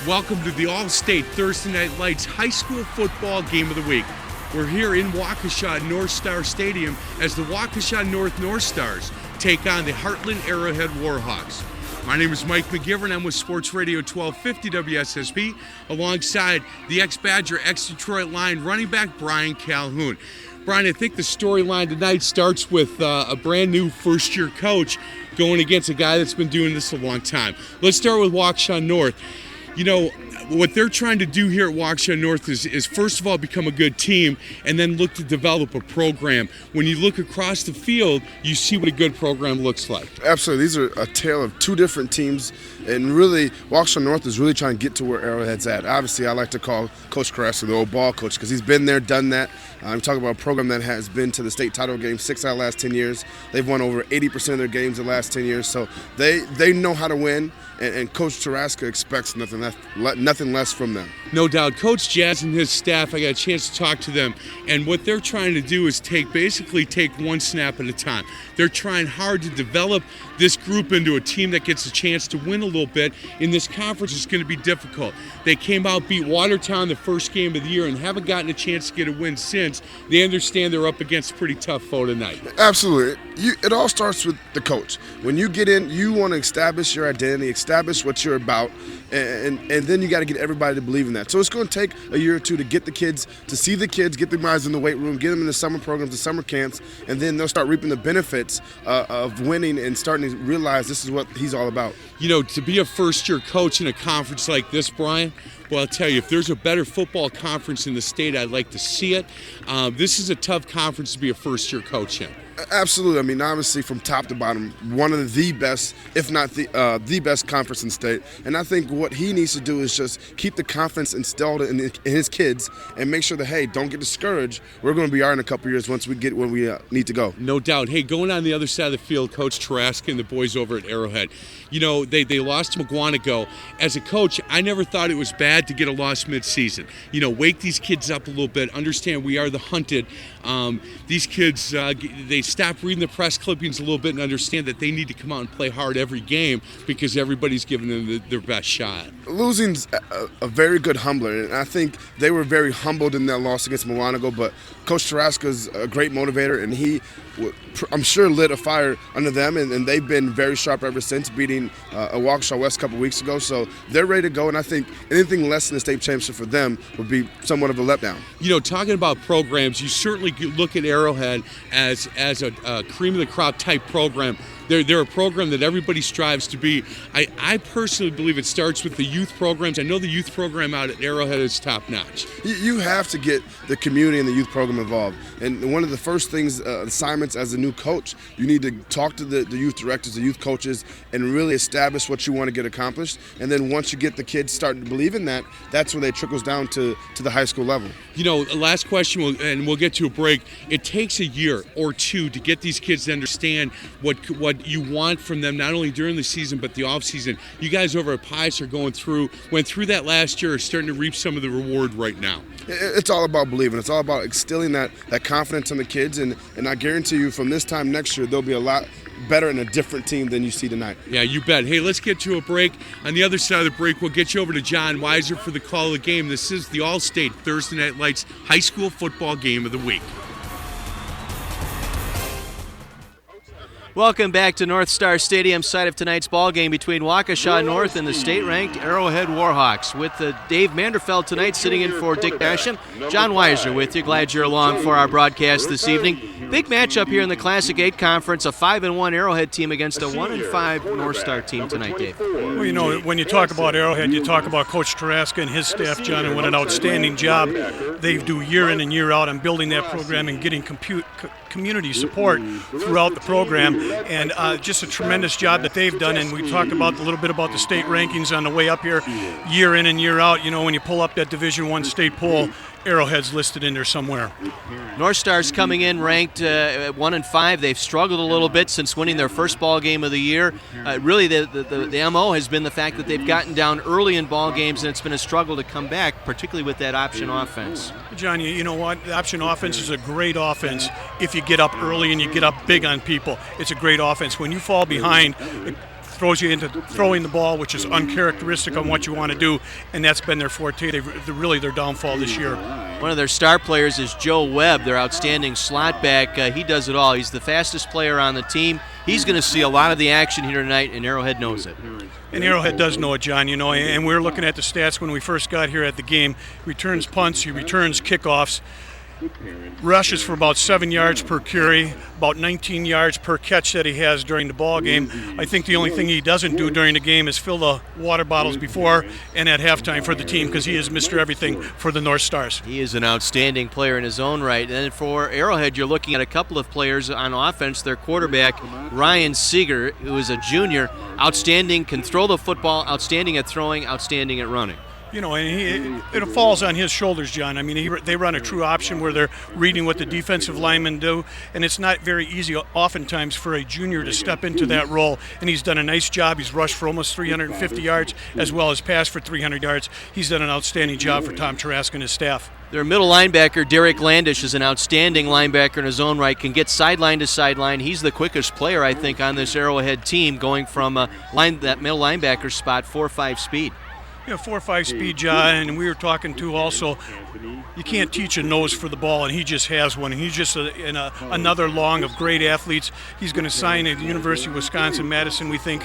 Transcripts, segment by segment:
Welcome to the All-State Thursday Night Lights High School Football Game of the Week. We're here in Waukesha at North Star Stadium as the Waukesha North Stars take on the Heartland Arrowhead Warhawks. My name is Mike McGivern. I'm with Sports Radio 1250 WSSP alongside the ex-Badger, ex-Detroit Lion running back Brian Calhoun. Brian, I think the storyline tonight starts with a brand new first-year coach going against a guy that's been doing this a long time. Let's start with Waukesha North. You know, what they're trying to do here at Waukesha North is first of all become a good team and then look to develop a program. When you look across the field, you see what a good program looks like. Absolutely. These are a tale of two different teams, and really Waukesha North is really trying to get to where Arrowhead's at. Obviously, I like to call Coach Carrasco the old ball coach because he's been there, done that. I'm talking about a program that has been to the state title game 6 out of the last 10 years. They've won over 80% of their games in the last 10 years, so they know how to win, and Coach Carrasco expects nothing less from them. No doubt. Coach Jazz and his staff, I got a chance to talk to them, and what they're trying to do is basically take one snap at a time. They're trying hard to develop this group into a team that gets a chance to win a little bit. In this conference, it's going to be difficult. They came out, beat Watertown the first game of the year, and haven't gotten a chance to get a win since. They understand they're up against a pretty tough foe tonight. Absolutely. It all starts with the coach. When you get in, you want to establish your identity, establish what you're about, and then you got to get everybody to believe in that. So it's going to take a year or two to get the kids, to see the kids, get the guys in the weight room, get them in the summer programs, the summer camps, and then they'll start reaping the benefits of winning and starting to realize this is what he's all about. You know, to be a first-year coach in a conference like this, Brian, well, I'll tell you, if there's a better football conference in the state, I'd like to see it. This is a tough conference to be a first-year coach in. Absolutely. I mean, obviously, from top to bottom, one of the best, if not the best conference in the state. And I think what he needs to do is just keep the confidence instilled in his kids and make sure that, hey, don't get discouraged. We're going to be all right in a couple years once we get where we need to go. No doubt. Hey, going on the other side of the field, Coach Tarasca and the boys over at Arrowhead, you know, they lost to McGuanago. As a coach, I never thought it was bad to get a loss mid-season. You know, wake these kids up a little bit. Understand we are the hunted. These kids, they stop reading the press clippings a little bit and understand that they need to come out and play hard every game because everybody's giving them their best shot. Losing's a very good humbler, and I think they were very humbled in that loss against Milanago, but Coach Tarasca's a great motivator, and he, I'm sure, lit a fire under them, and they've been very sharp ever since, beating a Waukesha West a couple weeks ago, so they're ready to go, and I think anything less than the state championship for them would be somewhat of a letdown. You know, talking about programs, you certainly look at Arrowhead as a cream of the crop type program. They're a program that everybody strives to be. I personally believe it starts with the youth programs. I know the youth program out at Arrowhead is top notch. You have to get the community and the youth program involved. And one of the first things, assignments as a new coach, you need to talk to the youth directors, the youth coaches, and really establish what you want to get accomplished. And then once you get the kids starting to believe in that, that's where they trickles down to the high school level. You know, last question, and we'll get to a break. It takes a year or two to get these kids to understand what you want from them, not only during the season but the off season. You guys over at Pius went through that last year, are starting to reap some of the reward right now. It's all about believing. It's all about instilling that confidence in the kids, and I guarantee you from this time next year they'll be a lot better and a different team than you see tonight. Yeah, you bet. Hey, let's get to a break. On the other side of the break, we'll get you over to John Weiser for the call of the game. This is the All-State Thursday Night Lights High School Football Game of the Week. Welcome back to North Star Stadium, site of tonight's ball game between Waukesha North and the state-ranked Arrowhead Warhawks. With Dave Manderfeld tonight sitting in for Dick Basham. John Weiser with you. Glad you're along for our broadcast this evening. Big matchup here in the Classic 8 Conference, a 5-1 Arrowhead team against a 1-5 North Star team tonight, Dave. Well, you know, when you talk about Arrowhead, you talk about Coach Tarasca and his staff, John, and what an outstanding job they do year in and year out on building that program and getting community support throughout the program, and just a tremendous job that they've done. And we talked about a little bit about the state rankings on the way up here, year in and year out. You know, when you pull up that Division I state poll, Arrowhead's listed in there somewhere. North Star's coming in ranked at 1-5. They've struggled a little bit since winning their first ball game of the year. Really, the MO has been the fact that they've gotten down early in ball games, and it's been a struggle to come back, particularly with that option offense. John, you know what? The option offense is a great offense if you get up early and you get up big on people. It's a great offense. When you fall behind throws you into throwing the ball, which is uncharacteristic on what you want to do, and that's been their forte. They're really their downfall this year. One of their star players is Joe Webb, their outstanding slot back. He does it all. He's the fastest player on the team. He's going to see a lot of the action here tonight, and Arrowhead knows it. And Arrowhead does know it, John, and we were looking at the stats when we first got here at the game. He returns punts, he returns kickoffs, rushes for about 7 yards per carry, about 19 yards per catch that he has during the ball game. I think the only thing he doesn't do during the game is fill the water bottles before and at halftime for the team, because he is Mr. Everything for the North Stars. He is an outstanding player in his own right. And for Arrowhead, you're looking at a couple of players on offense. Their quarterback, Ryan Seeger, who is a junior, outstanding, can throw the football, outstanding at throwing, outstanding at running. And it falls on his shoulders, John. I mean, they run a true option where they're reading what the defensive linemen do, and it's not very easy oftentimes for a junior to step into that role, and he's done a nice job. He's rushed for almost 350 yards as well as passed for 300 yards. He's done an outstanding job for Tom Tarask and his staff. Their middle linebacker, Derek Landish, is an outstanding linebacker in his own right, can get sideline to sideline. He's the quickest player, I think, on this Arrowhead team, going from that middle linebacker spot, 4.5 speed. 4.5 speed, John, and we were talking to also, you can't teach a nose for the ball, and he just has one. He's just another long of great athletes. He's going to sign at the University of Wisconsin-Madison. We think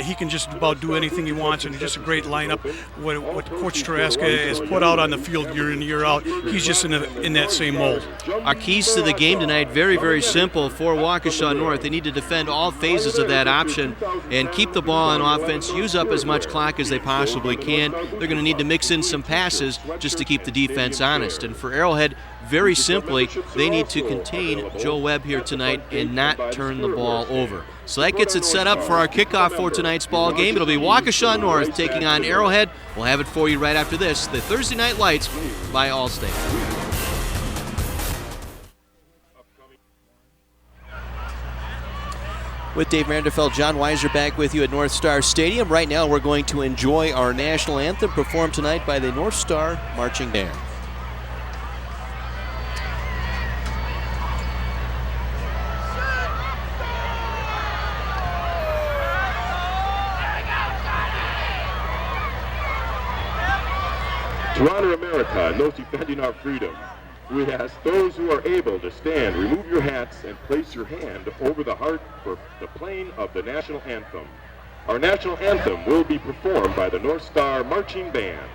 he can just about do anything he wants, and just a great lineup. What Coach Tarask has put out on the field year in, year out, he's just in that same mold. Our keys to the game tonight, very, very simple for Waukesha North. They need to defend all phases of that option and keep the ball on offense, use up as much clock as they possibly can. They're going to need to mix in some passes just to keep the defense honest. And for Arrowhead, very simply, they need to contain Joe Webb here tonight and not turn the ball over. So that gets it set up for our kickoff for tonight's ball game. It'll be Waukesha North taking on Arrowhead. We'll have it for you right after this. The Thursday Night Lights by Allstate. With Dave Vanderfeld, John Weiser back with you at North Star Stadium. Right now we're going to enjoy our national anthem performed tonight by the North Star Marching Band. To honor America and those defending our freedom, we ask those who are able to stand, remove your hats and place your hand over the heart for the playing of the national anthem. Our national anthem will be performed by the North Star Marching Band.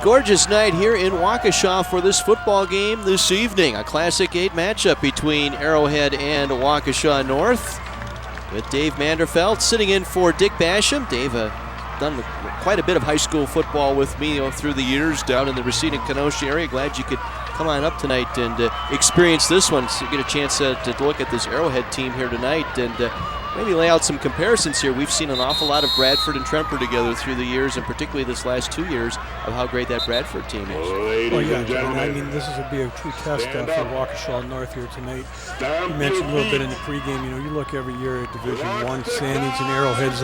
Gorgeous night here in Waukesha for this football game this evening. A Classic 8 matchup between Arrowhead and Waukesha North. With Dave Vanderfeld sitting in for Dick Basham. Dave done quite a bit of high school football with me through the years down in the Racine and Kenosha area. Glad you could come on up tonight and experience this one, so get a chance to look at this Arrowhead team here tonight and maybe lay out some comparisons here. We've seen an awful lot of Bradford and Tremper together through the years, and particularly this last 2 years, of how great that Bradford team is. Well, yeah, John, I mean, this will be a true test for Waukesha North here tonight. You mentioned a little bit in the pregame, you look every year at Division I, Sandys and Arrowhead's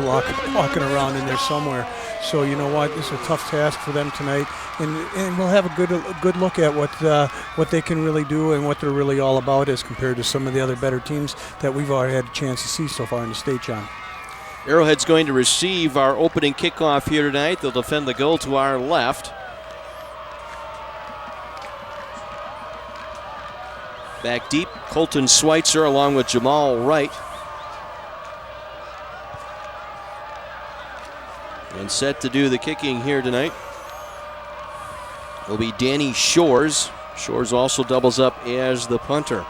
walking around in there somewhere. So you know what, this is a tough task for them tonight, and we'll have a good look at what they can really do and what they're really all about as compared to some of the other better teams that we've already had a chance to see so far in the state, John. Arrowhead's going to receive our opening kickoff here tonight. They'll defend the goal to our left. Back deep, Colton Schweitzer along with Jamal Wright. And set to do the kicking here tonight will be Danny Shores. Shores also doubles up as the punter.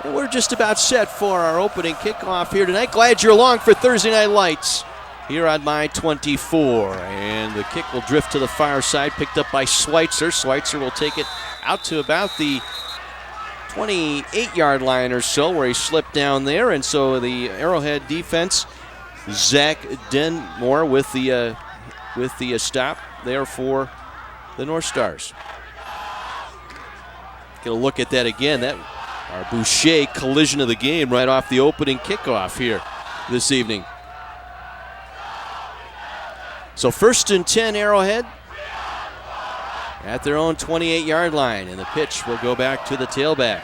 And we're just about set for our opening kickoff here tonight. Glad you're along for Thursday Night Lights here on My 24. And the kick will drift to the far side, picked up by Schweitzer. Schweitzer will take it out to about the 28-yard line or so, where he slipped down there. And so the Arrowhead defense, Zach Denmore with the stop there for the North Stars. Get a look at that again. That our Boucher collision of the game right off the opening kickoff here this evening. So 1st and 10 Arrowhead at their own 28-yard line, and the pitch will go back to the tailback.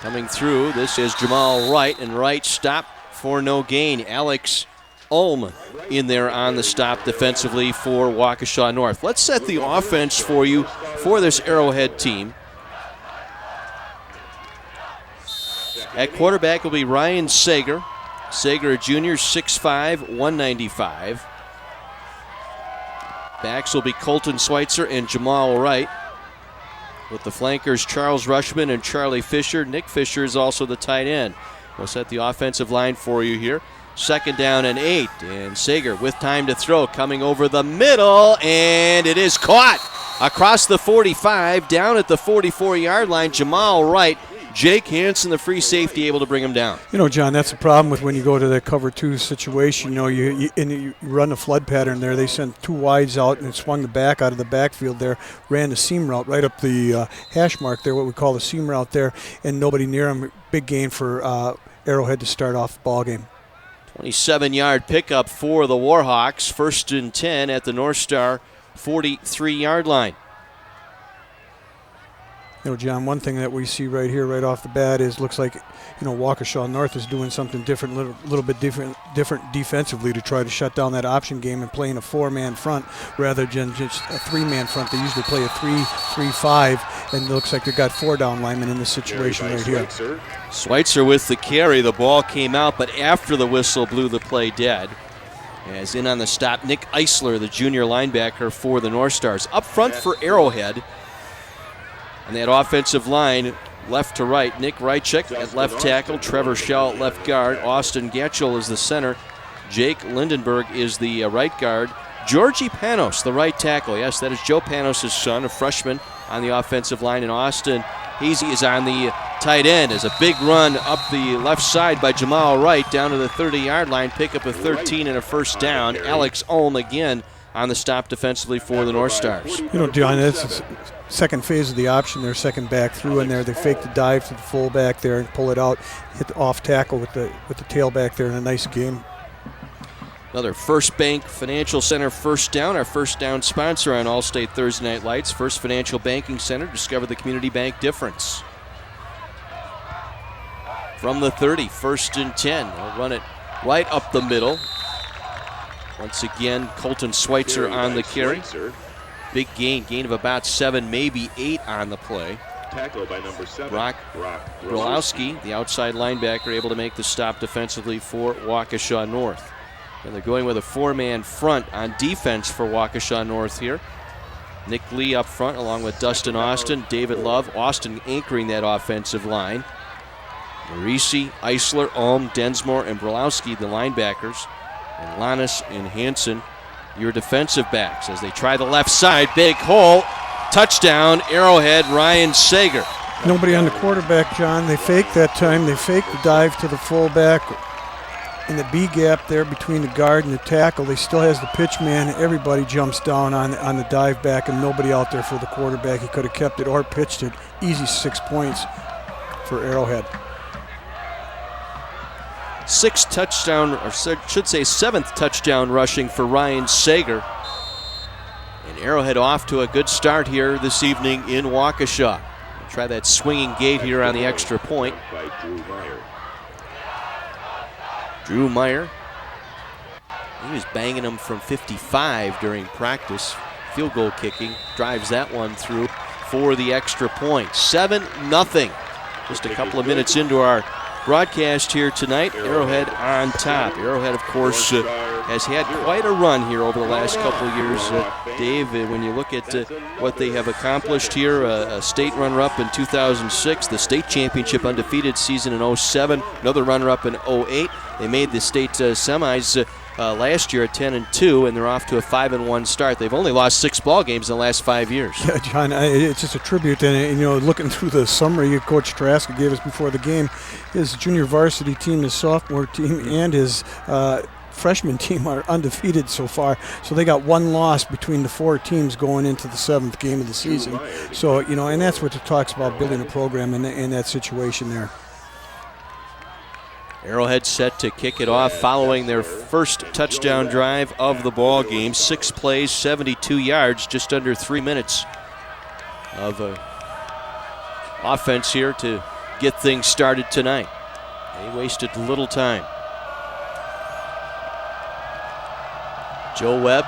Coming through, this is Jamal Wright, and Wright stopped for no gain. Alex Ulm in there on the stop defensively for Waukesha North. Let's set the offense for you for this Arrowhead team. At quarterback will be Ryan Sager. Sager, a junior, 6'5", 195. Backs will be Colton Schweitzer and Jamal Wright. With the flankers, Charles Rushman and Charlie Fisher. Nick Fisher is also the tight end. We'll set the offensive line for you here. 2nd down and 8. And Sager with time to throw, coming over the middle, and it is caught across the 45, down at the 44-yard line. Jamal Wright, Jake Hansen, the free safety, able to bring him down. You know, John, that's the problem with when you go to the cover 2 situation. You know, you run a flood pattern there. They sent 2 wides out and swung the back out of the backfield there, ran the seam route right up the hash mark there, what we call the seam route there, and nobody near him. Big gain for Arrowhead to start off the ball game. 27-yard pickup for the Warhawks. 1st and 10 at the North Star 43-yard line. You know, John, one thing that we see right here, right off the bat, is looks like, you know, Waukesha North is doing something different, little bit different defensively to try to shut down that option game and playing a 4-man front rather than just a 3-man front. They usually play a 3-3-5, and it looks like they've got 4 down linemen in this situation right here. Schweitzer with the carry. The ball came out, but after the whistle blew the play dead. As in on the stop, Nick Eisler, the junior linebacker for the North Stars. Up front for Arrowhead. And that offensive line, left to right, Nick Rychek at left tackle, Trevor Schell at left guard, Austin Gatchell is the center, Jake Lindenberg is the right guard, Georgie Panos, the right tackle. Yes, that is Joe Panos' son, a freshman on the offensive line. And Austin Heasy is on the tight end as a big run up the left side by Jamal Wright down to the 30-yard line, pick up a 13 and a 1st down. Alex Ulm again on the stop defensively for the North Stars. You know, John, that's second phase of the option there, second back through in there. They fake the dive to the fullback there and pull it out, hit the off tackle with the tailback there in a nice game. Another First Bank Financial Center first down, our first down sponsor on All-State Thursday Night Lights. First Financial Banking Center, discover the community bank difference. From the 30, 1st and 10. They'll run it right up the middle. Once again, Colton Schweitzer on the carry. Big gain of about 7, maybe 8 on the play. Tackled by number 7. Brock Brolowski, the outside linebacker, able to make the stop defensively for Waukesha North. And they're going with a 4-man front on defense for Waukesha North here. Nick Lee up front along with Dustin Austin, David Love. Austin anchoring that offensive line. Marisi, Eisler, Ulm, Densmore, and Brolowski, the linebackers. And Lannis and Hansen, your defensive backs, as they try the left side. Big hole. Touchdown, Arrowhead, Ryan Sager. Nobody on the quarterback, John. They faked that time. They faked the dive to the fullback in the B gap there between the guard and the tackle. They still has the pitch man. Everybody jumps down on the dive back and nobody out there for the quarterback. He could have kept it or pitched it. Easy 6 points for Arrowhead. 6th touchdown, or should say 7th touchdown rushing for Ryan Sager. And Arrowhead off to a good start here this evening in Waukesha. We'll try that swinging gate here on the extra point. Drew Meyer He was banging them from 55 during practice. Field goal kicking, drives that one through for the extra point. 7-0. Just a couple of minutes into our broadcast here tonight. Arrowhead on top. Arrowhead, of course, has had quite a run here over the last couple of years. Dave, when you look at what they have accomplished here, a state runner-up in 2006, the state championship undefeated season in 07, another runner-up in 08. They made the state semis last year at 10-2, and they're off to a 5-1 start. They've only lost 6 ball games in the last 5 years. Yeah, John, it's just a tribute. And looking through the summary Coach Traska gave us before the game, his junior varsity team, his sophomore team, and his freshman team are undefeated so far. So they got 1 loss between the 4 teams going into the 7th game of the season. So, and that's what it talks about, building a program in that situation there. Arrowhead set to kick it off following their first touchdown drive of the ball game. 6 plays, 72 yards, just under 3 minutes of offense here to get things started tonight. They wasted little time. Joe Webb,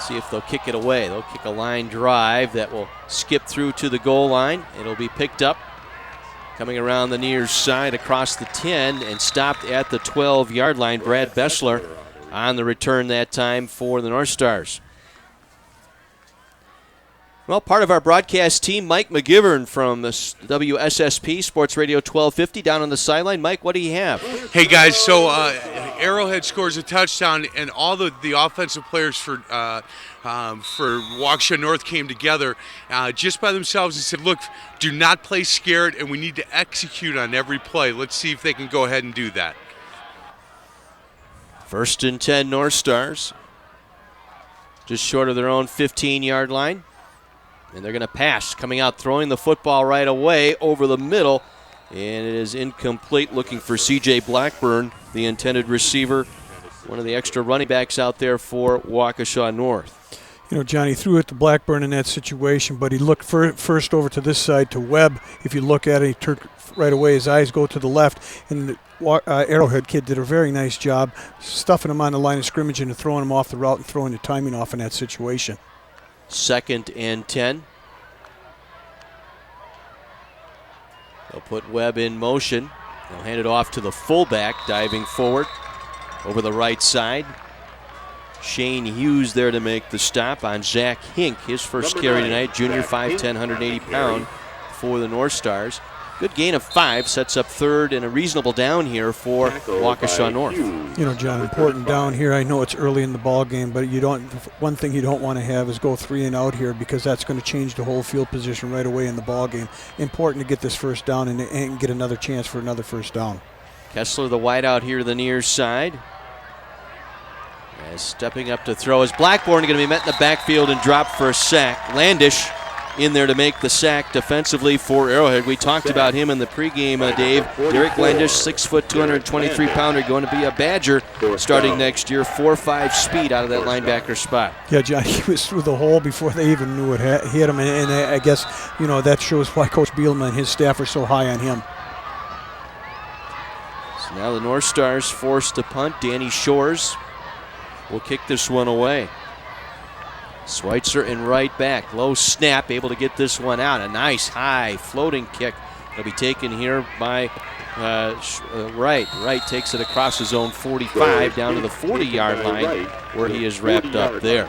see if they'll kick it away. They'll kick a line drive that will skip through to the goal line. It'll be picked up coming around the near side across the 10 and stopped at the 12-yard line. Brad Bessler on the return that time for the North Stars. Well, part of our broadcast team, Mike McGivern from WSSP Sports Radio 1250 down on the sideline. Mike, what do you have? Hey, guys, so Arrowhead scores a touchdown, and all the offensive players for Waukesha North came together just by themselves and said, look, do not play scared, and we need to execute on every play. Let's see if they can go ahead and do that. 1st and 10 North Stars, just short of their own 15-yard line. And they're going to pass, coming out, throwing the football right away over the middle. And it is incomplete, looking for C.J. Blackburn, the intended receiver, one of the extra running backs out there for Waukesha North. Johnny threw it to Blackburn in that situation, but he looked first over to this side to Webb. If you look at it, he turned right away. His eyes go to the left, and the Arrowhead kid did a very nice job stuffing him on the line of scrimmage and throwing him off the route and throwing the timing off in that situation. 2nd and 10. They'll put Webb in motion. They'll hand it off to the fullback, diving forward over the right side. Shane Hughes there to make the stop on Zach Hink, his first carry tonight, junior, 5'10", 180 pound for the North Stars. Good gain of 5, sets up 3rd and a reasonable down here for Waukesha North. John, important down here. I know it's early in the ball game, but one thing you don't want to have is go 3 and out here, because that's going to change the whole field position right away in the ball game. Important to get this first down and get another chance for another first down. Kessler, the wideout here to the near side. As stepping up to throw is Blackburn, going to be met in the backfield and dropped for a sack. Landish in there to make the sack defensively for Arrowhead. We talked about him in the pregame, Dave. Derek Landish, 6 foot, 223 pounder, going to be a Badger starting next year. 4.5 speed out of that linebacker spot. Yeah, John, he was through the hole before they even knew it hit him, and I guess that shows why Coach Bielema and his staff are so high on him. So now the North Stars forced to punt. Danny Shores will kick this one away. Schweitzer in right back. Low snap, able to get this one out. A nice high floating kick. It'll be taken here by Wright. Wright takes it across his own 45 down to the 40-yard line where he is wrapped up there.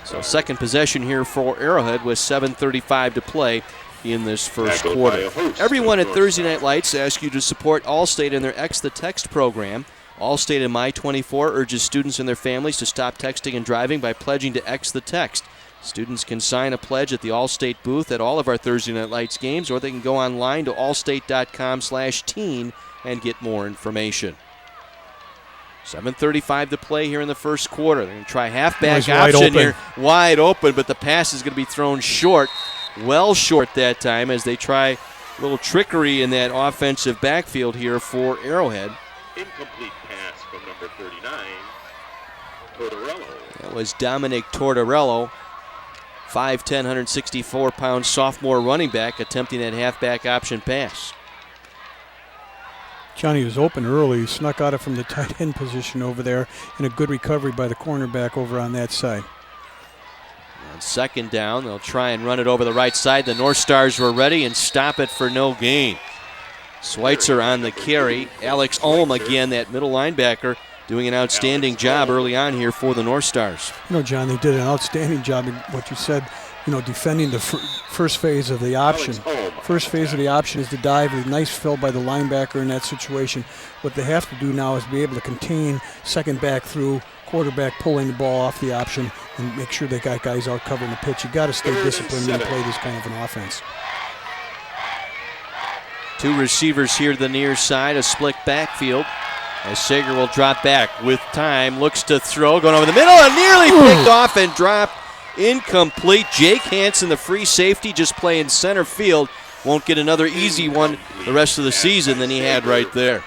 So second possession here for Arrowhead with 7:35 to play in this first quarter. Everyone at Thursday Night Lights asks you to support Allstate in their X the Text program. Allstate and My24 urges students and their families to stop texting and driving by pledging to X the Text. Students can sign a pledge at the Allstate booth at all of our Thursday Night Lights games, or they can go online to allstate.com/teen and get more information. 7:35 to play here in the first quarter. They're going to try halfback option here. Wide open, but the pass is going to be thrown short. Well short that time as they try a little trickery in that offensive backfield here for Arrowhead. Incomplete pass from number 39, Tortorello. That was Dominic Tortorello, 5'10", 164-pound sophomore running back attempting that halfback option pass. Johnny was open early, snuck out of from the tight end position over there, and a good recovery by the cornerback over on that side. On second down, they'll try and run it over the right side. The North Stars were ready and stop it for no gain. Schweitzer on the carry. Alex Ulm again, that middle linebacker, doing an outstanding job early on here for the North Stars. You know, John, they did an outstanding job in what you said, you know, defending the first phase of the option. First phase of the option is the dive, a nice fill by the linebacker in that situation. What they have to do now is be able to contain second back through, quarterback pulling the ball off the option, and make sure they got guys out covering the pitch. You got to stay disciplined when you play this kind of an offense. Two receivers here to the near side, a split backfield. As Sager will drop back with time, looks to throw, going over the middle, and nearly picked off and dropped. Incomplete. Jake Hansen, the free safety, just playing center field. Won't get another easy one the rest of the season than he had right there.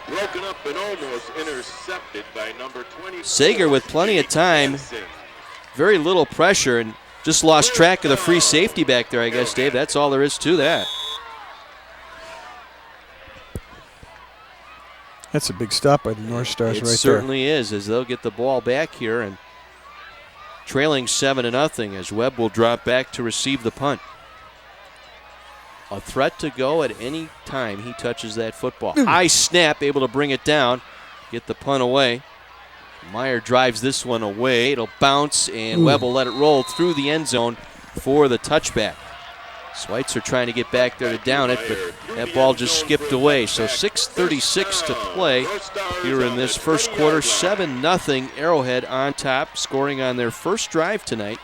Broken up and almost intercepted by number 20. Sager with plenty of time, very little pressure, and just lost track of the free safety back there, I guess, Dave. That's all there is to that. That's a big stop by the North Stars right there. It certainly is, as they'll get the ball back here and trailing 7-0 as Webb will drop back to receive the punt. A threat to go at any time he touches that football. High snap, able to bring it down, get the punt away. Meyer drives this one away. It'll bounce, and Webb will let it roll through the end zone for the touchback. Schweitzer trying to get back there to down it, but that ball just skipped away. So 6:36 to play here in this first quarter. 7-0 Arrowhead on top, scoring on their first drive tonight.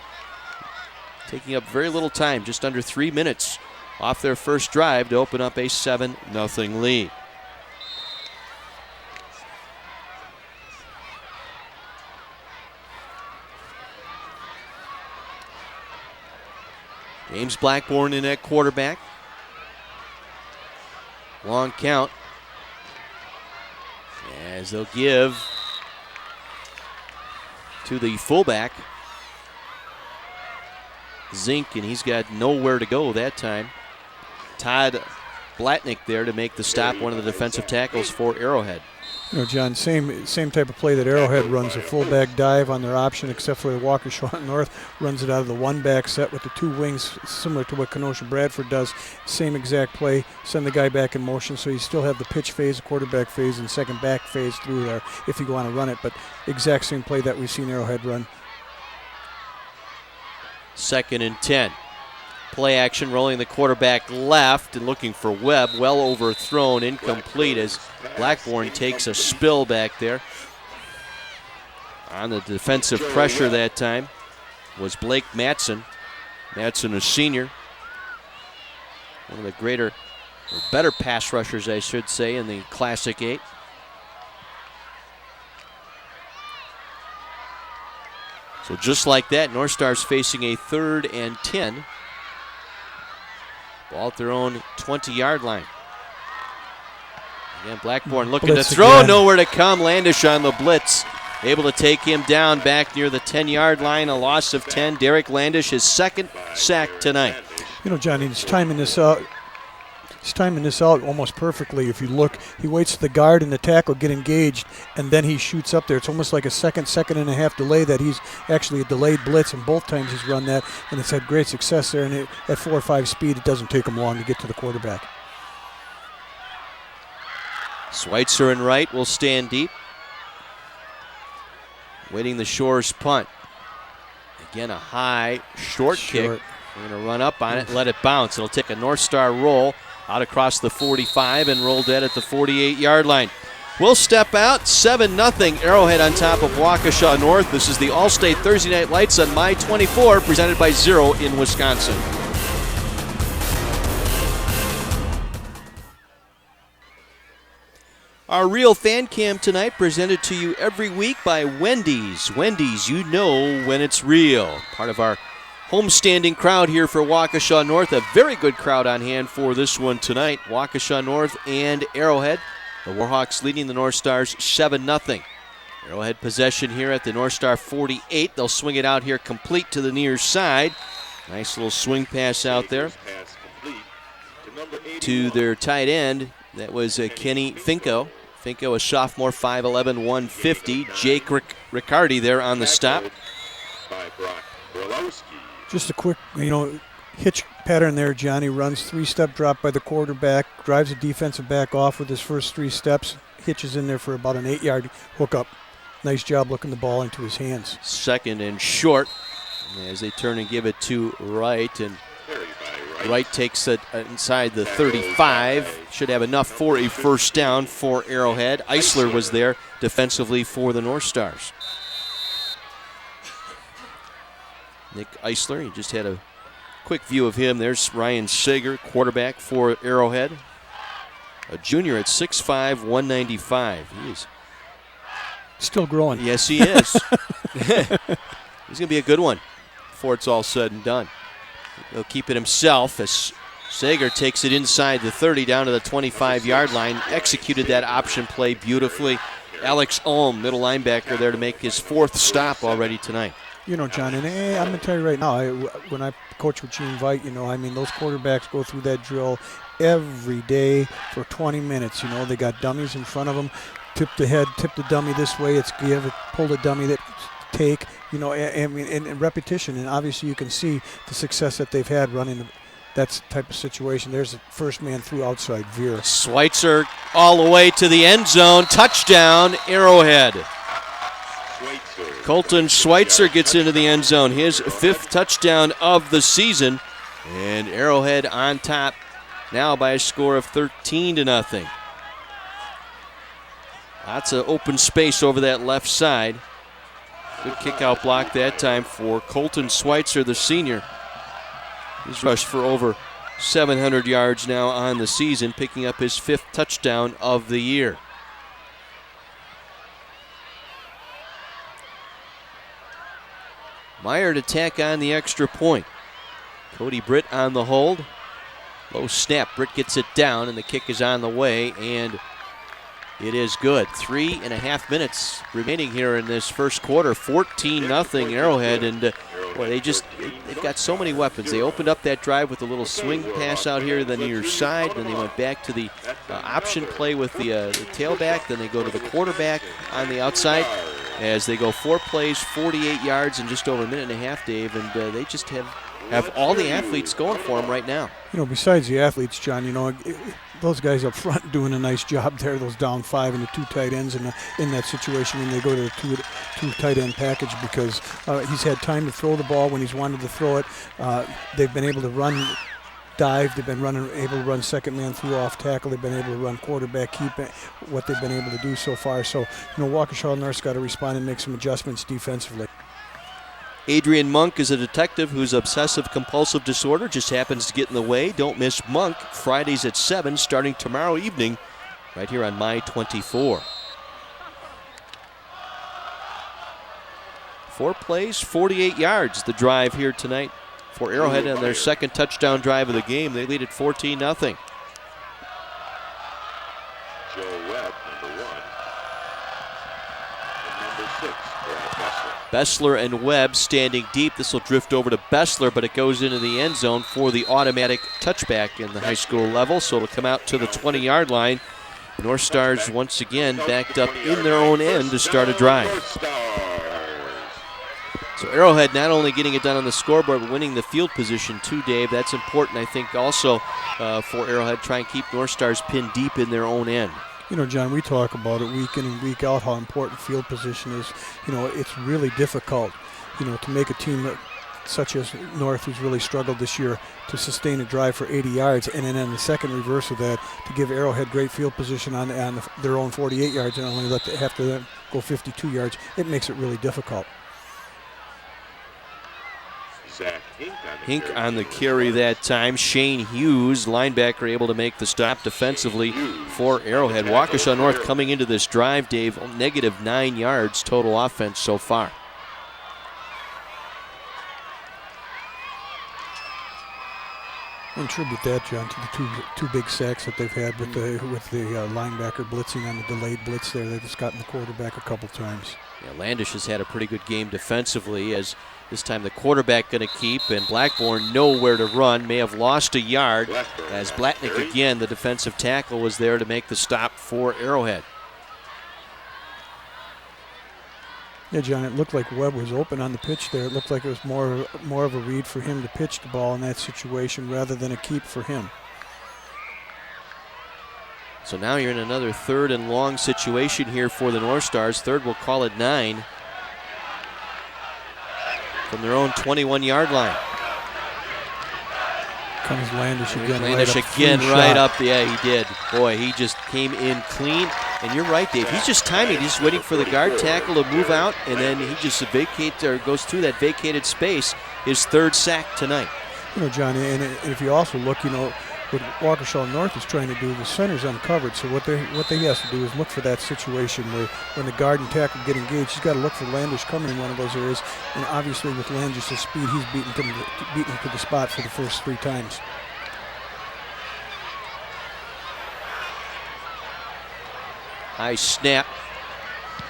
Taking up very little time, just under 3 minutes off their first drive to open up a 7-0 lead. James Blackburn in at quarterback. Long count. As they'll give to the fullback, Zink, and he's got nowhere to go that time. Todd Blatnick there to make the stop, one of the defensive tackles for Arrowhead. You know, John, same type of play that Arrowhead runs, a fullback dive on their option, except for the Waukesha North runs it out of the one-back set with the two wings, similar to what Kenosha Bradford does. Same exact play, send the guy back in motion, so you still have the pitch phase, quarterback phase, and second back phase through there if you want to run it, but exact same play that we've seen Arrowhead run. 2nd and 10. Play action, rolling the quarterback left and looking for Webb. Well overthrown, incomplete as Blackburn takes a spill back there. On the defensive pressure that time was Blake Matson. Matson, a senior. One of the greater, or better pass rushers, I should say, in the Classic 8. So just like that, North Stars facing a 3rd and 10. Ball at their own 20-yard line. Again, Blackburn looking to throw, again. Nowhere to come. Landish on the blitz, able to take him down back near the 10-yard line. A loss of 10. Derek Landish, his 2nd sack tonight. You know, Johnny, he's timing this out. He's timing this out almost perfectly. If you look, he waits for the guard and the tackle get engaged, and then he shoots up there. It's almost like a second and a half delay that he's actually a delayed blitz, and both times he's run that, and it's had great success there. And at 4 or 5 speed, it doesn't take him long to get to the quarterback. Schweitzer and Wright will stand deep. Waiting the Shores punt. Again, a high, short kick. We're going to run up on it and let it bounce. It'll take a North Star roll out across the 45 and roll dead at the 48-yard line. We'll step out. 7-0 Arrowhead on top of Waukesha North. This is the All-State Thursday Night Lights on My 24, presented by Zero in Wisconsin. Our Real Fan Cam tonight presented to you every week by Wendy's. Wendy's, you know when it's real. Part of our homestanding crowd here for Waukesha North. A very good crowd on hand for this one tonight. Waukesha North and Arrowhead. The Warhawks leading the North Stars 7-0. Arrowhead possession here at the North Star 48. They'll swing it out here complete to the near side. Nice little swing pass out there to their tight end, That was Kenny Finko. Finko, a sophomore, 5'11", 150. Jake Riccardi there on the stop. Just a quick, hitch pattern there, Johnny. Runs 3-step drop by the quarterback, drives the defensive back off with his first 3 steps, hitches in there for about an 8-yard hookup. Nice job looking the ball into his hands. Second and short as they turn and give it to Wright, and Wright takes it inside the 35. Should have enough for a first down for Arrowhead. Eisler was there defensively for the North Stars. Nick Eisler, you just had a quick view of him. There's Ryan Sager, quarterback for Arrowhead. A junior at 6'5", 195. He is still growing. Yes, he is. He's going to be a good one before it's all said and done. He'll keep it himself as Sager takes it inside the 30 down to the 25-yard line. Executed that option play beautifully. Alex Ulm, middle linebacker, there to make his 4th stop already tonight. John, and I'm going to tell you right now, when I coach with Gene Veit, those quarterbacks go through that drill every day for 20 minutes. They got dummies in front of them. Tip the head, tip the dummy this way. It's give it, pull the dummy, that take. And repetition. And obviously you can see the success that they've had running that type of situation. There's the first man through outside veer. Schweitzer all the way to the end zone. Touchdown, Arrowhead. Colton Schweitzer gets into the end zone. His 5th touchdown of the season. And Arrowhead on top now by a score of 13-0. Lots of open space over that left side. Good kick-out block that time for Colton Schweitzer, the senior. He's rushed for over 700 yards now on the season, picking up his 5th touchdown of the year. Meyer to tack on the extra point. Cody Britt on the hold. Low snap. Britt gets it down, and the kick is on the way, and it is good. 3.5 minutes remaining here in this first quarter. 14-0 Arrowhead, and they've got so many weapons. They opened up that drive with a little swing pass out here, then near side. Then they went back to the option play with the tailback. Then they go to the quarterback on the outside. As they go 4 plays, 48 yards in just over a minute and a half, Dave, and they just have all the athletes going for them right now. Besides the athletes, John, those guys up front doing a nice job there, those down 5 and the 2 tight ends in that situation when they go to the two tight end package, because he's had time to throw the ball when he's wanted to throw it. They've been able to run dive. They've been able to run second man through off tackle. They've been able to run quarterback keep, what they've been able to do so far. So, Waukesha North's got to respond and make some adjustments defensively. Adrian Monk is a detective whose obsessive-compulsive disorder just happens to get in the way. Don't miss Monk, Fridays at 7, starting tomorrow evening, right here on My 24. 4 plays, 48 yards, the drive here tonight for Arrowhead on their 2nd touchdown drive of the game. They lead at 14-0. Joe Webb, number 1. And number 6, Bessler and Webb standing deep. This will drift over to Bessler, but it goes into the end zone for the automatic touchback in the high school level, so it'll come out to the 20-yard line. North Stars once again backed up in their own end to start a drive. So Arrowhead not only getting it done on the scoreboard, but winning the field position too, Dave. That's important, I think, also for Arrowhead, try and keep North Stars pinned deep in their own end. John, we talk about it week in and week out, how important field position is. It's really difficult, to make a team such as North, who's really struggled this year, to sustain a drive for 80 yards. And then in the second reverse of that, to give Arrowhead great field position on their own 48 yards and only have to go 52 yards. It makes it really difficult. Hink on the carry that time. Shane Hughes, linebacker, able to make the stop defensively for Arrowhead. Waukesha North coming into this drive, Dave, -9 yards total offense so far. Attribute that, John, to the two big sacks that they've had with the linebacker blitzing on the delayed blitz there. They've just gotten the quarterback a couple times. Yeah, Landish has had a pretty good game defensively, as this time the quarterback going to keep, and Blackburn nowhere to run. May have lost a yard, as Blatnick again, the defensive tackle, was there to make the stop for Arrowhead. Yeah, John, it looked like Webb was open on the pitch there. It looked like it was more of a read for him to pitch the ball in that situation rather than a keep for him. So now you're in another 3rd and long situation here for the North Stars. 3rd, we'll call it 9. From their own 21-yard line. Comes Landish again. Right up. Yeah, he did. Boy, he just came in clean. And you're right, Dave. He's just timing. He's just waiting for the guard tackle to move out, and then he just goes through that vacated space. His 3rd sack tonight. You know, John, and if you also look, you know, what Waukesha North is trying to do, the center's uncovered. So what he has to do is look for that situation where when the guard and tackle get engaged, he's got to look for Landish coming in one of those areas. And obviously with Landish's speed, he's beaten him to the spot for the first 3 times. High snap,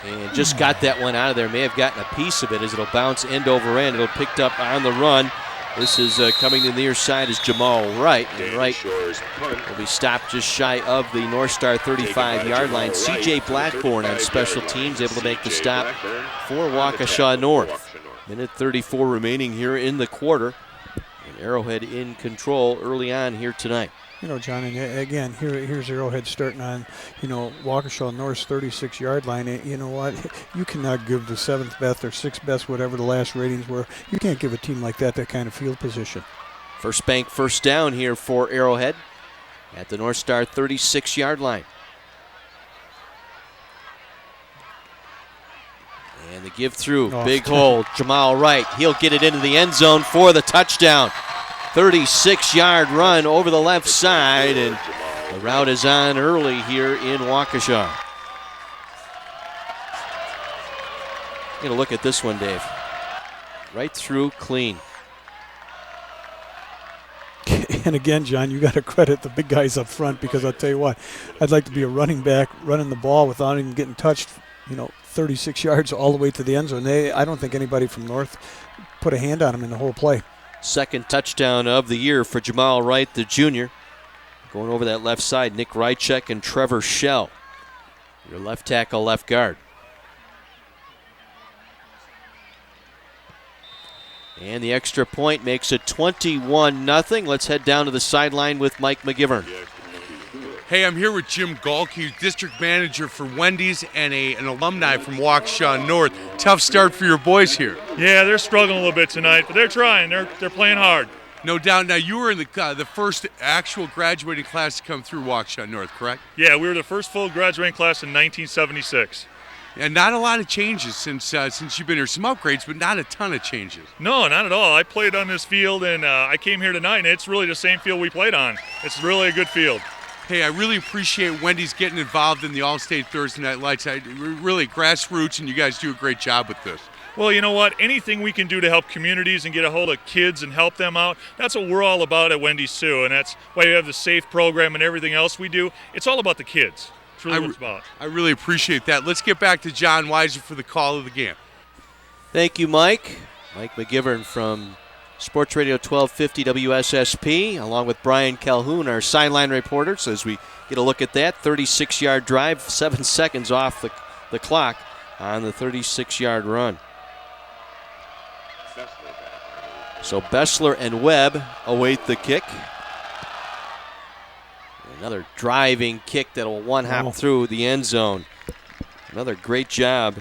and just got that one out of there. May have gotten a piece of it as it'll bounce end over end. It'll picked up on the run. This is coming to the near side is Jamal Wright. And Wright will be stopped just shy of the North Star 35-yard line. C.J. Blackburn on special teams able to make the stop for Waukesha North. Minute 34 remaining here in the quarter. And Arrowhead in control early on here tonight. You know, John, and again, here's Arrowhead starting on, you know, Waukesha North's 36-yard line. You know what? You cannot give the 7th best or 6th best, whatever the last ratings were. You can't give a team like that kind of field position. First bank, first down here for Arrowhead at the North Star 36-yard line. And the give through, big hole, Jamal Wright. He'll get it into the end zone for the touchdown. 36-yard run over the left side, and the route is on early here in Waukesha. Get a look at this one, Dave. Right through clean. And again, John, you got to credit the big guys up front, because I'll tell you what, I'd like to be a running back running the ball without even getting touched, you know, 36 yards all the way to the end zone. I don't think anybody from North put a hand on him in the whole play. 2nd touchdown of the year for Jamal Wright, the junior. Going over that left side, Nick Rychek and Trevor Schell. Your left tackle, left guard. And the extra point makes it 21-0. Let's head down to the sideline with Mike McGivern. Hey, I'm here with Jim Galke, district manager for Wendy's and an alumni from Waukesha North. Tough start for your boys here. Yeah, they're struggling a little bit tonight, but they're trying. They're playing hard. No doubt. Now, you were in the first actual graduating class to come through Waukesha North, correct? Yeah, we were the first full graduating class in 1976. And not a lot of changes since you've been here. Some upgrades, but not a ton of changes. No, not at all. I played on this field, and I came here tonight, and it's really the same field we played on. It's really a good field. Hey, I really appreciate Wendy's getting involved in the All-State Thursday Night Lights. Really grassroots, and you guys do a great job with this. Well, you know what? Anything we can do to help communities and get a hold of kids and help them out, that's what we're all about at Wendy's too, and that's why we have the SAFE program and everything else we do. It's all about the kids. It's really what it's about. I really appreciate that. Let's get back to John Weiser for the call of the game. Thank you, Mike. Mike McGivern from Sports Radio 1250 WSSP, along with Brian Calhoun, our sideline reporter. So as we get a look at that, 36-yard drive, 7 seconds off the clock on the 36-yard run. So Bessler and Webb await the kick. Another driving kick that will one-hop through the end zone. Another great job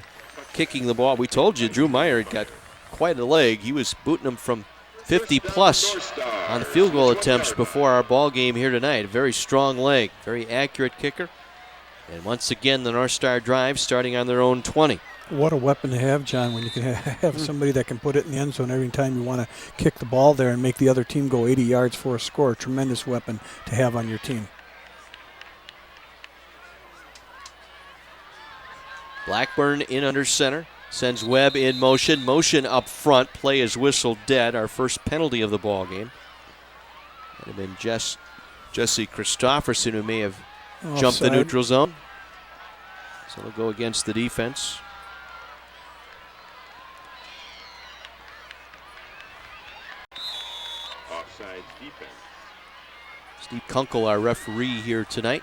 kicking the ball. We told you Drew Meyer had got quite a leg. He was booting them from 50-plus on the field goal attempts before our ball game here tonight. A very strong leg, very accurate kicker. And once again, the North Star drive starting on their own 20. What a weapon to have, John, when you can have somebody that can put it in the end zone every time you want to kick the ball there and make the other team go 80 yards for a score. A tremendous weapon to have on your team. Blackburn in under center. Sends Webb in motion. Motion up front. Play is whistled dead. Our first penalty of the ball game. Might have been Jesse Christopherson who may have jumped the Offside. neutral zone. So they'll go against the defense. Offside defense. Steve Kunkel, our referee here tonight.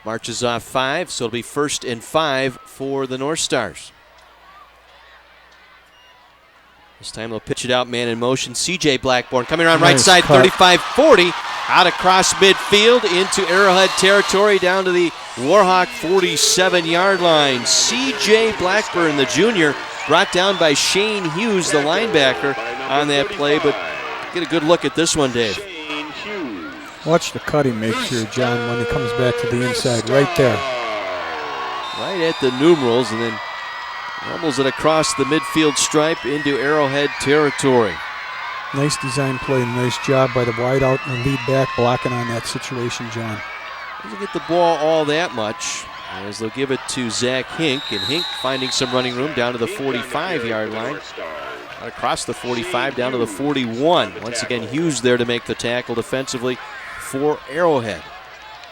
Marches off 5, so it'll be 1st and 5 for the North Stars. This time they'll pitch it out, man in motion. CJ Blackburn coming around right side, 35-40, out across midfield into Arrowhead territory, down to the Warhawk 47-yard line. CJ Blackburn, the junior, brought down by Shane Hughes, the linebacker, on that play, but get a good look at this one, Dave. Shane Hughes. Watch the cut he makes here, John, when he comes back to the inside, right there. Right at the numerals, and then rumbles it across the midfield stripe into Arrowhead territory. Nice design play, nice job by the wideout and the lead back blocking on that situation, John. Doesn't get the ball all that much, as they'll give it to Zach Hink, and Hink finding some running room down to the 45-yard line. Across the 45 down to the 41. Once again, Hughes there to make the tackle defensively for Arrowhead.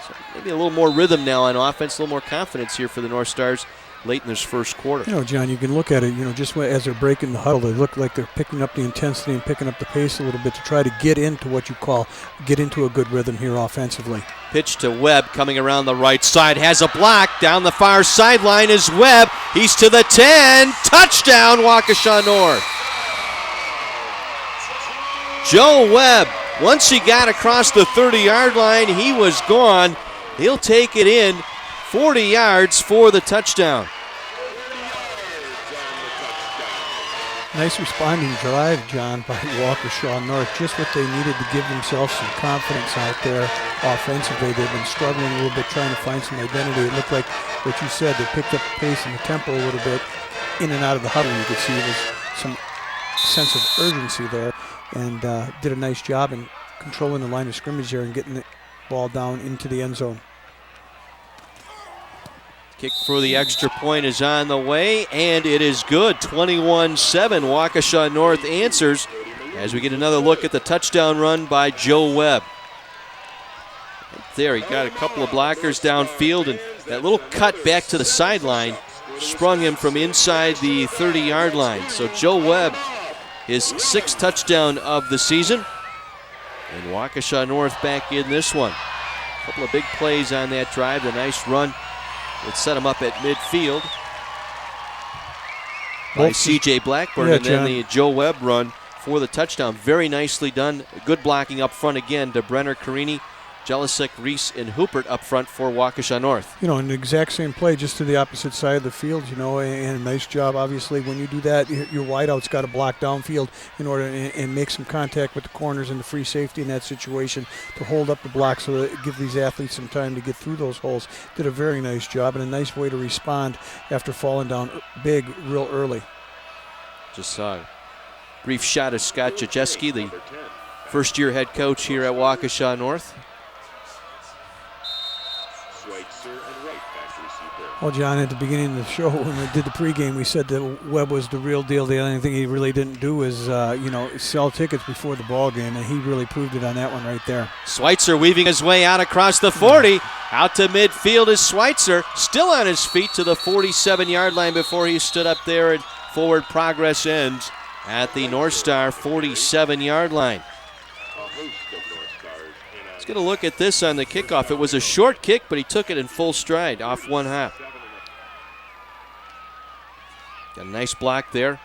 So maybe a little more rhythm now on offense, a little more confidence here for the North Stars late in this first quarter. You know, John, you can look at it, just as they're breaking the huddle, they look like they're picking up the intensity and picking up the pace a little bit to try to get into what you call, get into a good rhythm here offensively. Pitch to Webb coming around the right side, has a block down the far sideline is Webb. He's to the 10, touchdown Waukesha North. Joe Webb, once he got across the 30-yard line, he was gone. He'll take it in 40 yards for the touchdown. Nice responding drive, John, by Waukesha North. Just what they needed to give themselves some confidence out there offensively. They've been struggling a little bit trying to find some identity. It looked like what you said, they picked up the pace and the tempo a little bit in and out of the huddle. You could see there was some sense of urgency there, and did a nice job in controlling the line of scrimmage there and getting the ball down into the end zone. Kick for the extra point is on the way, and it is good. 21-7, Waukesha North answers as we get another look at the touchdown run by Joe Webb. Right there, he got a couple of blockers downfield, and that little cut back to the sideline sprung him from inside the 30-yard line. So Joe Webb, his 6th touchdown of the season, and Waukesha North back in this one. A couple of big plays on that drive, the nice run. It set him up at midfield by C.J. Blackburn, and then the Joe Webb run for the touchdown. Very nicely done. Good blocking up front again to Brenner, Carini, Jelisek, Reese, and Hoopert up front for Waukesha North. An exact same play just to the opposite side of the field, and a nice job. Obviously, when you do that, your wideout's got to block downfield in order and make some contact with the corners and the free safety in that situation to hold up the block so that it give these athletes some time to get through those holes. Did a very nice job and a nice way to respond after falling down big real early. Just saw a brief shot of Scott Jajeski, the first-year head coach here at Waukesha North. Well, John, at the beginning of the show, when we did the pregame, we said that Webb was the real deal. The only thing he really didn't do is, sell tickets before the ball game, and he really proved it on that one right there. Schweitzer weaving his way out across the 40. Out to midfield is Schweitzer, still on his feet to the 47-yard line before he stood up there, and forward progress ends at the North Star 47-yard line. Let's get a look at this on the kickoff. It was a short kick, but he took it in full stride off one hop. Got a nice block there.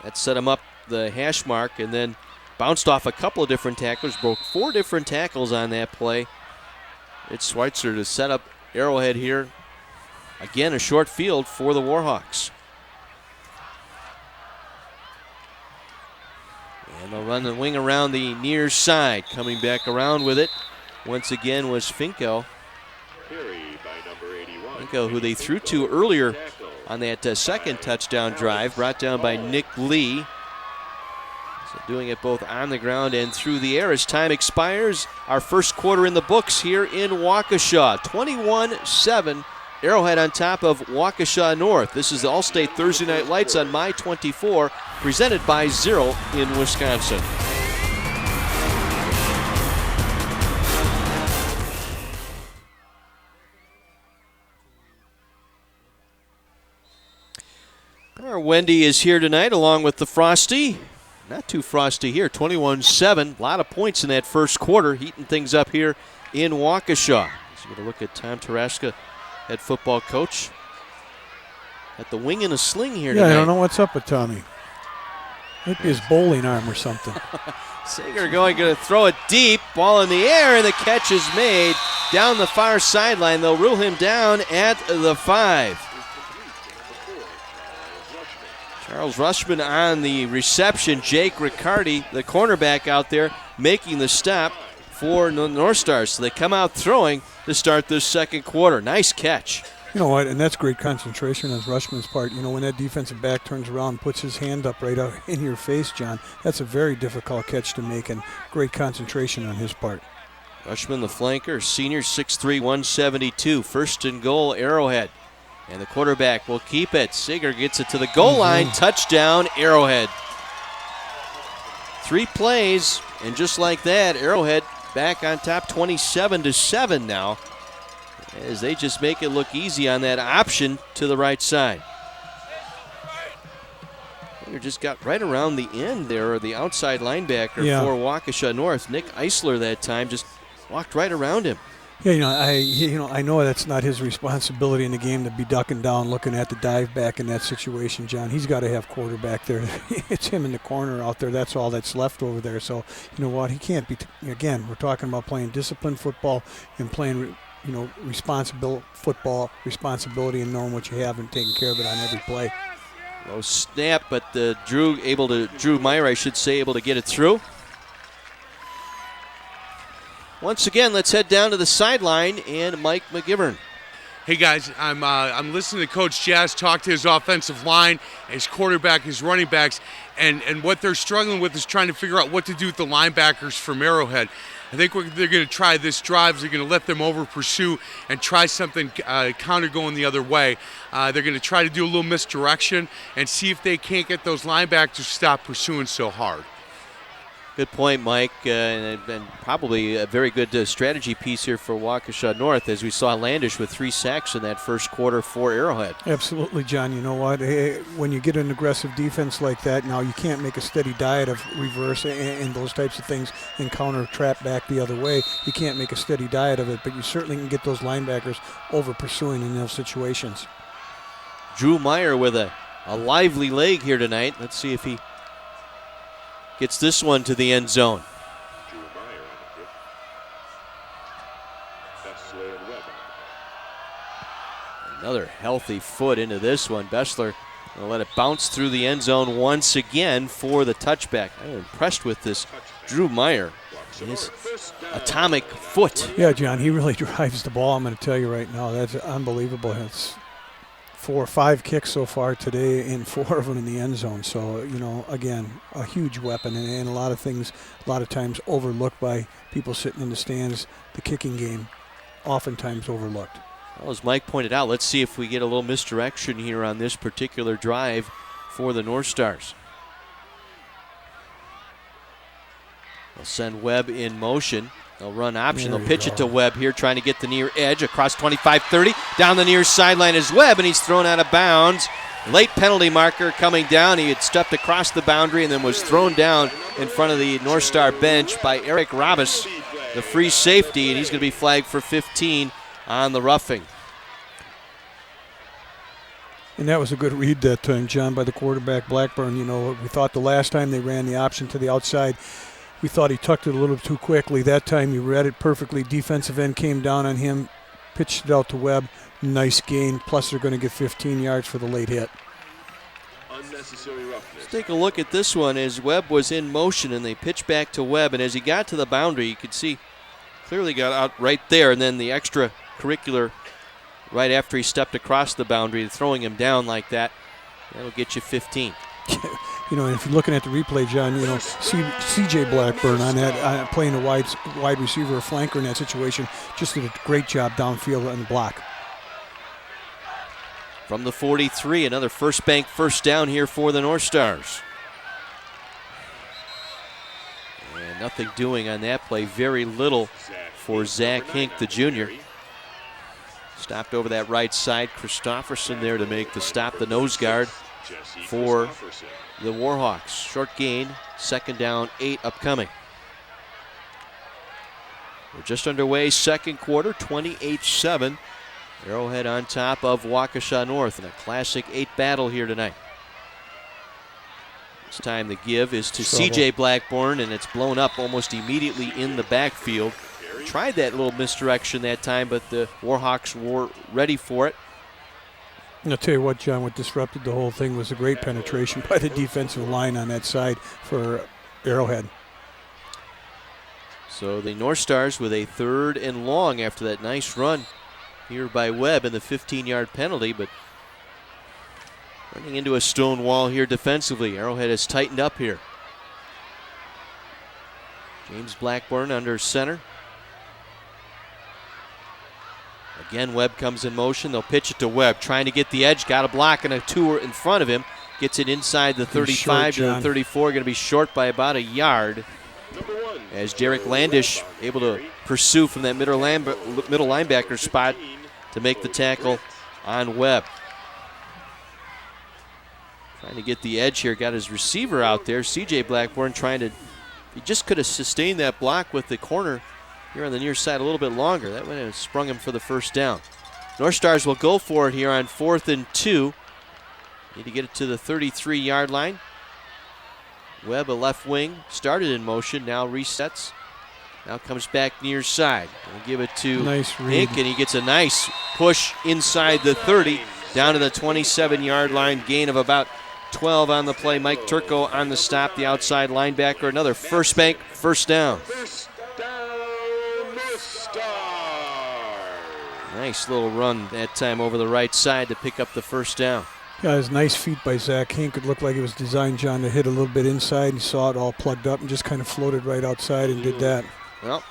That set him up the hash mark, and then bounced off a couple of different tacklers, broke 4 different tackles on that play. It's Schweitzer to set up Arrowhead here. Again, a short field for the Warhawks. And they'll run the wing around the near side. Coming back around with it once again was Finko. Finko, who they threw to earlier on that second touchdown drive, brought down by Nick Lee. So doing it both on the ground and through the air as time expires. Our first quarter in the books here in Waukesha. 21-7. Arrowhead on top of Waukesha North. This is the Allstate Thursday Night Lights on My 24, presented by Zero in Wisconsin. Our Wendy is here tonight along with the Frosty. Not too frosty here, 21-7. A lot of points in that first quarter, heating things up here in Waukesha. So you get a look at Tom Taraska, head football coach, at the wing and a sling here tonight. Yeah, I don't know what's up with Tommy. Maybe his bowling arm or something. Sager going to throw it deep, ball in the air, and the catch is made down the far sideline. They'll rule him down at the 5. Charles Rushman on the reception. Jake Riccardi, the cornerback out there, making the stop for the North Stars. So they come out throwing to start this second quarter. Nice catch. You know what, and that's great concentration on Rushman's part. You know, when that defensive back turns around and puts his hand up right out in your face, John, that's a very difficult catch to make, and great concentration on his part. Rushman, the flanker, senior, 6'3", 172. First and goal, Arrowhead. And the quarterback will keep it. Sager gets it to the goal line. Touchdown, Arrowhead. 3 plays, and just like that, Arrowhead back on top, 27-7 now, as they just make it look easy on that option to the right side. Sager just got right around the end there, or the outside linebacker for Waukesha North. Nick Eisler that time just walked right around him. Yeah, I know that's not his responsibility in the game to be ducking down, looking at the dive back in that situation, John. He's got to have quarterback there. It's him in the corner out there. That's all that's left over there. So, you know what? He can't be. Again, we're talking about playing disciplined football and playing, responsible football, responsibility, and knowing what you have and taking care of it on every play. Low snap, but Drew Meyer, I should say, able to get it through. Once again, let's head down to the sideline and Mike McGivern. Hey guys, I'm listening to Coach Jazz talk to his offensive line, his quarterback, his running backs, and what they're struggling with is trying to figure out what to do with the linebackers from Arrowhead. I think what they're going to try this drive is they're going to let them over pursue and try something counter going the other way. They're going to try to do a little misdirection and see if they can't get those linebackers to stop pursuing so hard. Good point, Mike, and probably a very good strategy piece here for Waukesha North, as we saw Landish with 3 sacks in that first quarter for Arrowhead. Absolutely, John. You know what? When you get an aggressive defense like that, now you can't make a steady diet of reverse and those types of things and counter trap back the other way. You can't make a steady diet of it, but you certainly can get those linebackers over pursuing in those situations. Drew Meyer with a lively leg here tonight. Let's see if he gets this one to the end zone. Another healthy foot into this one. Bessler will let it bounce through the end zone once again for the touchback. I'm impressed with this Drew Meyer. His atomic foot. Yeah, John, he really drives the ball. I'm going to tell you right now, that's unbelievable. It's 4 or 5 kicks so far today, and 4 of them in the end zone. So, again, a huge weapon, and a lot of things, a lot of times overlooked by people sitting in the stands. The kicking game, oftentimes overlooked. Well, as Mike pointed out, let's see if we get a little misdirection here on this particular drive for the North Stars. They'll send Webb in motion. They'll run option. They'll pitch it to Webb here, trying to get the near edge across 25-30. Down the near sideline is Webb, and he's thrown out of bounds. Late penalty marker coming down. He had stepped across the boundary and then was thrown down in front of the North Star bench by Eric Robis, the free safety, and he's going to be flagged for 15 on the roughing. And that was a good read that time, John, by the quarterback, Blackburn. We thought the last time they ran the option to the outside, we thought he tucked it a little too quickly. That time he read it perfectly. Defensive end came down on him, pitched it out to Webb. Nice gain. Plus they're going to get 15 yards for the late hit. Let's take a look at this one as Webb was in motion and they pitched back to Webb. And as he got to the boundary, you could see clearly got out right there. And then the extracurricular right after he stepped across the boundary, throwing him down like that, that'll get you 15. If you're looking at the replay, John, C.J. Blackburn on that, playing a wide receiver or flanker in that situation, just did a great job downfield on the block. From the 43, another first bank first down here for the North Stars. And nothing doing on that play, very little for Zach Hink, the junior. Stopped over that right side. Christofferson there to make the stop, the nose guard. for the Warhawks. Short gain, 2nd down, 8 upcoming. We're just underway, second quarter, 28-7. Arrowhead on top of Waukesha North in a Classic 8 battle here tonight. This time the give is to CJ Blackburn, and it's blown up almost immediately in the backfield. Tried that little misdirection that time, but the Warhawks were ready for it. And I'll tell you what, John, what disrupted the whole thing was a great penetration by the defensive line on that side for Arrowhead. So the North Stars with a 3rd and long after that nice run here by Webb and the 15-yard penalty, but running into a stone wall here defensively. Arrowhead has tightened up here. James Blackburn under center. Again, Webb comes in motion. They'll pitch it to Webb, trying to get the edge. Got a block and a 2 in front of him. Gets it inside the 35 to the 34. Going to be short by about a yard. As Derek Landish able to pursue from that middle linebacker spot to make the tackle on Webb. Trying to get the edge here. Got his receiver out there. CJ Blackburn trying to, he just could have sustained that block with the corner here on the near side a little bit longer. That would have sprung him for the first down. North Stars will go for it here on 4th and 2. Need to get it to the 33-yard line. Webb, a left wing, started in motion, now resets. Now comes back near side. We'll give it to Hink, and he gets a nice push inside the 30, down to the 27-yard line, gain of about 12 on the play. Mike Turco on the stop, the outside linebacker. Another first bank, first down. Nice little run that time over the right side to pick up the first down. Yeah, it was nice feet by Zach Hink. It looked like it was designed, John, to hit a little bit inside. He saw it all plugged up and just kind of floated right outside and did that. Well,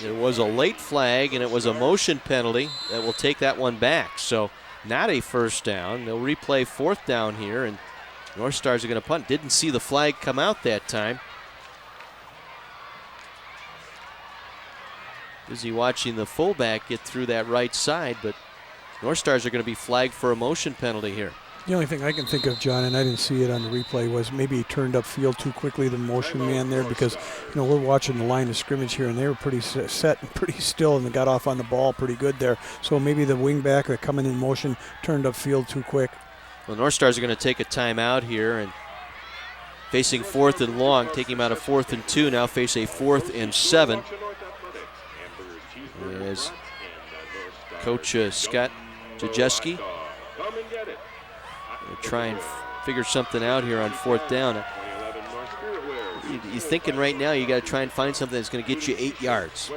it was a late flag, and it was a motion penalty that will take that one back. So not a first down. They'll replay 4th down here, and North Stars are going to punt. Didn't see the flag come out that time. Busy watching the fullback get through that right side, but North Stars are going to be flagged for a motion penalty here. The only thing I can think of, John, and I didn't see it on the replay, was maybe he turned upfield too quickly, the motion man there, because, you know, we're watching the line of scrimmage here, and they were pretty set and pretty still, and they got off on the ball pretty good there. So maybe the wingback that coming in motion turned upfield too quick. Well, North Stars are going to take a timeout here, and facing 4th and long, taking him out of 4th and 2, now face a 4th and 7. As Coach Scott Jajeski will try and figure something out here on 4th down. You're thinking right now you got to try and find something that's going to get you 8 yards.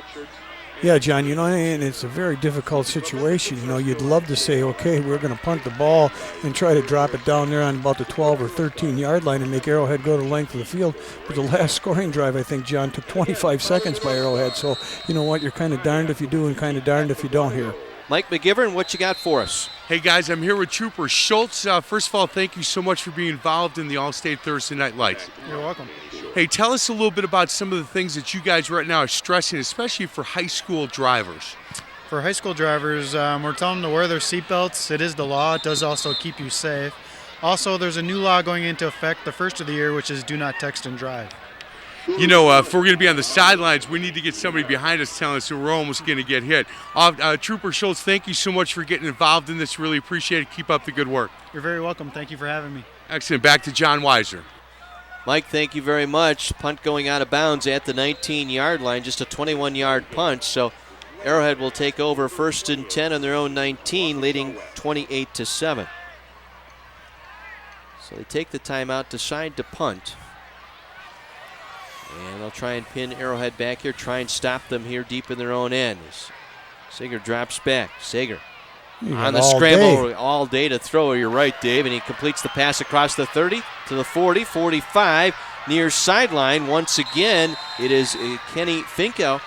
Yeah, John, you know, and it's a very difficult situation. You know, you'd love to say, okay, we're going to punt the ball and try to drop it down there on about the 12 or 13-yard line and make Arrowhead go the length of the field. But the last scoring drive, I think, John, took 25 seconds by Arrowhead. So, you know what, you're kind of darned if you do and kind of darned if you don't here. Mike McGivern, what you got for us? Hey, guys, I'm here with Trooper Schultz. First of all, thank you so much for being involved in the All-State Thursday Night Lights. You're welcome. Hey, tell us a little bit about some of the things that you guys right now are stressing, especially for high school drivers. For high school drivers, we're telling them to wear their seatbelts. It is the law. It does also keep you safe. Also, there's a new law going into effect the first of the year, which is do not text and drive. You know, if we're going to be on the sidelines, we need to get somebody behind us telling us that we're almost going to get hit. Trooper Schultz, thank you so much for getting involved in this. Really appreciate it. Keep up the good work. You're very welcome. Thank you for having me. Excellent. Back to John Weiser. Mike, thank you very much. Punt going out of bounds at the 19-yard line, just a 21-yard punt. So Arrowhead will take over 1st and 10 on their own 19, leading 28-7. So they take the timeout, decide to punt. And they'll try and pin Arrowhead back here, try and stop them here deep in their own end. Sager drops back. Sager on the scramble all day to throw. You're right, Dave. And he completes the pass across the 30 to the 40, 45, near sideline. Once again, it is Kenny Finkel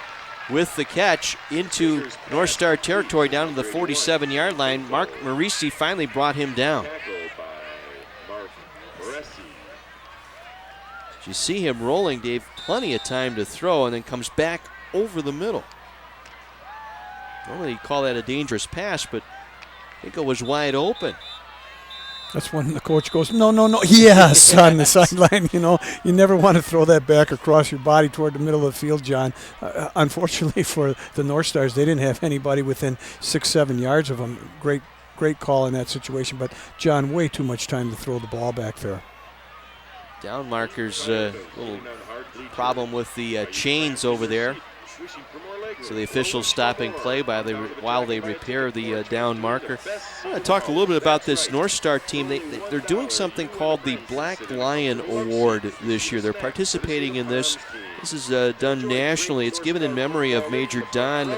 with the catch into North Star territory down to the 47-yard line. Mark Marisi finally brought him down. You see him rolling, Dave, plenty of time to throw, and then comes back over the middle. Normally you'd call that a dangerous pass, but Finkel was wide open. That's when the coach goes, no, yes, on the sideline. You know, you never want to throw that back across your body toward the middle of the field, John. Unfortunately for the North Stars, they didn't have anybody within 6-7 yards of them. Great call in that situation, but John, way too much time to throw the ball back there. Down markers, little problem with the chains over there. So the officials stopping play while they repair the down marker. I want to talk a little bit about this North Star team. They're doing something called the Black Lion Award this year. They're participating in this. This is done nationally. It's given in memory of Major Don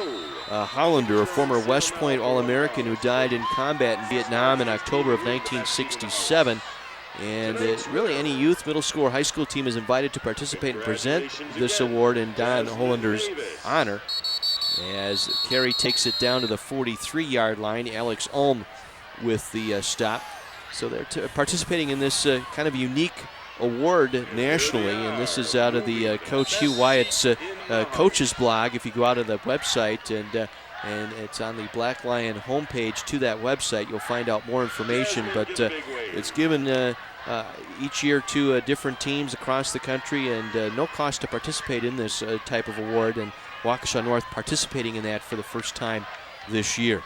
Hollander, a former West Point All-American who died in combat in Vietnam in October of 1967. And really any youth, middle school, or high school team is invited to participate and present this award in Don Hollander's honor. As Carey takes it down to the 43-yard line, Alex Ulm with the stop. So they're participating in this kind of unique award nationally, and this is out of the Coach Hugh Wyatt's coach's blog. If you go out of the website and it's on the Black Lion homepage to that website, you'll find out more information. But it's given each year to different teams across the country, and no cost to participate in this type of award. And Waukesha North participating in that for the first time this year.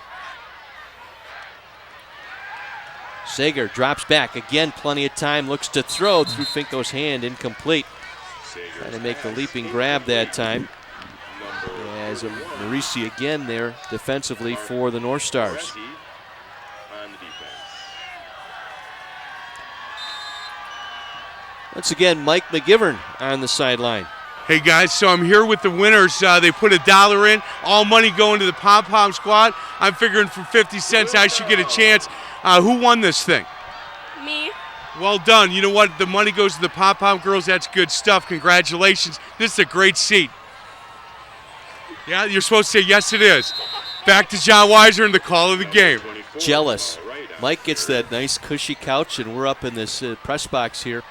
Sager drops back again, plenty of time, looks to throw through Finko's hand, incomplete. Trying to make the leaping grab that time. As Marisi again there defensively for the North Stars. Once again, Mike McGivern on the sideline. Hey guys, so I'm here with the winners. They put $1 in, all money going to the Pom Pom squad. I'm figuring for 50 cents I should get a chance. Who won this thing? Me. Well done. You know what? The money goes to the Pom Pom girls. That's good stuff. Congratulations. This is a great seat. Yeah, you're supposed to say yes it is. Back to John Weiser and the call of the game. Jealous. Mike gets that nice cushy couch and we're up in this press box here.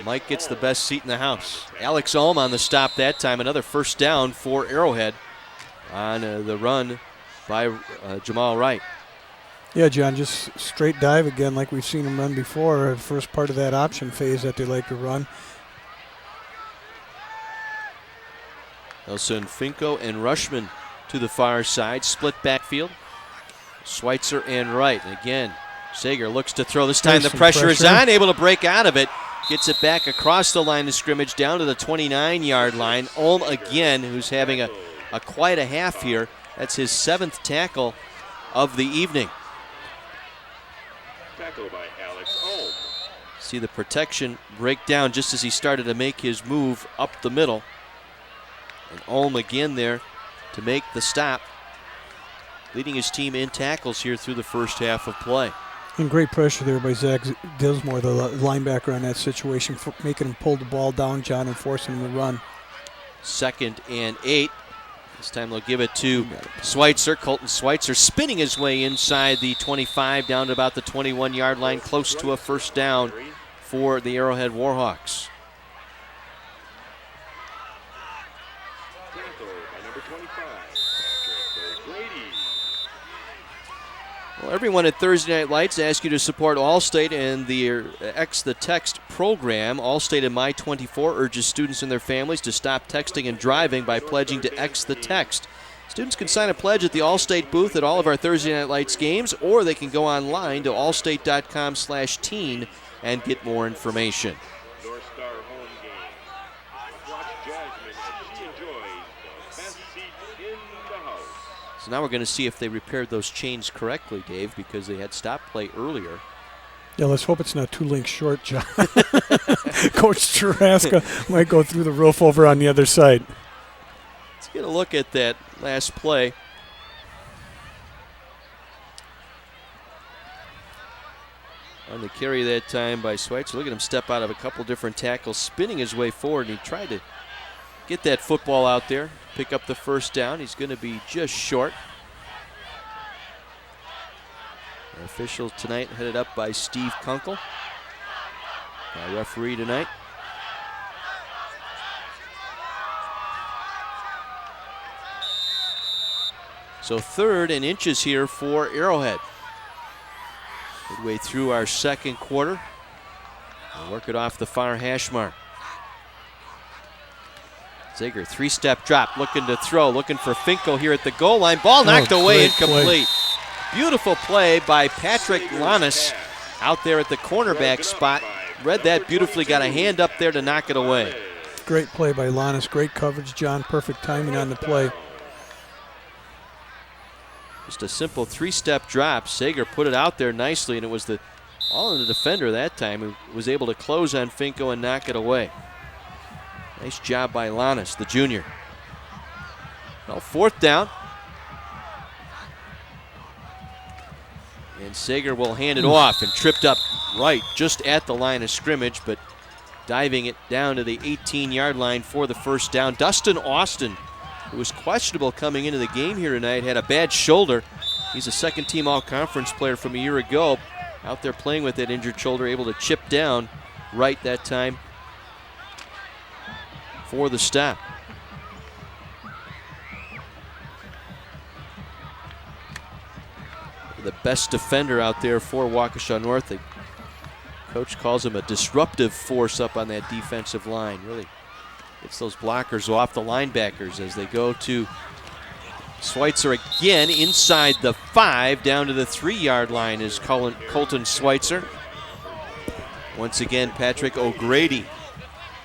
Mike gets the best seat in the house. Alex Ulm on the stop that time. Another first down for Arrowhead on the run by Jamal Wright. Yeah, John, just straight dive again like we've seen him run before. First part of that option phase that they like to run. Nelson, Finko, and Rushman to the far side. Split backfield. Schweitzer and Wright. Again, Sager looks to throw. This time the pressure is on. Able to break out of it. Gets it back across the line of scrimmage down to the 29-yard line. Ulm again, who's having quite a half here. That's his 7th tackle of the evening. Tackle by Alex Ulm. See the protection break down just as he started to make his move up the middle. And Ulm again there to make the stop, leading his team in tackles here through the first half of play. And great pressure there by Zach Dismore, the linebacker on that situation, making him pull the ball down, John, and forcing him to run. 2nd and 8. This time they'll give it to Schweitzer. Colton Schweitzer spinning his way inside the 25 down to about the 21-yard line, close to a first down for the Arrowhead Warhawks. Well, everyone at Thursday Night Lights asks you to support Allstate and the X the Text program. Allstate and My24 urges students and their families to stop texting and driving by pledging to X the Text. Students can sign a pledge at the Allstate booth at all of our Thursday Night Lights games, or they can go online to allstate.com/teen and get more information. North Star home game. Watch Jasmine as she enjoys the best seat in the house. So now we're going to see if they repaired those chains correctly, Dave, because they had stop play earlier. Yeah, let's hope it's not 2 links short, John. Coach Taraska might go through the roof over on the other side. Let's get a look at that last play. On the carry that time by Schweitzer. Look at him step out of a couple different tackles, spinning his way forward, and he tried to get that football out there, pick up the first down. He's going to be just short. Our official tonight headed up by Steve Kunkel, our referee tonight. So 3rd and inches here for Arrowhead. Midway through our second quarter. We'll work it off the far hash mark. Zager, three-step drop, looking to throw, looking for Finkel here at the goal line. Ball knocked away, incomplete. Beautiful play by Patrick Lannis out there at the cornerback spot. Read that beautifully, got a hand up there to knock it away. Great play by Lannis, great coverage, John. Perfect timing on the play. Just a simple three-step drop. Sager put it out there nicely, and it was all in the defender that time who was able to close on Finko and knock it away. Nice job by Lannis, the junior. Well, fourth down. And Sager will hand it off, and tripped up right just at the line of scrimmage, but diving it down to the 18-yard line for the first down. Dustin Austin, who was questionable coming into the game here tonight, had a bad shoulder. He's a second-team all-conference player from a year ago. Out there playing with that injured shoulder, able to chip down right that time for the stop. The best defender out there for Waukesha North. The coach calls him a disruptive force up on that defensive line. Really gets those blockers off the linebackers as they go to Schweitzer again inside the 5, down to the 3-yard line is Colton Schweitzer. Once again, Patrick O'Grady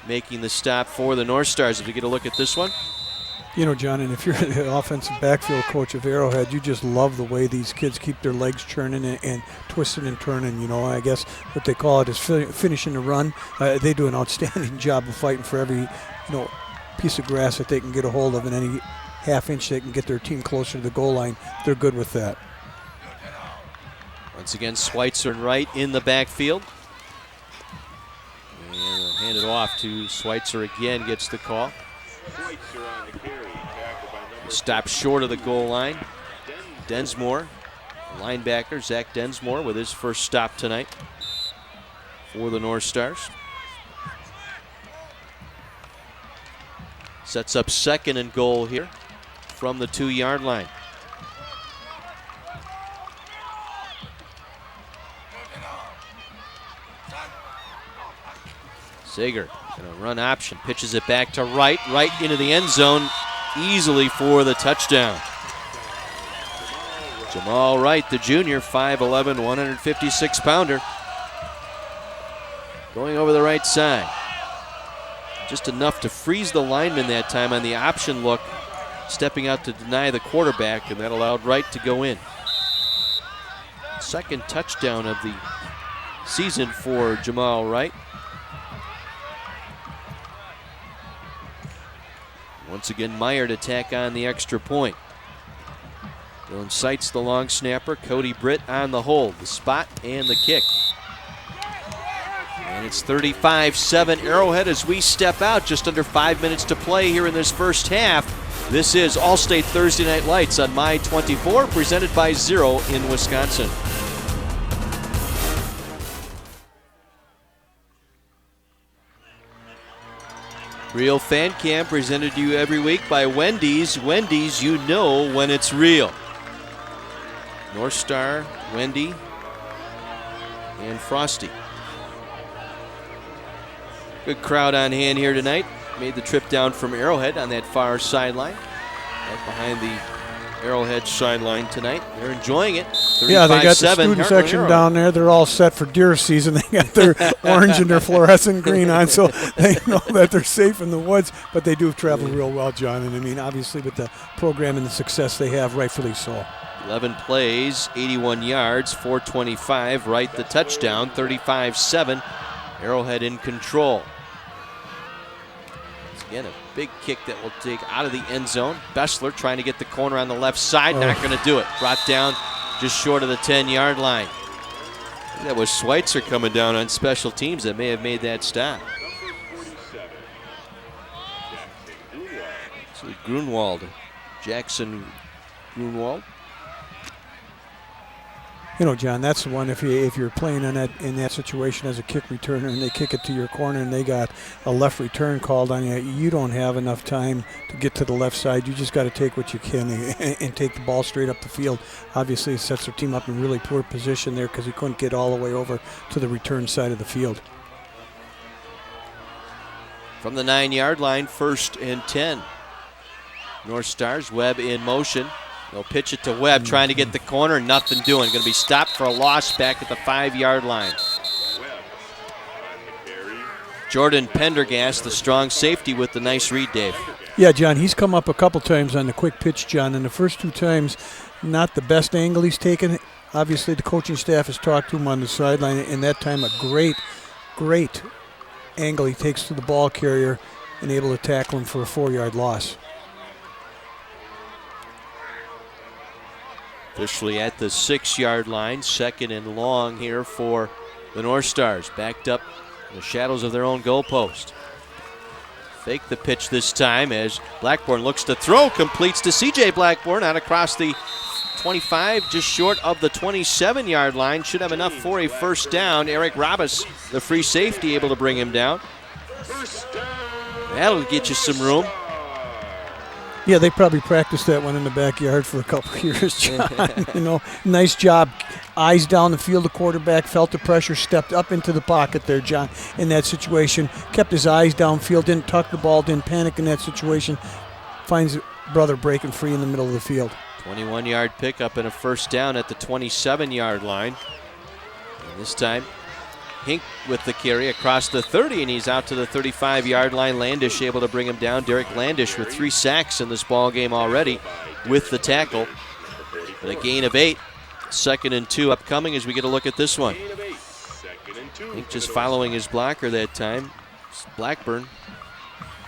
making the stop for the North Stars. If we get a look at this one. You know, John, and if you're the offensive backfield coach of Arrowhead, you just love the way these kids keep their legs churning and twisting and turning. You know, I guess what they call it is finishing the run. They do an outstanding job of fighting for every, piece of grass that they can get a hold of, and any half inch they can get their team closer to the goal line. They're good with that. Once again, Schweitzer and Wright in the backfield. And they'll hand it off to Schweitzer again, gets the call. Stopped short of the goal line. Densmore, linebacker, Zach Densmore, with his first stop tonight for the North Stars. Sets up second and goal here from the 2-yard line. Sager gonna run option, pitches it back to Wright, right into the end zone, easily for the touchdown. Jamal Wright, the junior, 5'11", 156-pounder. Going over the right side. Just enough to freeze the lineman that time on the option look, stepping out to deny the quarterback, and that allowed Wright to go in. Second touchdown of the season for Jamal Wright. Once again, Meyer to tack on the extra point. Dylan Seitz, the long snapper. Cody Britt on the hold, the spot, and the kick. And it's 35-7 Arrowhead as we step out. Just under 5 minutes to play here in this first half. This is All-State Thursday Night Lights on My 24, presented by Zero in Wisconsin. Real Fan Cam presented to you every week by Wendy's. Wendy's, you know when it's real. North Star, Wendy, and Frosty. Good crowd on hand here tonight. Made the trip down from Arrowhead on that far sideline. Right behind the Arrowhead sideline tonight. They're enjoying it. Yeah, they got the student section down there. They're all set for deer season. They got their orange and their fluorescent green on, so they know that they're safe in the woods. But they do travel real well, John. And I mean, obviously, with the program and the success they have, rightfully so. 11 plays, 81 yards, 425. Right, the touchdown, 35-7. Arrowhead in control. Again, a big kick that will take out of the end zone. Bessler trying to get the corner on the left side. Not going to do it. Brought down just short of the 10-yard line. That was Schweitzer coming down on special teams that may have made that stop. So Grunwald, Jackson Grunwald. You know, John, that's the one. If you're playing in that situation as a kick returner and they kick it to your corner and they got a left return called on you, you don't have enough time to get to the left side. You just got to take what you can and take the ball straight up the field. Obviously, it sets their team up in really poor position there because he couldn't get all the way over to the return side of the field. From the 9-yard line, 1st and 10. North Stars, Webb in motion. They'll pitch it to Webb, trying to get the corner, nothing doing. Going to be stopped for a loss back at the 5-yard line. Jordan Pendergast, the strong safety, with the nice read, Dave. Yeah, John, he's come up a couple times on the quick pitch, John, and the first 2 times, not the best angle he's taken. Obviously, the coaching staff has talked to him on the sideline, and that time a great angle he takes to the ball carrier and able to tackle him for a 4-yard loss. Officially at the 6-yard line, 2nd and long here for the North Stars. Backed up in the shadows of their own goalpost. Fake the pitch this time as Blackburn looks to throw, completes to C.J. Blackburn out across the 25, just short of the 27-yard line. Should have enough for a first down. Eric Robis, the free safety, able to bring him down. That'll get you some room. Yeah, they probably practiced that one in the backyard for a couple of years, John. You know, nice job. Eyes down the field, the quarterback felt the pressure, stepped up into the pocket there, John, in that situation. Kept his eyes downfield, didn't tuck the ball, didn't panic in that situation. Finds brother breaking free in the middle of the field. 21-yard pickup and a first down at the 27-yard line. And this time, Hink with the carry across the 30, and he's out to the 35-yard line. Landish able to bring him down. Derek Landish with 3 sacks in this ball game already with the tackle. And a gain of 8. 2nd and 2 upcoming as we get a look at this one. Hink just following his blocker that time. Blackburn,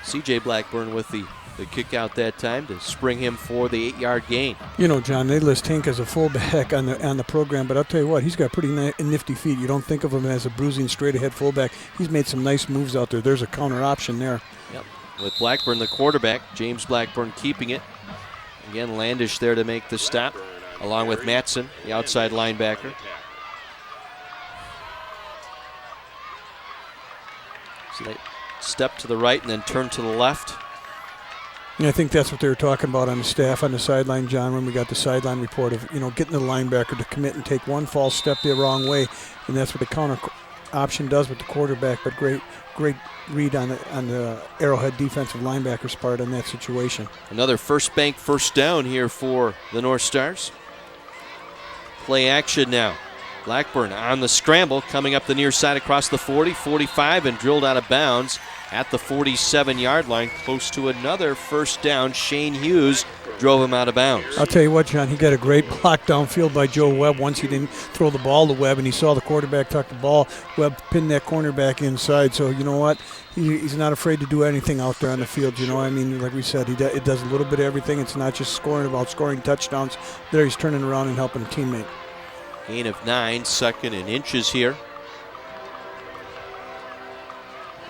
C.J. Blackburn with the kick out that time to spring him for the 8-yard gain. You know, John, they list Hink as a fullback on the program, but I'll tell you what, he's got pretty nifty feet. You don't think of him as a bruising straight-ahead fullback. He's made some nice moves out there. There's a counter option there. Yep. With Blackburn, the quarterback, James Blackburn keeping it. Again, Landish there to make the stop, along with Matson, the outside linebacker. So they step to the right and then turn to the left. Yeah, I think that's what they were talking about on the staff on the sideline, John, when we got the sideline report of, you know, getting the linebacker to commit and take one false step the wrong way, and that's what the counter option does with the quarterback. But great read on the Arrowhead defensive linebacker's part in that situation. Another First Bank first down here for the North Stars. Play action now. Blackburn on the scramble, coming up the near side across the 40, 45, and drilled out of bounds at the 47-yard line, close to another first down. Shane Hughes drove him out of bounds. I'll tell you what, John, he got a great block downfield by Joe Webb once he didn't throw the ball to Webb, and he saw the quarterback tuck the ball. Webb pinned that cornerback inside, so you know what? He's not afraid to do anything out there on the field, you know. I mean, like we said, it does a little bit of everything. It's not just about scoring touchdowns. There he's turning around and helping a teammate. Gain of 9, 2nd and inches here.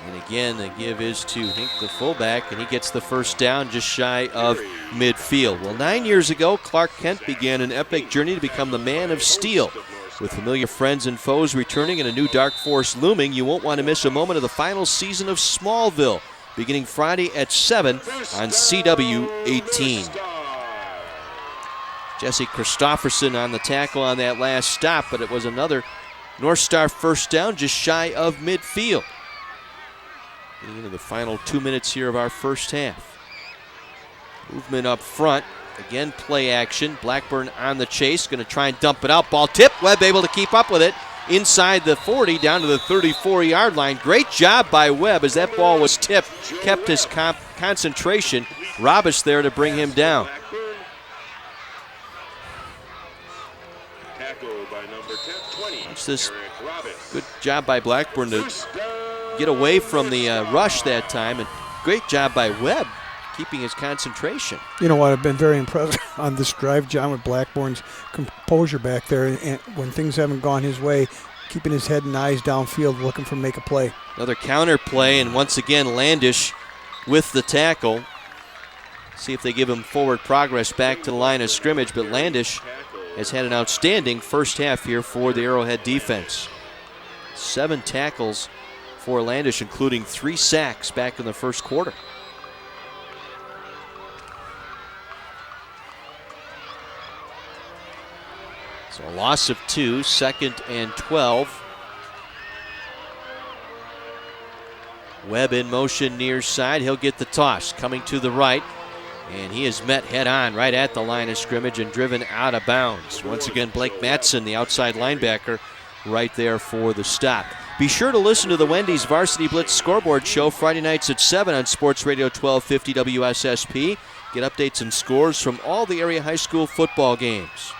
And again, the give is to Hink, the fullback, and he gets the first down just shy of midfield. Well, 9 years ago, Clark Kent began an epic journey to become the Man of Steel. With familiar friends and foes returning and a new dark force looming, you won't want to miss a moment of the final season of Smallville, beginning Friday at 7 on CW 18. Jesse Christofferson on the tackle on that last stop, but it was another North Star first down just shy of midfield. Getting into the final 2 minutes here of our first half. Movement up front. Again, play action. Blackburn on the chase, going to try and dump it out. Ball tipped. Webb able to keep up with it inside the 40 down to the 34-yard line. Great job by Webb as that ball was tipped. Kept his concentration. Robis there to bring him down. Watch this. Good job by Blackburn to get away from the rush that time, and great job by Webb keeping his concentration. You know what, I've been very impressed on this drive, John, with Blackburn's composure back there, and when things haven't gone his way, keeping his head and eyes downfield, looking for make a play. Another counter play, and once again Landish with the tackle. See if they give him forward progress back to the line of scrimmage, but Landish has had an outstanding first half here for the Arrowhead defense. 7 tackles for Landish, including 3 sacks back in the first quarter. So a loss of 2, 2nd and 12. Webb in motion near side. He'll get the toss coming to the right. And he is met head on right at the line of scrimmage and driven out of bounds. Once again, Blake Matson, the outside linebacker, right there for the stop. Be sure to listen to the Wendy's Varsity Blitz Scoreboard Show Friday nights at 7 on Sports Radio 1250 WSSP. Get updates and scores from all the area high school football games.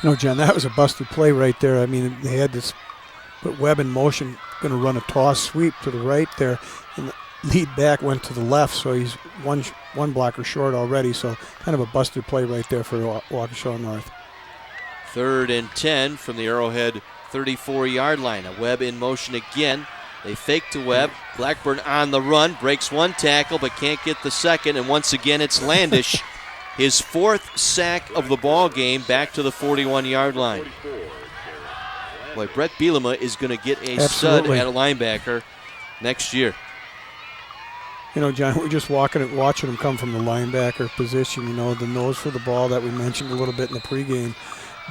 You know, John, that was a busted play right there. I mean, they had this put Webb in motion, going to run a toss sweep to the right there, and the lead back went to the left, so he's one blocker short already, so kind of a busted play right there for Waukesha North. 3rd and 10 from the Arrowhead 34-yard line. A Webb in motion again. They fake to Webb. Blackburn on the run, breaks 1 tackle but can't get the second, and once again it's Landish. His 4th sack of the ball game, back to the 41-yard line. Boy, Brett Bielema is going to get a stud at a linebacker next year. You know, John, we're just watching him come from the linebacker position. You know, the nose for the ball that we mentioned a little bit in the pregame,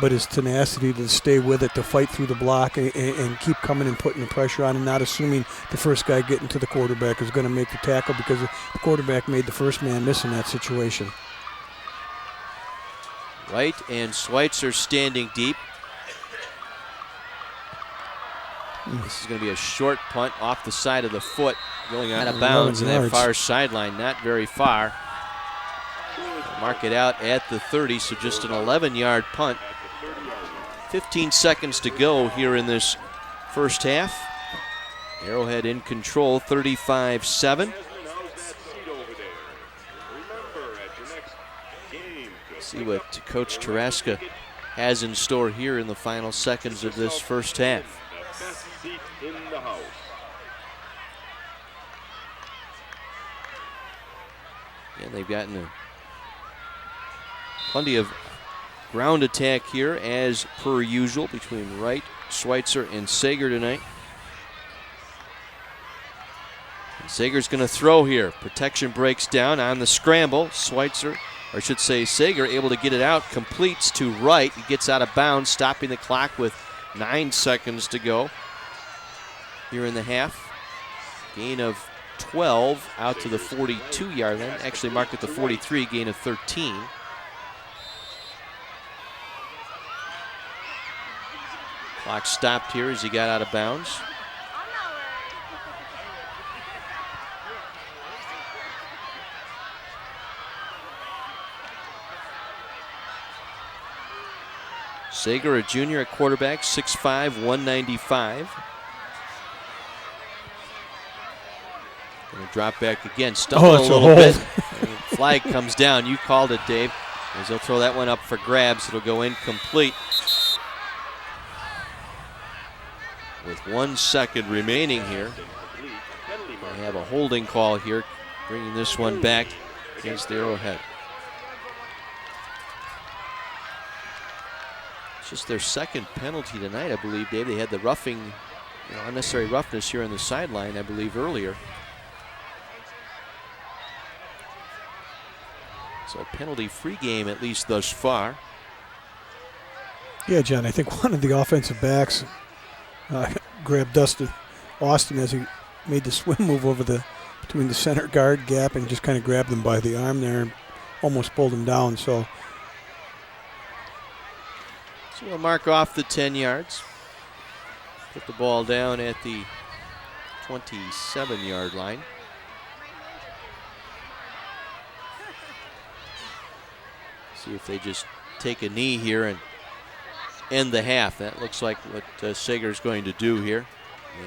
but his tenacity to stay with it, to fight through the block and keep coming and putting the pressure on and not assuming the first guy getting to the quarterback is going to make the tackle, because the quarterback made the first man miss in that situation. Wright and Schweitzer standing deep. This is going to be a short punt off the side of the foot, going out of bounds in that far sideline, not very far. They'll mark it out at the 30, so just an 11-yard punt. 15 seconds to go here in this first half. Arrowhead in control, 35-7. See what Coach Taraska has in store here in the final seconds of this first half. And they've gotten plenty of ground attack here as per usual between Wright, Schweitzer, and Sager tonight. And Sager's going to throw here. Protection breaks down on the scramble. Schweitzer, or I should say Sager, able to get it out, completes to Wright. He gets out of bounds, stopping the clock with 9 seconds to go here in the half. Gain of 12 out to the 42-yard line. Actually marked at the 43, gain of 13. Clock stopped here as he got out of bounds. Sager, a junior at quarterback, 6'5", 195. Going to drop back again, stumble a little bit. Flag comes down. You called it, Dave. As they'll throw that one up for grabs, it'll go incomplete. With 1 second remaining here, they have a holding call here, bringing this one back against the Arrowhead. It's just their second penalty tonight, I believe, Dave. They had the roughing, unnecessary roughness here on the sideline, I believe, earlier. So a penalty-free game, at least thus far. Yeah, John, I think one of the offensive backs grabbed Austin as he made the swim move over between the center guard gap and just kind of grabbed him by the arm there and almost pulled him down. So we'll mark off the 10 yards. Put the ball down at the 27-yard line. See if they just take a knee here and end the half. That looks like what Sager's going to do here.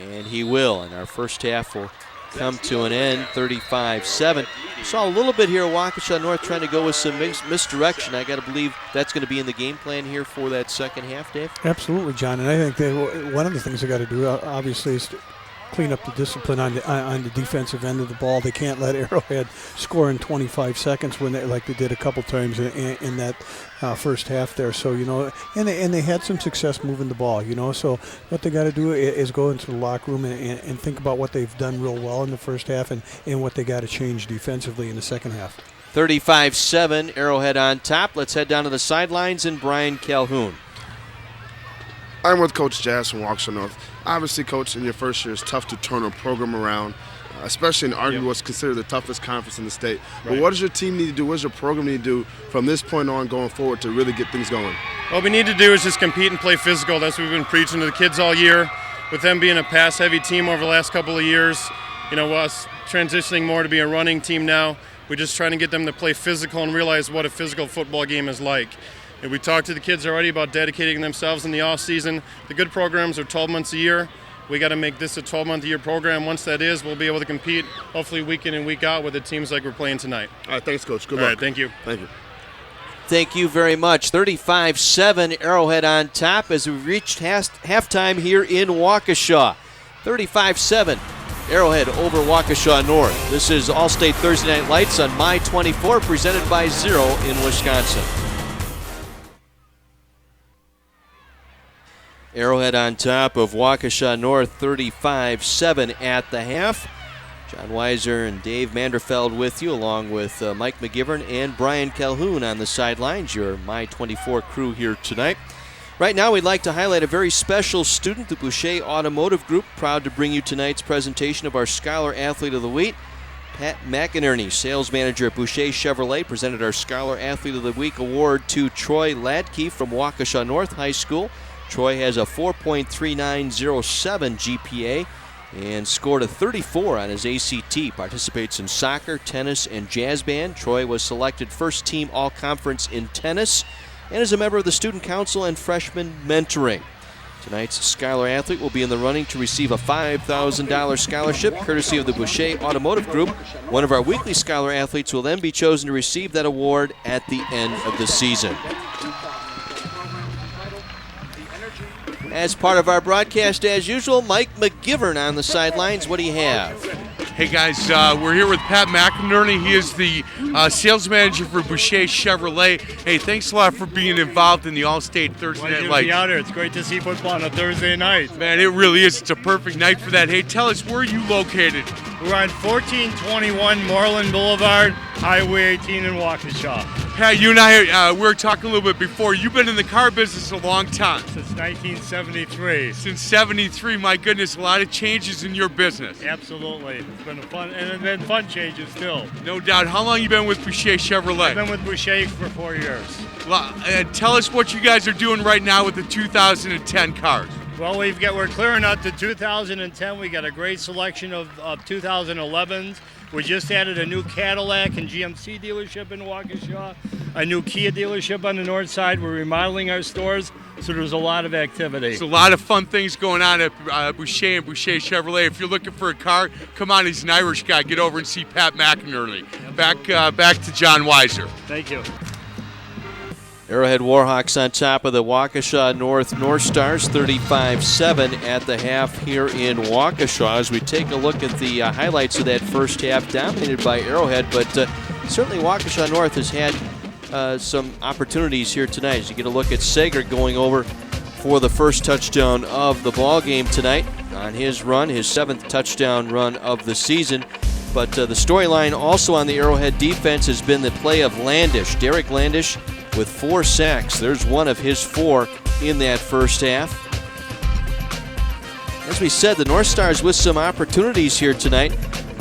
And he will. And our first half will come to an end, 35-7. Saw a little bit here, Waukesha North trying to go with some misdirection. I got to believe that's going to be in the game plan here for that second half, Dave? Absolutely, John. And I think one of the things they got to do, obviously, is clean up the discipline on the defensive end of the ball. They can't let Arrowhead score in 25 seconds like they did a couple times in that first half there. So, and they had some success moving the ball, So what they got to do is go into the locker room and think about what they've done real well in the first half and what they got to change defensively in the second half. 35-7, Arrowhead on top. Let's head down to the sidelines and Brian Calhoun. I'm with Coach Jazz from Waukesha North. Obviously, Coach, in your first year, it's tough to turn a program around, especially in arguably what's considered the toughest conference in the state. But what does your team need to do? What does your program need to do from this point on going forward to really get things going? What we need to do is just compete and play physical. That's what we've been preaching to the kids all year. With them being a pass-heavy team over the last couple of years, us transitioning more to be a running team now, we're just trying to get them to play physical and realize what a physical football game is like. And we talked to the kids already about dedicating themselves in the off season. The good programs are 12 months a year. We got to make this a 12-month-a-year program. Once that is, we'll be able to compete, hopefully week in and week out with the teams like we're playing tonight. All right, thanks, Coach. Good luck. All right, thank you. Thank you. Thank you very much. 35-7, Arrowhead on top as we reached halftime here in Waukesha. 35-7, Arrowhead over Waukesha North. This is All-State Thursday Night Lights on My 24, presented by Zero in Wisconsin. Arrowhead on top of Waukesha North, 35-7 at the half. John Weiser and Dave Manderfeld with you, along with Mike McGivern and Brian Calhoun on the sidelines, your My 24 crew here tonight. Right now, we'd like to highlight a very special student, the Boucher Automotive Group, proud to bring you tonight's presentation of our Scholar Athlete of the Week. Pat McInerney, sales manager at Boucher Chevrolet, presented our Scholar Athlete of the Week award to Troy Ladke from Waukesha North High School. Troy has a 4.3907 GPA and scored a 34 on his ACT. Participates in soccer, tennis, and jazz band. Troy was selected first team all-conference in tennis and is a member of the student council and freshman mentoring. Tonight's Scholar Athlete will be in the running to receive a $5,000 scholarship courtesy of the Boucher Automotive Group. One of our weekly Scholar Athletes will then be chosen to receive that award at the end of the season. As part of our broadcast, as usual, Mike McGivern on the sidelines. What do you have? Hey guys, we're here with Pat McInerney. He is the sales manager for Boucher Chevrolet. Hey, thanks a lot for being involved in the All-State Thursday Night Lights. Be out here. It's great to see football on a Thursday night. Man, it really is. It's a perfect night for that. Hey, tell us, where are you located? We're on 1421 Moreland Boulevard, Highway 18 in Waukesha. Pat, you and I we were talking a little bit before. You've been in the car business a long time. Since 1973. Since 73, my goodness, a lot of changes in your business. Absolutely. It's been fun changes still. No doubt. How long have you been with Boucher Chevrolet? I've been with Boucher for 4 years. Well, tell us what you guys are doing right now with the 2010 cars. Well, we're clearing out the 2010. We got a great selection of 2011s. We just added a new Cadillac and GMC dealership in Waukesha, a new Kia dealership on the north side. We're remodeling our stores, so there's a lot of activity. There's a lot of fun things going on at Boucher and Boucher Chevrolet. If you're looking for a car, come on, he's an Irish guy. Get over and see Pat McInerney. Back to John Weiser. Thank you. Arrowhead Warhawks on top of the Waukesha North Stars, 35-7 at the half here in Waukesha. As we take a look at the highlights of that first half, dominated by Arrowhead, but certainly Waukesha North has had some opportunities here tonight. As you get a look at Sager going over for the first touchdown of the ball game tonight on his run, his 7th touchdown run of the season. But the storyline also on the Arrowhead defense has been the play of Landish, Derek Landish, with 4 sacks. There's one of his 4 in that first half. As we said, the North Stars with some opportunities here tonight.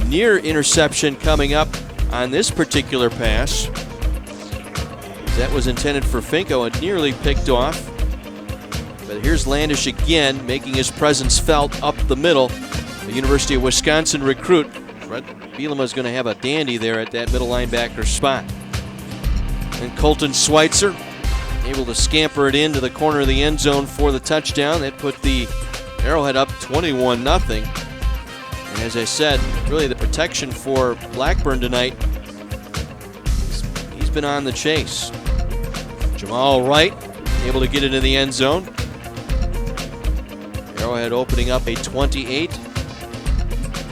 Near interception coming up on this particular pass. That was intended for Finko and nearly picked off. But here's Landish again, making his presence felt up the middle. The University of Wisconsin recruit. Fred Bielema is going to have a dandy there at that middle linebacker spot. And Colton Schweitzer able to scamper it into the corner of the end zone for the touchdown. That put the Arrowhead up 21-0. And as I said, really the protection for Blackburn tonight, he's been on the chase. Jamal Wright able to get it in the end zone. Arrowhead opening up a 28-0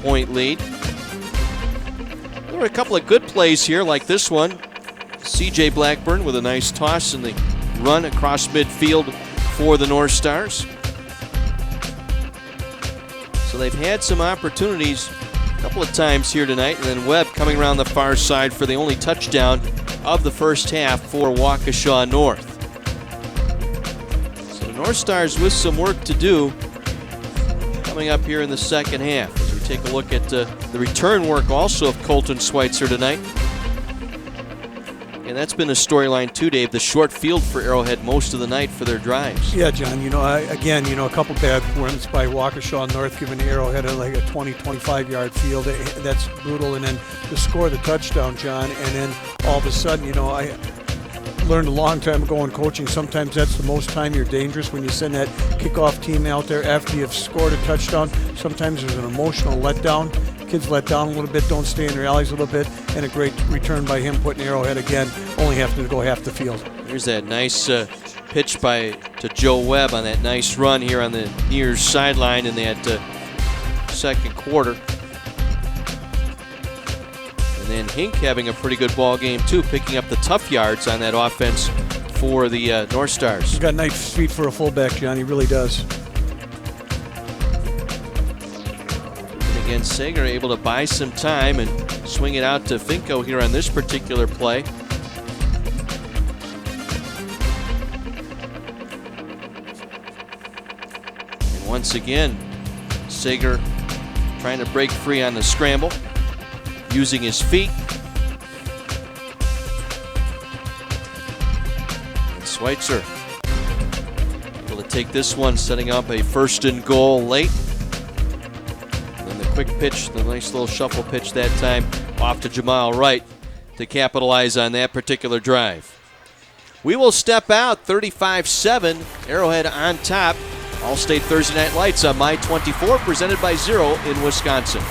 point lead. There were a couple of good plays here, like this one. C.J. Blackburn with a nice toss in the run across midfield for the North Stars. So they've had some opportunities a couple of times here tonight, and then Webb coming around the far side for the only touchdown of the first half for Waukesha North. So the North Stars with some work to do coming up here in the second half. As we take a look at the return work also of Colton Schweitzer tonight. And that's been a storyline too, Dave. The short field for Arrowhead most of the night for their drives. Yeah, John, a couple bad runs by Waukesha North, giving Arrowhead like a 20, 25-yard field. That's brutal. And then to score the touchdown, John, and then all of a sudden, I learned a long time ago in coaching, sometimes that's the most time you're dangerous when you send that kickoff team out there after you've scored a touchdown. Sometimes there's an emotional letdown. Kids let down a little bit, don't stay in their alleys a little bit, and a great return by him putting Arrowhead again, only having to go half the field. Here's that nice pitch to Joe Webb on that nice run here on the near sideline in that second quarter. And then Hink having a pretty good ball game too, picking up the tough yards on that offense for the North Stars. He's got nice feet for a fullback, John. He really does. Again, Sager able to buy some time and swing it out to Finko here on this particular play. And once again, Sager trying to break free on the scramble, using his feet. And Schweitzer able to take this one, setting up a 1st and goal late. Quick pitch, the nice little shuffle pitch that time off to Jamal Wright to capitalize on that particular drive. We will step out 35-7, Arrowhead on top. All-State Thursday Night Lights on My 24, presented by Zero in Wisconsin.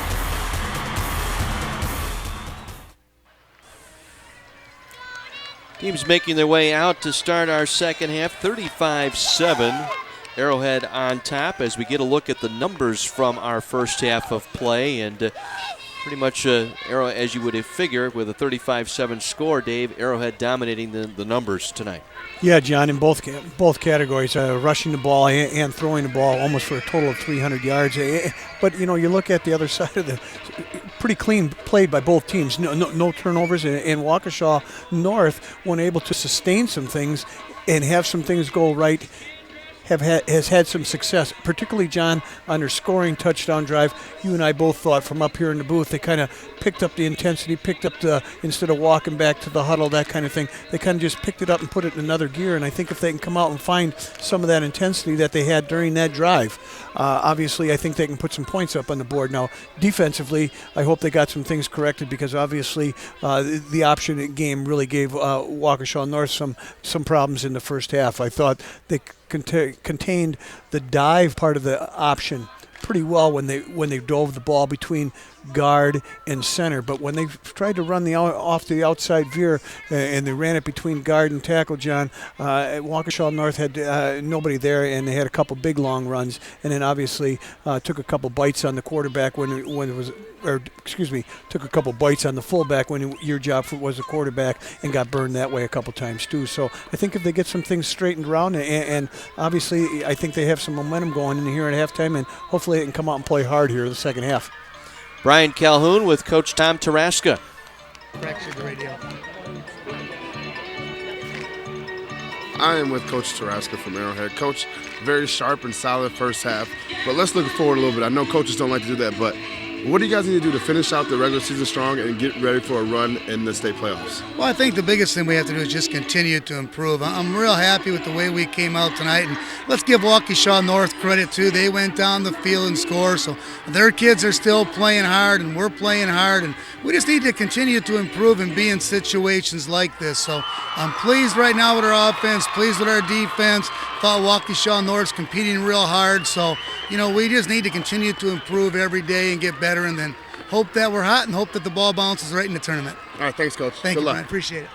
Teams making their way out to start our second half, 35-7. Arrowhead on top as we get a look at the numbers from our first half of play, and pretty much Arrow, as you would figure, with a 35-7 score, Dave, Arrowhead dominating the numbers tonight. Yeah, John, in both categories, rushing the ball and throwing the ball almost for a total of 300 yards. But, you look at the other side of the pretty clean played by both teams. No turnovers, and Waukesha North, when able to sustain some things and have some things go right, has had some success, particularly, John, on their scoring touchdown drive. You and I both thought from up here in the booth, they kind of picked up the intensity, picked up instead of walking back to the huddle, that kind of thing, they kind of just picked it up and put it in another gear. And I think if they can come out and find some of that intensity that they had during that drive, obviously I think they can put some points up on the board. Now, defensively, I hope they got some things corrected, because obviously the option game really gave Waukesha North some problems in the first half. I thought they contained the dive part of the option pretty well when they dove the ball between guard and center, but when they tried to run off the outside veer and they ran it between guard and tackle, John, Waukesha North had nobody there, and they had a couple big long runs, and then obviously took a couple bites on the quarterback took a couple bites on the fullback when your job was a quarterback, and got burned that way a couple times too. So I think if they get some things straightened around, and obviously I think they have some momentum going in here at halftime, and hopefully they can come out and play hard here in the second half. Brian Calhoun with Coach Tom Taraska. I am with Coach Taraska from Arrowhead. Coach, very sharp and solid first half, but let's look forward a little bit. I know coaches don't like to do that, but what do you guys need to do to finish out the regular season strong and get ready for a run in the state playoffs? Well, I think the biggest thing we have to do is just continue to improve. I'm real happy with the way we came out tonight, and let's give Waukesha North credit too. They went down the field and scored, so their kids are still playing hard, and we're playing hard, and we just need to continue to improve and be in situations like this. So I'm pleased right now with our offense, pleased with our defense. Thought Waukesha North's competing real hard, so we just need to continue to improve every day and get better, and then hope that we're hot and hope that the ball bounces right in the tournament. All right, thanks, Coach. Thank Good you, luck. man. Appreciate it.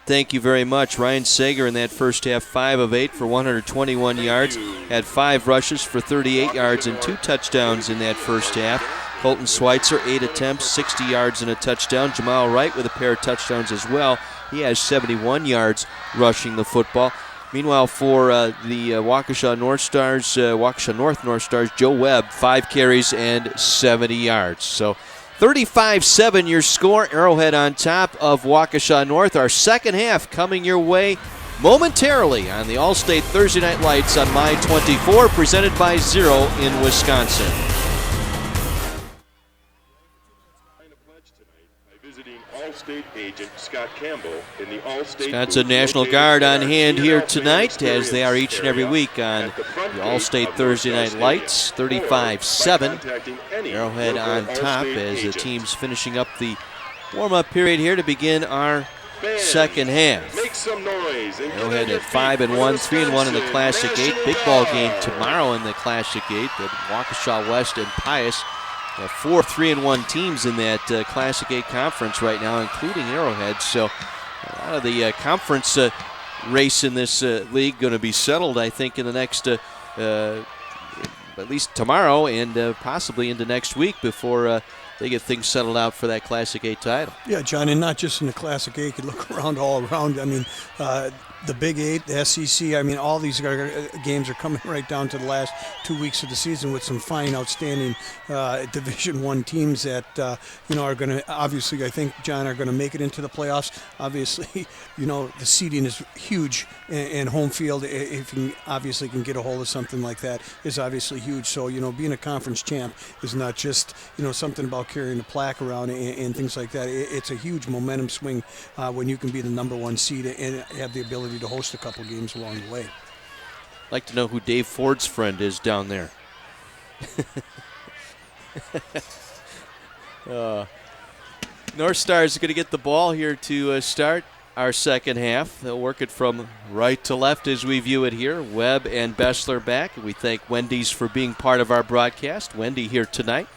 Thank you very much. Ryan Sager in that first half, 5 of 8 for 121 yards, had 5 rushes for 38 yards and 2 touchdowns in that first half. Colton Schweitzer, 8 attempts, 60 yards and a touchdown. Jamal Wright with a pair of touchdowns as well. He has 71 yards rushing the football. Meanwhile, for the Waukesha North Stars, Waukesha North North Stars, Joe Webb, 5 carries and 70 yards. So 35-7 your score. Arrowhead on top of Waukesha North. Our second half coming your way momentarily on the All-State Thursday Night Lights on My 24, presented by Zero in Wisconsin. All-State agent Scott Campbell in the All-State Wisconsin National Guard on hand here tonight, as they are each and every week on the All-State Thursday Night Lights. 35-7. Arrowhead on top as the team's finishing up the warm-up period here to begin our second half. Arrowhead at 5-1, 3-1 in the Classic 8. Big ball game tomorrow in the Classic 8 at Waukesha West and Pius. 4 3-1 teams in that Classic 8 conference right now, including Arrowhead. So a lot of the conference race in this league going to be settled, I think, in the next, at least tomorrow and possibly into next week before they get things settled out for that Classic 8 title. Yeah, John, and not just in the Classic 8. You could look around all around. I mean, the Big 8, the SEC, I mean, all these games are coming right down to the last 2 weeks of the season with some fine, outstanding Division I teams that, are going to, obviously, I think, John, are going to make it into the playoffs. Obviously, the seeding is huge, and home field, if you obviously can get a hold of something like that, is obviously huge. So, being a conference champ is not just, something about carrying a plaque around and things like that. It's a huge momentum swing when you can be the number 1 seed and have the ability to host a couple games along the way. I'd like to know who Dave Ford's friend is down there. North Stars are going to get the ball here to start our second half. They'll work it from right to left as we view it here. Webb and Bessler back. We thank Wendy's for being part of our broadcast. Wendy here tonight.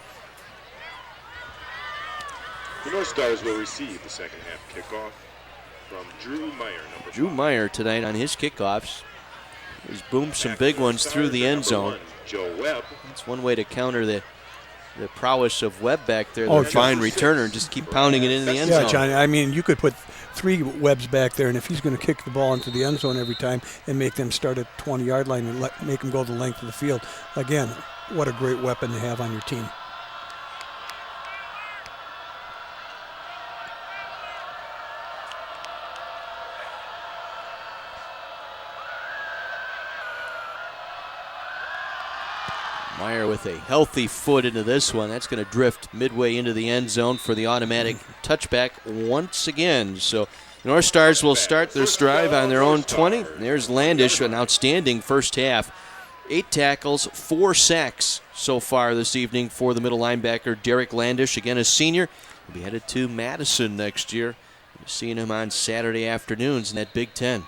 The North Stars will receive the second half kickoff from Drew Meyer. Drew Meyer tonight on his kickoffs. He's boomed some big ones through the end zone. That's one way to counter the prowess of Webb back there. The fine returner, just keep pounding it into the end zone. Yeah, Johnny, I mean, you could put 3 Webbs back there, and if he's going to kick the ball into the end zone every time and make them start at 20-yard line and make them go the length of the field, again, what a great weapon to have on your team. Meyer with a healthy foot into this one. That's going to drift midway into the end zone for the automatic touchback once again. So North Stars will start their drive on their own 20. There's Landish, an outstanding first half. 8 tackles, 4 sacks so far this evening for the middle linebacker, Derek Landish. Again, a senior. He'll be headed to Madison next year. We're seeing him on Saturday afternoons in that Big Ten.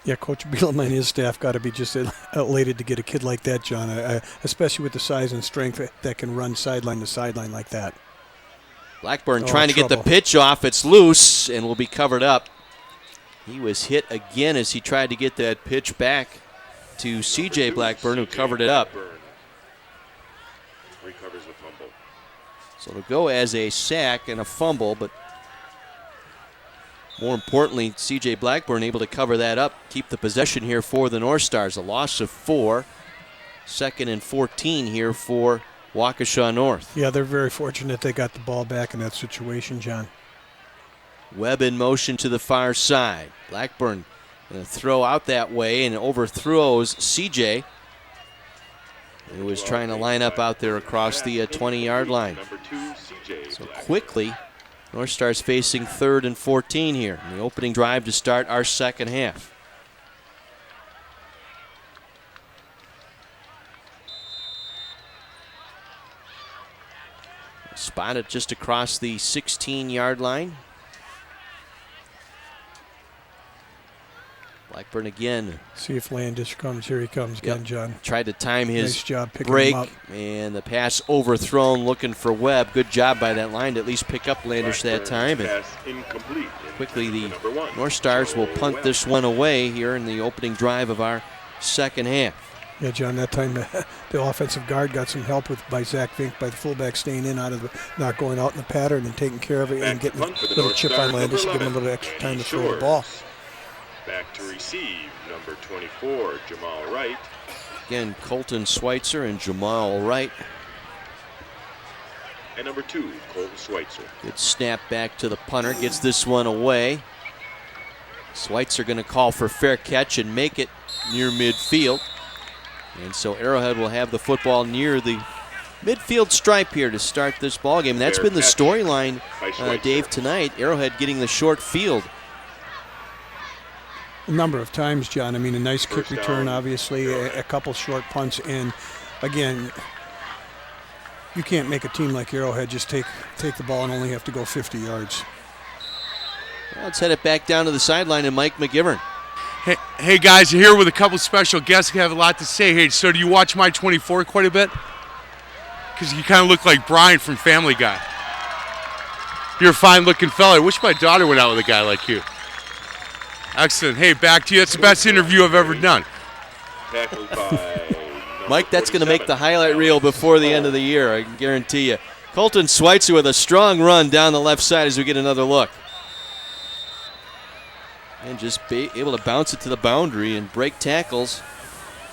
Yeah, Coach Bielema and his staff got to be just elated to get a kid like that, John, especially with the size and strength that can run sideline to sideline like that. Blackburn trying to get the pitch off. It's loose and will be covered up. He was hit again as he tried to get that pitch back to C.J. Blackburn, who covered it up. Recovers the fumble. So it'll go as a sack and a fumble, but more importantly, C.J. Blackburn able to cover that up, keep the possession here for the North Stars. A loss of 4. 2nd and 14 here for Waukesha North. Yeah, they're very fortunate they got the ball back in that situation, John. Webb in motion to the far side. Blackburn going to throw out that way and overthrows C.J., who was trying to line up out there across the 20-yard line. So quickly, North Stars facing 3rd and 14 here in the opening drive to start our second half. Spotted just across the 16-yard line. Blackburn again. See if Landish comes. Here he comes again, John. Tried to time his nice job picking break, him up. And the pass overthrown, looking for Webb. Good job by that line to at least pick up Landish that time. And quickly the North Stars will punt this one away here in the opening drive of our second half. Yeah, John, that time the offensive guard got some help by Zach Vink, by the fullback staying in, not going out in the pattern and taking care of it and getting a little chip on Landis and giving him a little extra time to throw the ball. Back to receive, number 24, Jamal Wright. Again, Colton Schweitzer and Jamal Wright. And number 2, Colton Schweitzer. Good snap back to the punter, gets this one away. Schweitzer going to call for fair catch and make it near midfield. And so Arrowhead will have the football near the midfield stripe here to start this ball game. And that's been the storyline, Dave, tonight. Arrowhead getting the short field. A number of times, John. I mean, a nice kick return, obviously, a couple short punts. And, again, you can't make a team like Arrowhead just take the ball and only have to go 50 yards. Well, let's head it back down to the sideline and Mike McGivern. Hey guys, you're here with a couple special guests who have a lot to say. Hey, so do you watch My 24 quite a bit? Because you kind of look like Brian from Family Guy. You're a fine-looking fella. I wish my daughter went out with a guy like you. Excellent. Hey, back to you. That's the best interview I've ever done. Tackled by Mike, that's going to make the highlight reel before the end of the year, I can guarantee you. Colton Schweitzer with a strong run down the left side as we get another look. And just be able to bounce it to the boundary and break tackles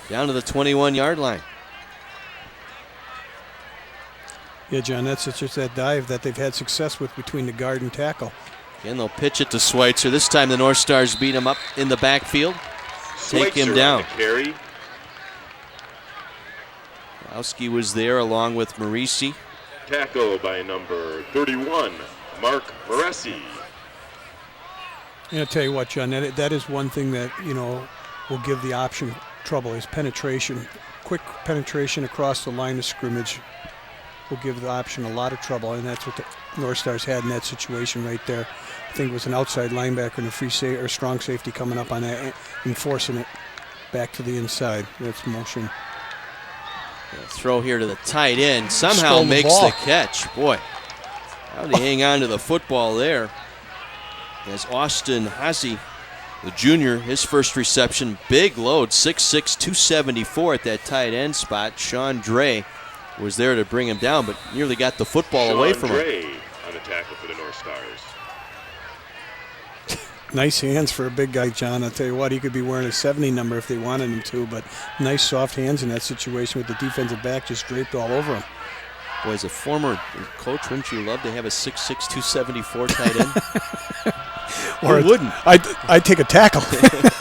down to the 21-yard line. Yeah, John, that's just that dive that they've had success with between the guard and tackle. Again, they'll pitch it to Schweitzer. This time the North Stars beat him up in the backfield. Take him down. Lowski was there along with Marisi. Tackle by number 31, Mark Moresi. And I'll tell you what, John, that is one thing that, will give the option trouble is penetration. Quick penetration across the line of scrimmage will give the option a lot of trouble, and that's what the North Stars had in that situation right there. I think it was an outside linebacker and a or strong safety coming up on that and forcing it back to the inside. That's motion. Throw here to the tight end. Somehow makes the catch. Boy, how did he hang on to the football there? As Austin Hazy, the junior, his first reception, big load, 6'6", 274 at that tight end spot. Sean Dre was there to bring him down, but nearly got the football away from him. Dre on the tackle for the North Stars. Nice hands for a big guy, John. I'll tell you what, he could be wearing a 70 number if they wanted him to, but nice soft hands in that situation with the defensive back just draped all over him. Boy, as a former coach, wouldn't you love to have a 6'6", 274 tight end? Or wouldn't. I'd take a tackle.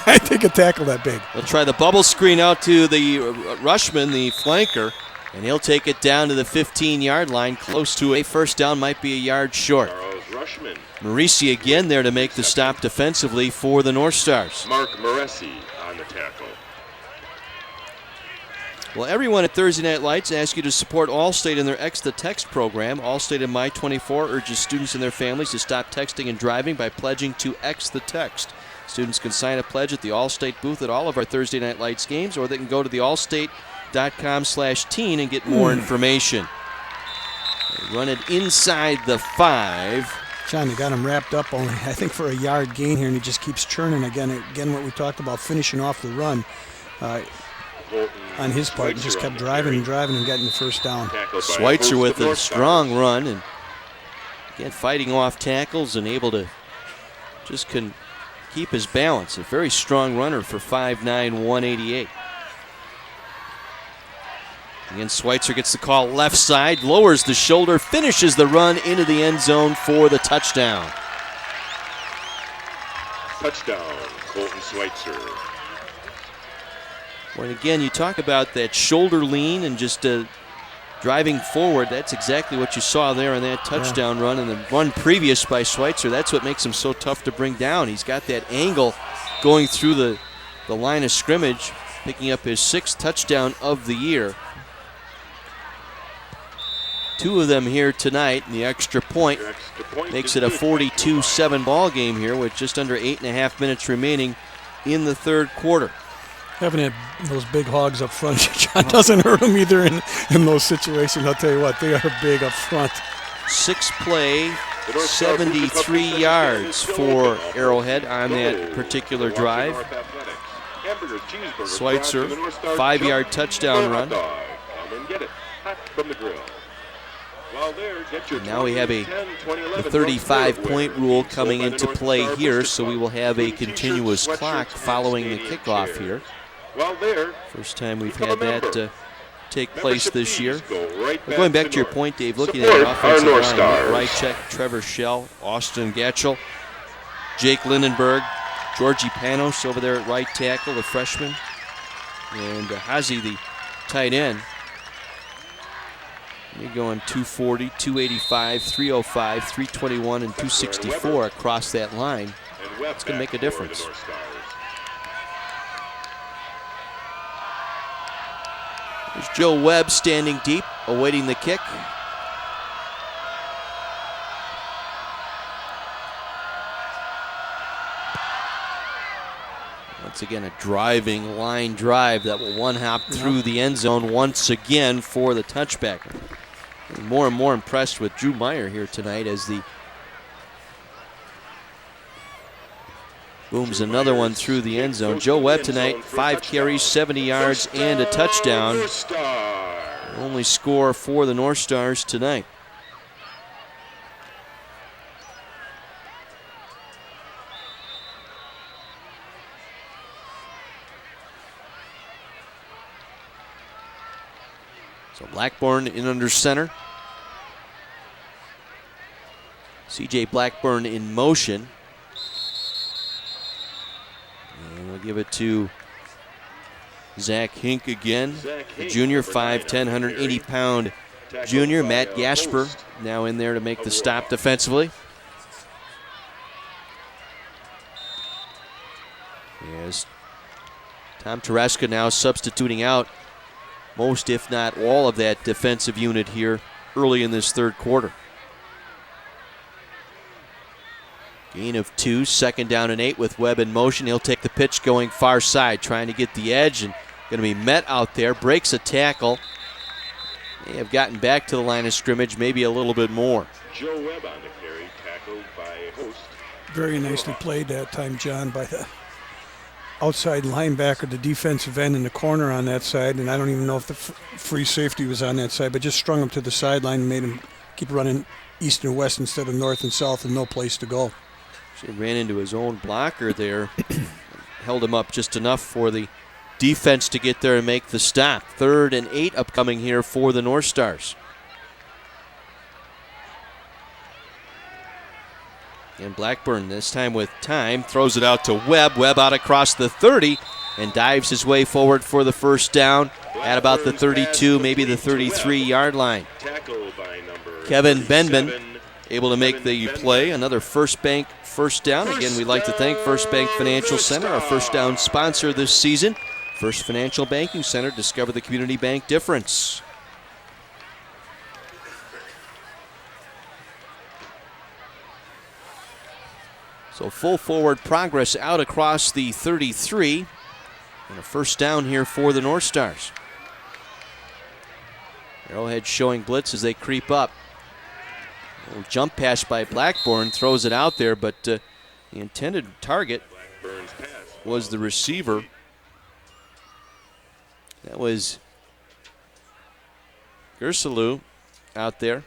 I'd take a tackle that big. They'll try the bubble screen out to the rushman, the flanker, and he'll take it down to the 15-yard line, close to a first down, might be a yard short. Marisi again there to make the stop defensively for the North Stars. Mark Moresi on the tackle. Well, everyone at Thursday Night Lights asks you to support Allstate in their X the Text program. Allstate and My 24 urges students and their families to stop texting and driving by pledging to X the Text. Students can sign a pledge at the Allstate booth at all of our Thursday Night Lights games, or they can go to the allstate.com/teen and get more information. They run it inside the 5. John, they got him wrapped up only, I think, for a yard gain here, and he just keeps churning again. Again, what we talked about, finishing off the run. On his part, and just kept driving and getting the first down. Schweitzer with a strong run, and again fighting off tackles and able to just keep his balance. A very strong runner for 5'9", 188. Again, Schweitzer gets the call left side, lowers the shoulder, finishes the run into the end zone for the touchdown. Touchdown, Colton Schweitzer. Well, and again, you talk about that shoulder lean and just driving forward. That's exactly what you saw there on that touchdown run and the run previous by Schweitzer. That's what makes him so tough to bring down. He's got that angle going through the line of scrimmage, picking up his 6th touchdown of the year. 2 of them here tonight, and the extra point makes it a 42-7 ball game here with just under 8.5 minutes remaining in the third quarter. Having those big hogs up front, John, doesn't hurt them either in those situations. I'll tell you what, they are big up front. 6 play, 73 yards for Arrowhead on that particular drive. hamburgers, cheeseburgers, Schweitzer, fries, and the North Star 5-yard Chum touchdown hot run. dog. Come and get it hot from the grill. While there, get your Now we have a 2010, 2011 the 35-point North rule Star coming sold by the into North play Star here, Booster so we Club. will have a T-shirts, continuous sweatshirts, clock and following the stadium kickoff chairs. here. While there, First time we've become had a member. that take place Membership this year. fees go right But going back to your North. point, Dave, looking Support at our offensive our North line, Stars. Rychek, Trevor Schell, Austin Gatchel, Jake Lindenberg, Georgie Panos over there at right tackle, the freshman, and Hazy, the tight end. You're going 240, 285, 305, 321, and 264 across that line. It's going to make a difference. There's Joe Webb standing deep, awaiting the kick. Once again, a driving line drive that will one-hop through the end zone once again for the touchback. I'm more and more impressed with Drew Meyer here tonight as the booms another one through the end zone. Joe Webb tonight, 5 carries, 70 yards, and a touchdown. Only score for the North Stars tonight. So Blackburn in under center. C.J. Blackburn in motion. And we'll give it to Zach Hink again. The junior, 5'10", 180-pound junior. Matt Gasper now in there to make the stop defensively. As Tom Tereska now substituting out most, if not all, of that defensive unit here early in this third quarter. Gain of 2, 2nd down and 8 with Webb in motion. He'll take the pitch going far side, trying to get the edge and going to be met out there. Breaks a tackle. They have gotten back to the line of scrimmage, maybe a little bit more. Joe Webb on the carry, tackled by Host. Very nicely played that time, John, by the outside linebacker, the defensive end in the corner on that side, and I don't even know if the free safety was on that side, but just strung him to the sideline and made him keep running east and west instead of north and south and no place to go. He ran into his own blocker there, held him up just enough for the defense to get there and make the stop. 3rd and 8 upcoming here for the North Stars. And Blackburn this time with time throws it out to Webb. Webb out across the 30 and dives his way forward for the first down at about the 32, maybe the 33-yard line. Kevin Benben able to make the play. Another First Bank first down. Again, we'd like to thank First Bank Financial Center, our first down sponsor this season. First Financial Banking Center, discover the community bank difference. So full forward progress out across the 33. And a first down here for the North Stars. Arrowhead showing blitz as they creep up. A little jump pass by Blackburn, throws it out there, but the intended target was the receiver. That was Gersalou out there.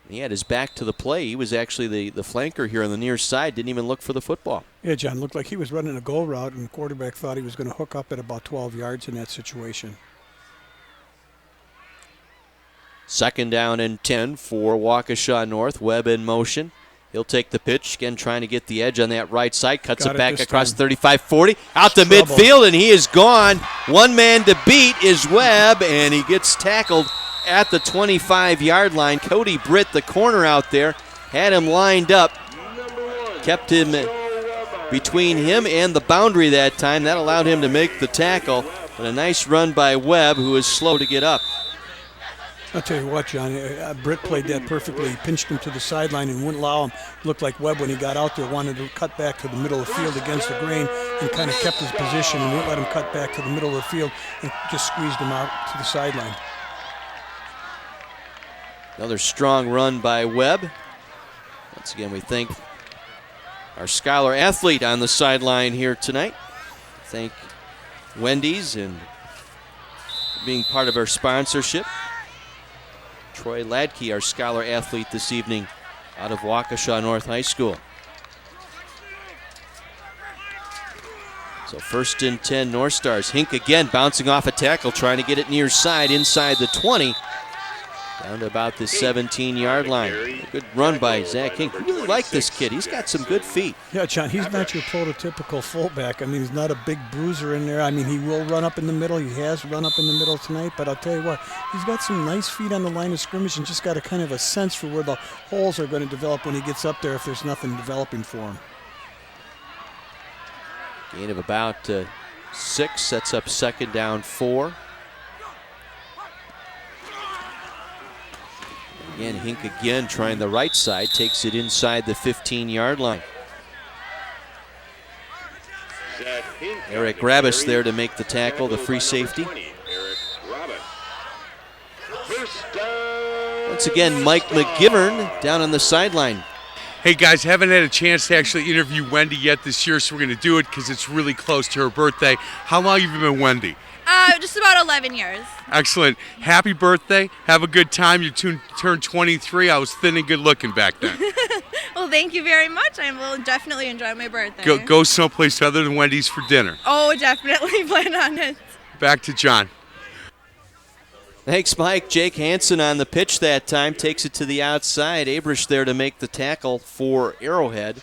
He had his back to the play. He was actually the flanker here on the near side, didn't even look for the football. Yeah, John, looked like he was running a go route, and the quarterback thought he was going to hook up at about 12 yards in that situation. 2nd down and 10 for Waukesha North. Webb in motion. He'll take the pitch, again trying to get the edge on that right side. Cuts it back across 35-40. Out to midfield, and he is gone. One man to beat is Webb, and he gets tackled at the 25-yard line. Cody Britt, the corner out there, had him lined up. Kept him between him and the boundary that time. That allowed him to make the tackle. But a nice run by Webb, who is slow to get up. I'll tell you what, John, Britt played that perfectly. He pinched him to the sideline and wouldn't allow him. Looked like Webb, when he got out there, wanted to cut back to the middle of the field against the grain and kind of kept his position and wouldn't let him cut back to the middle of the field and just squeezed him out to the sideline. Another strong run by Webb. Once again, we thank our scholar athlete on the sideline here tonight. Thank Wendy's and being part of our sponsorship. Troy Ladke, our scholar athlete this evening out of Waukesha North High School. So 1st and 10 North Stars. Hink again bouncing off a tackle, trying to get it near side inside the 20. Down to about the 17-yard line. A good run by Zach Hink. Really like this kid. He's got some good feet. Yeah, John, he's not your prototypical fullback. I mean, he's not a big bruiser in there. I mean, he will run up in the middle. He has run up in the middle tonight, but I'll tell you what, he's got some nice feet on the line of scrimmage and just got a kind of a sense for where the holes are going to develop when he gets up there if there's nothing developing for him. Gain of about 6, sets up 2nd down 4. Again, Hink again trying the right side, takes it inside the 15-yard line. Eric Rabbis there to make the tackle, the free safety. Once again, Mike McGivern down on the sideline. Hey guys, haven't had a chance to actually interview Wendy yet this year, so we're going to do it because it's really close to her birthday. How long have you been Wendy? Just about 11 years. Excellent. Happy birthday. Have a good time. You turned 23. I was thin and good looking back then. Well, thank you very much. I will definitely enjoy my birthday. Go someplace other than Wendy's for dinner. Oh, definitely plan on it. Back to John. Thanks, Mike. Jake Hansen on the pitch that time. Takes it to the outside. Abrish there to make the tackle for Arrowhead.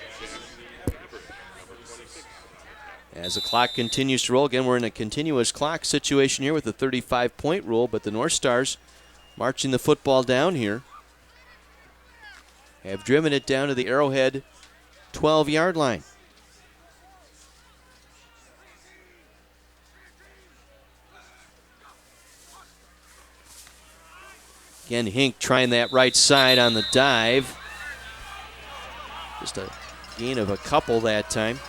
As the clock continues to roll, again, we're in a continuous clock situation here with the 35-point rule, but the North Stars marching the football down here have driven it down to the Arrowhead 12-yard line. Again, Hink trying that right side on the dive. Just a gain of a couple that time.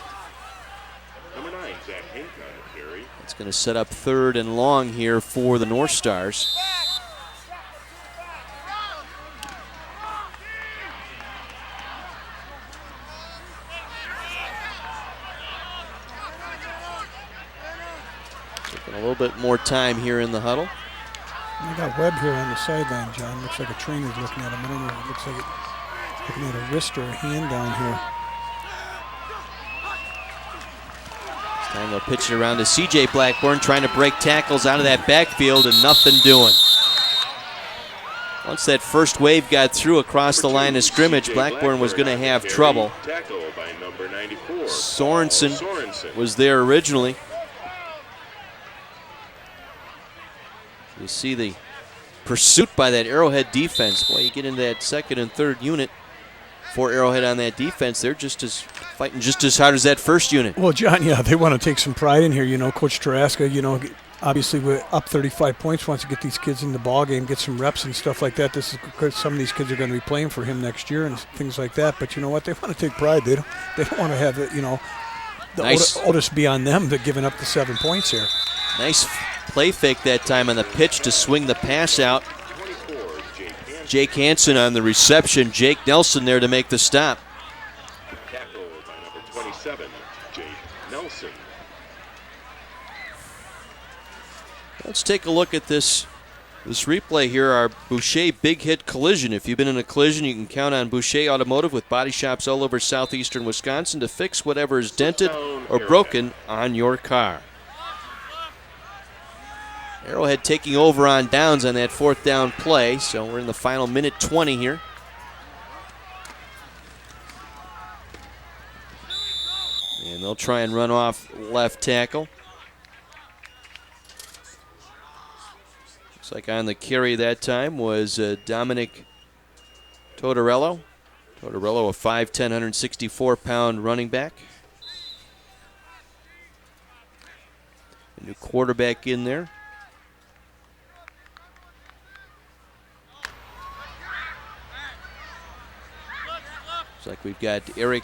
It's going to set up 3rd and long here for the North Stars. Taking a little bit more time here in the huddle. I got Webb here on the sideline, John. Looks like a trainer's looking at him. I don't know. It looks like looking at a wrist or a hand down here. Time they'll pitch it around to C.J. Blackburn, trying to break tackles out of that backfield and nothing doing. Once that first wave got through across the line of scrimmage, Blackburn was going to have trouble. Sorensen was there originally. You see the pursuit by that Arrowhead defense. Boy, you get into that 2nd and 3rd unit for Arrowhead on that defense. They're fighting just as hard as that first unit. Well, John, yeah, they want to take some pride in here. You know, Coach Taraska, you know, obviously we're up 35 points, wants to get these kids in the ball game, get some reps and stuff like that. This is because some of these kids are going to be playing for him next year and things like that. But you know what? They want to take pride. They don't want to have it, you know, the onus be on them. They're giving up the 7 points here. Nice play fake that time on the pitch to swing the pass out. Jake Hansen on the reception. Jake Nelson there to make the stop. Tackle by number 27, Jake Nelson. Let's take a look at this replay here, our Boucher big hit collision. If you've been in a collision, you can count on Boucher Automotive with body shops all over southeastern Wisconsin to fix whatever is dented or broken on your car. Arrowhead taking over on downs on that 4th down play, so we're in the final minute 20 here. And they'll try and run off left tackle. Looks like on the carry that time was Dominic Tortorello. Tortorello, a 5'10", 164-pound running back. A new quarterback in there. Looks like we've got Eric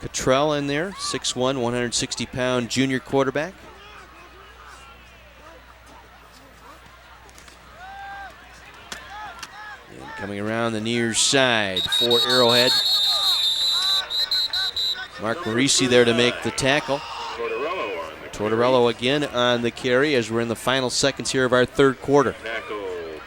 Cottrell in there, 6'1", 160-pound junior quarterback. And coming around the near side for Arrowhead. Mark Marisi there to make the tackle. Tortorello again on the carry as we're in the final seconds here of our third quarter.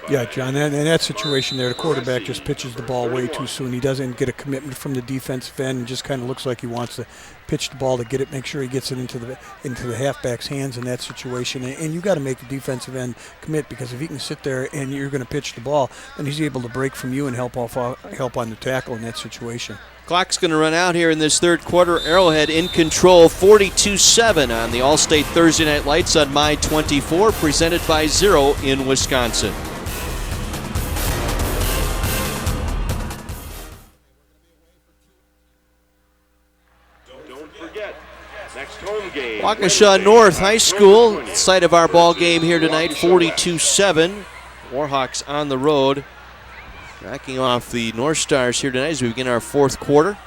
Yeah, John, and in that situation there, the quarterback just pitches the ball way too soon. He doesn't get a commitment from the defensive end and just kind of looks like he wants to pitch the ball to get it, make sure he gets it into the halfback's hands in that situation. And you got to make the defensive end commit, because if he can sit there and you're going to pitch the ball, then he's able to break from you and help on the tackle in that situation. Clock's going to run out here in this third quarter. Arrowhead in control, 42-7 on the All-State Thursday Night Lights on My 24, presented by Zero in Wisconsin. Waukesha North High School, site of our ball game here tonight, 42-7. Warhawks on the road, backing off the North Stars here tonight as we begin our fourth quarter.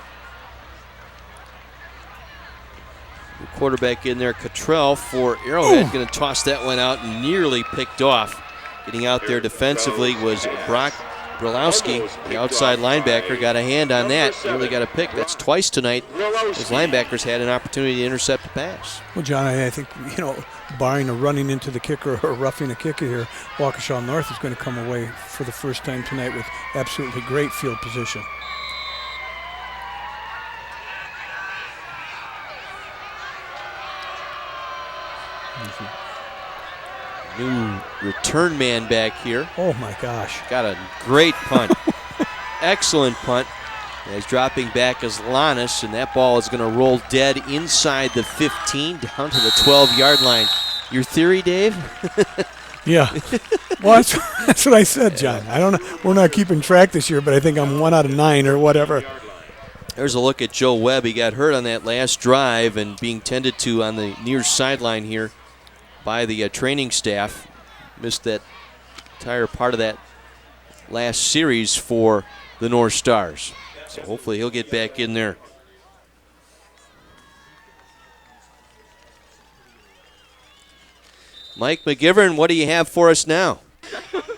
The quarterback in there, Cottrell for Arrowhead, going to toss that one out and nearly picked off. Getting out there defensively was Brock Brolowski, the outside linebacker, got a hand on that. Nearly got a pick. That's twice tonight. Those linebackers had an opportunity to intercept the pass. Well, John, I think, barring a running into the kicker or roughing a kicker here, Waukesha North is going to come away for the first time tonight with absolutely great field position. New return man back here. Oh my gosh. Got a great punt. Excellent punt. As dropping back is Lannis, and that ball is going to roll dead inside the 15 down to the 12-yard line. Your theory, Dave? Yeah. Well, that's what I said, John. I don't know. We're not keeping track this year, but I think I'm 1 out of 9 or whatever. There's a look at Joe Webb. He got hurt on that last drive and being tended to on the near sideline here by the training staff. Missed that entire part of that last series for the North Stars. So hopefully he'll get back in there. Mike McGivern, what do you have for us now?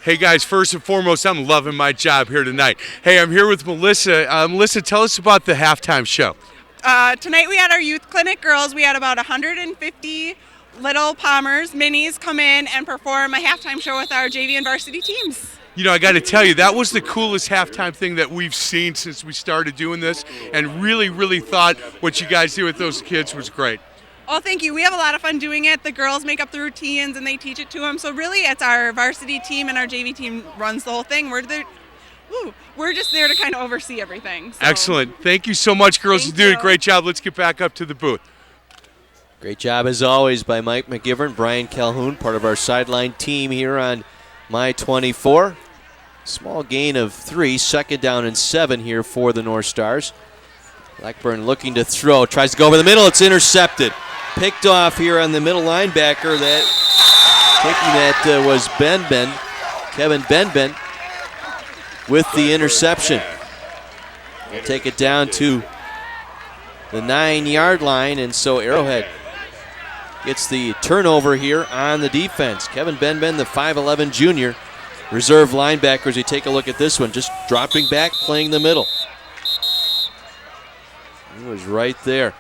Hey guys, first and foremost, I'm loving my job here tonight. Hey, I'm here with Melissa. Melissa, tell us about the halftime show. Tonight we had our youth clinic girls. We had about 150 little Palmers, minis, come in and perform a halftime show with our JV and varsity teams. I got to tell you, that was the coolest halftime thing that we've seen since we started doing this, and really, really thought what you guys did with those kids was great. Oh, thank you. We have a lot of fun doing it. The girls make up the routines and they teach it to them. So really, it's our varsity team and our JV team runs the whole thing. We're just there to kind of oversee everything. So. Excellent. Thank you so much, girls. You did a great job. Let's get back up to the booth. Great job, as always, by Mike McGivern. Brian Calhoun, part of our sideline team here on My 24. Small gain of 3, second down and 7 here for the North Stars. Blackburn looking to throw, tries to go over the middle. It's intercepted. Picked off here on the middle linebacker. That was Kevin Benben with the interception. We'll take it down to the 9-yard line, and so Arrowhead gets the turnover here on the defense. Kevin Benben, the 5'11 junior, reserve linebacker. As you take a look at this one, just dropping back, playing the middle. He was right there.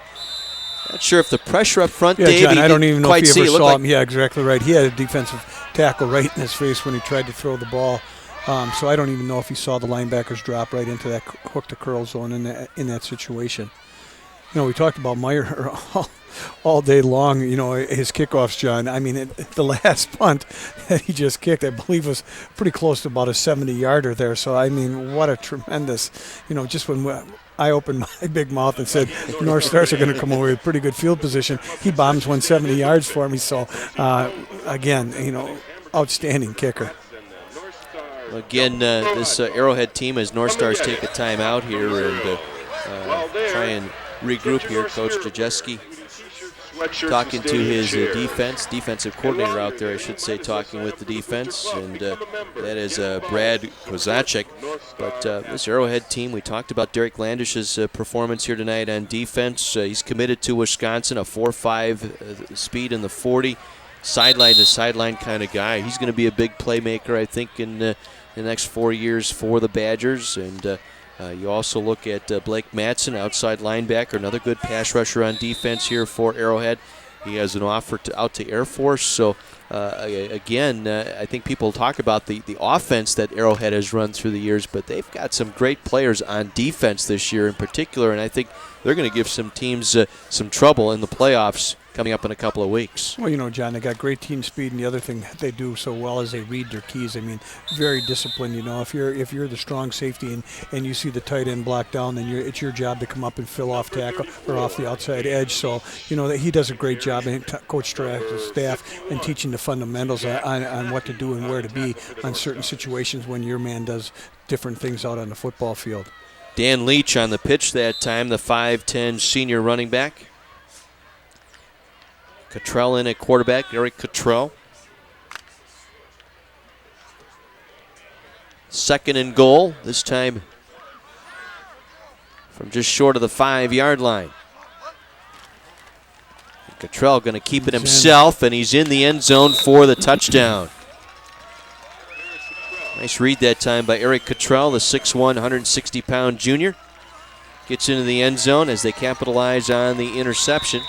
Not sure if the pressure up front, yeah, Dave, John, I don't even know if he ever saw him. Like, yeah, exactly right. He had a defensive tackle right in his face when he tried to throw the ball. So I don't even know if he saw the linebackers drop right into that hook to curl zone in that situation. We talked about Meyer all day long, his kickoffs, John. I mean, the last punt that he just kicked, I believe, was pretty close to about a 70-yarder there. So, I mean, what a tremendous, just when I opened my big mouth and said North Stars are going to come away with pretty good field position, he bombs 170 yards for me. So, again, outstanding kicker. Again, this Arrowhead team, as North Stars take a timeout here and try and regroup here. Coach Jajeski talking to his defensive coordinator out there, I should say, talking with the defense, and that is Brad Kozacek. But this Arrowhead team, we talked about Derek Landish's performance here tonight on defense. He's committed to Wisconsin, a 4.5 speed in the 40, sideline to sideline kind of guy. He's going to be a big playmaker, I think, in the next 4 years for the Badgers, and You also look at Blake Madsen, outside linebacker, another good pass rusher on defense here for Arrowhead. He has an offer out to Air Force. So, again, I think people talk about the offense that Arrowhead has run through the years, but they've got some great players on defense this year in particular, and I think they're going to give some teams some trouble in the playoffs coming up in a couple of weeks. Well, you know, John, they got great team speed, and the other thing that they do so well is they read their keys. I mean, very disciplined. You know, if you're the strong safety and you see the tight end block down, then it's your job to come up and fill off tackle or off the outside edge. So, you know, he does a great job, and Coach Strack's staff, in teaching the fundamentals on what to do and where to be on certain situations when your man does different things out on the football field. Dan Leach on the pitch that time, the 5'10 senior running back. Cottrell in at quarterback, Eric Cottrell. 2nd and goal, this time from just short of the 5-yard line. Cottrell going to keep it himself, and he's in the end zone for the touchdown. Nice read that time by Eric Cottrell, the 6'1", 160-pound junior. Gets into the end zone as they capitalize on the interception.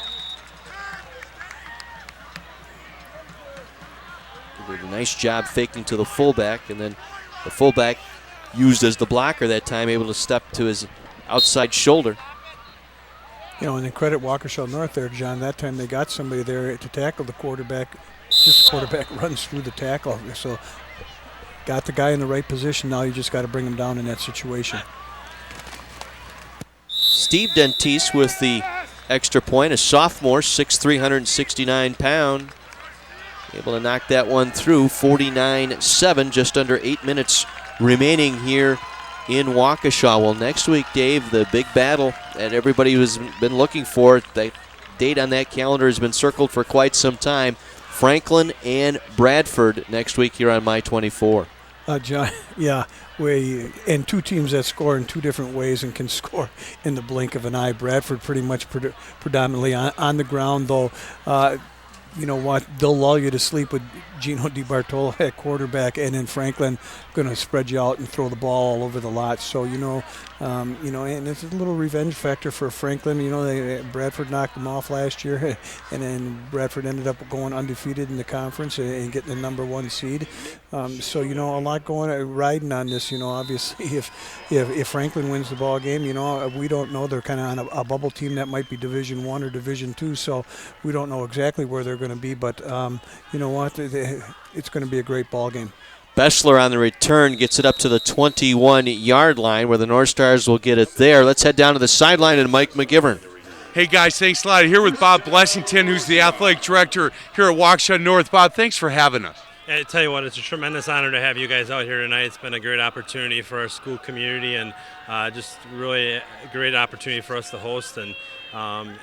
Did a nice job faking to the fullback, and then the fullback used as the blocker that time, able to step to his outside shoulder. You know, and then credit Waukesha North there, John. That time they got somebody there to tackle the quarterback. Just the quarterback runs through the tackle. So got the guy in the right position. Now you just got to bring him down in that situation. Steve Dentise with the extra point, a sophomore, 6'3", 169-pound. Able to knock that one through, 49-7, just under 8 minutes remaining here in Waukesha. Well, next week, Dave, the big battle that everybody has been looking for, that date on that calendar has been circled for quite some time. Franklin and Bradford next week here on My 24. John, yeah, and two teams that score in two different ways and can score in the blink of an eye. Bradford pretty much predominantly on the ground, though. You know what? They'll lull you to sleep with Gino DiBartolo at quarterback, and then Franklin going to spread you out and throw the ball all over the lot. So and it's a little revenge factor for Franklin. You know, Bradford knocked them off last year, and then Bradford ended up going undefeated in the conference and getting the #1 seed. So you know, a lot riding on this. You know, obviously, if Franklin wins the ball game, you know, we don't know. They're kind of on a bubble team that might be Division I or Division II, so we don't know exactly where they're going to be. But you know what? It's going to be a great ball game. Bessler on the return gets it up to the 21-yard line where the North Stars will get it there. Let's head down to the sideline and Mike McGivern. Hey guys, thanks a lot. Here with Bob Blessington, who's the athletic director here at Waukesha North. Bob, thanks for having us. I tell you what, it's a tremendous honor to have you guys out here tonight. It's been a great opportunity for our school community, and just really a great opportunity for us to host, and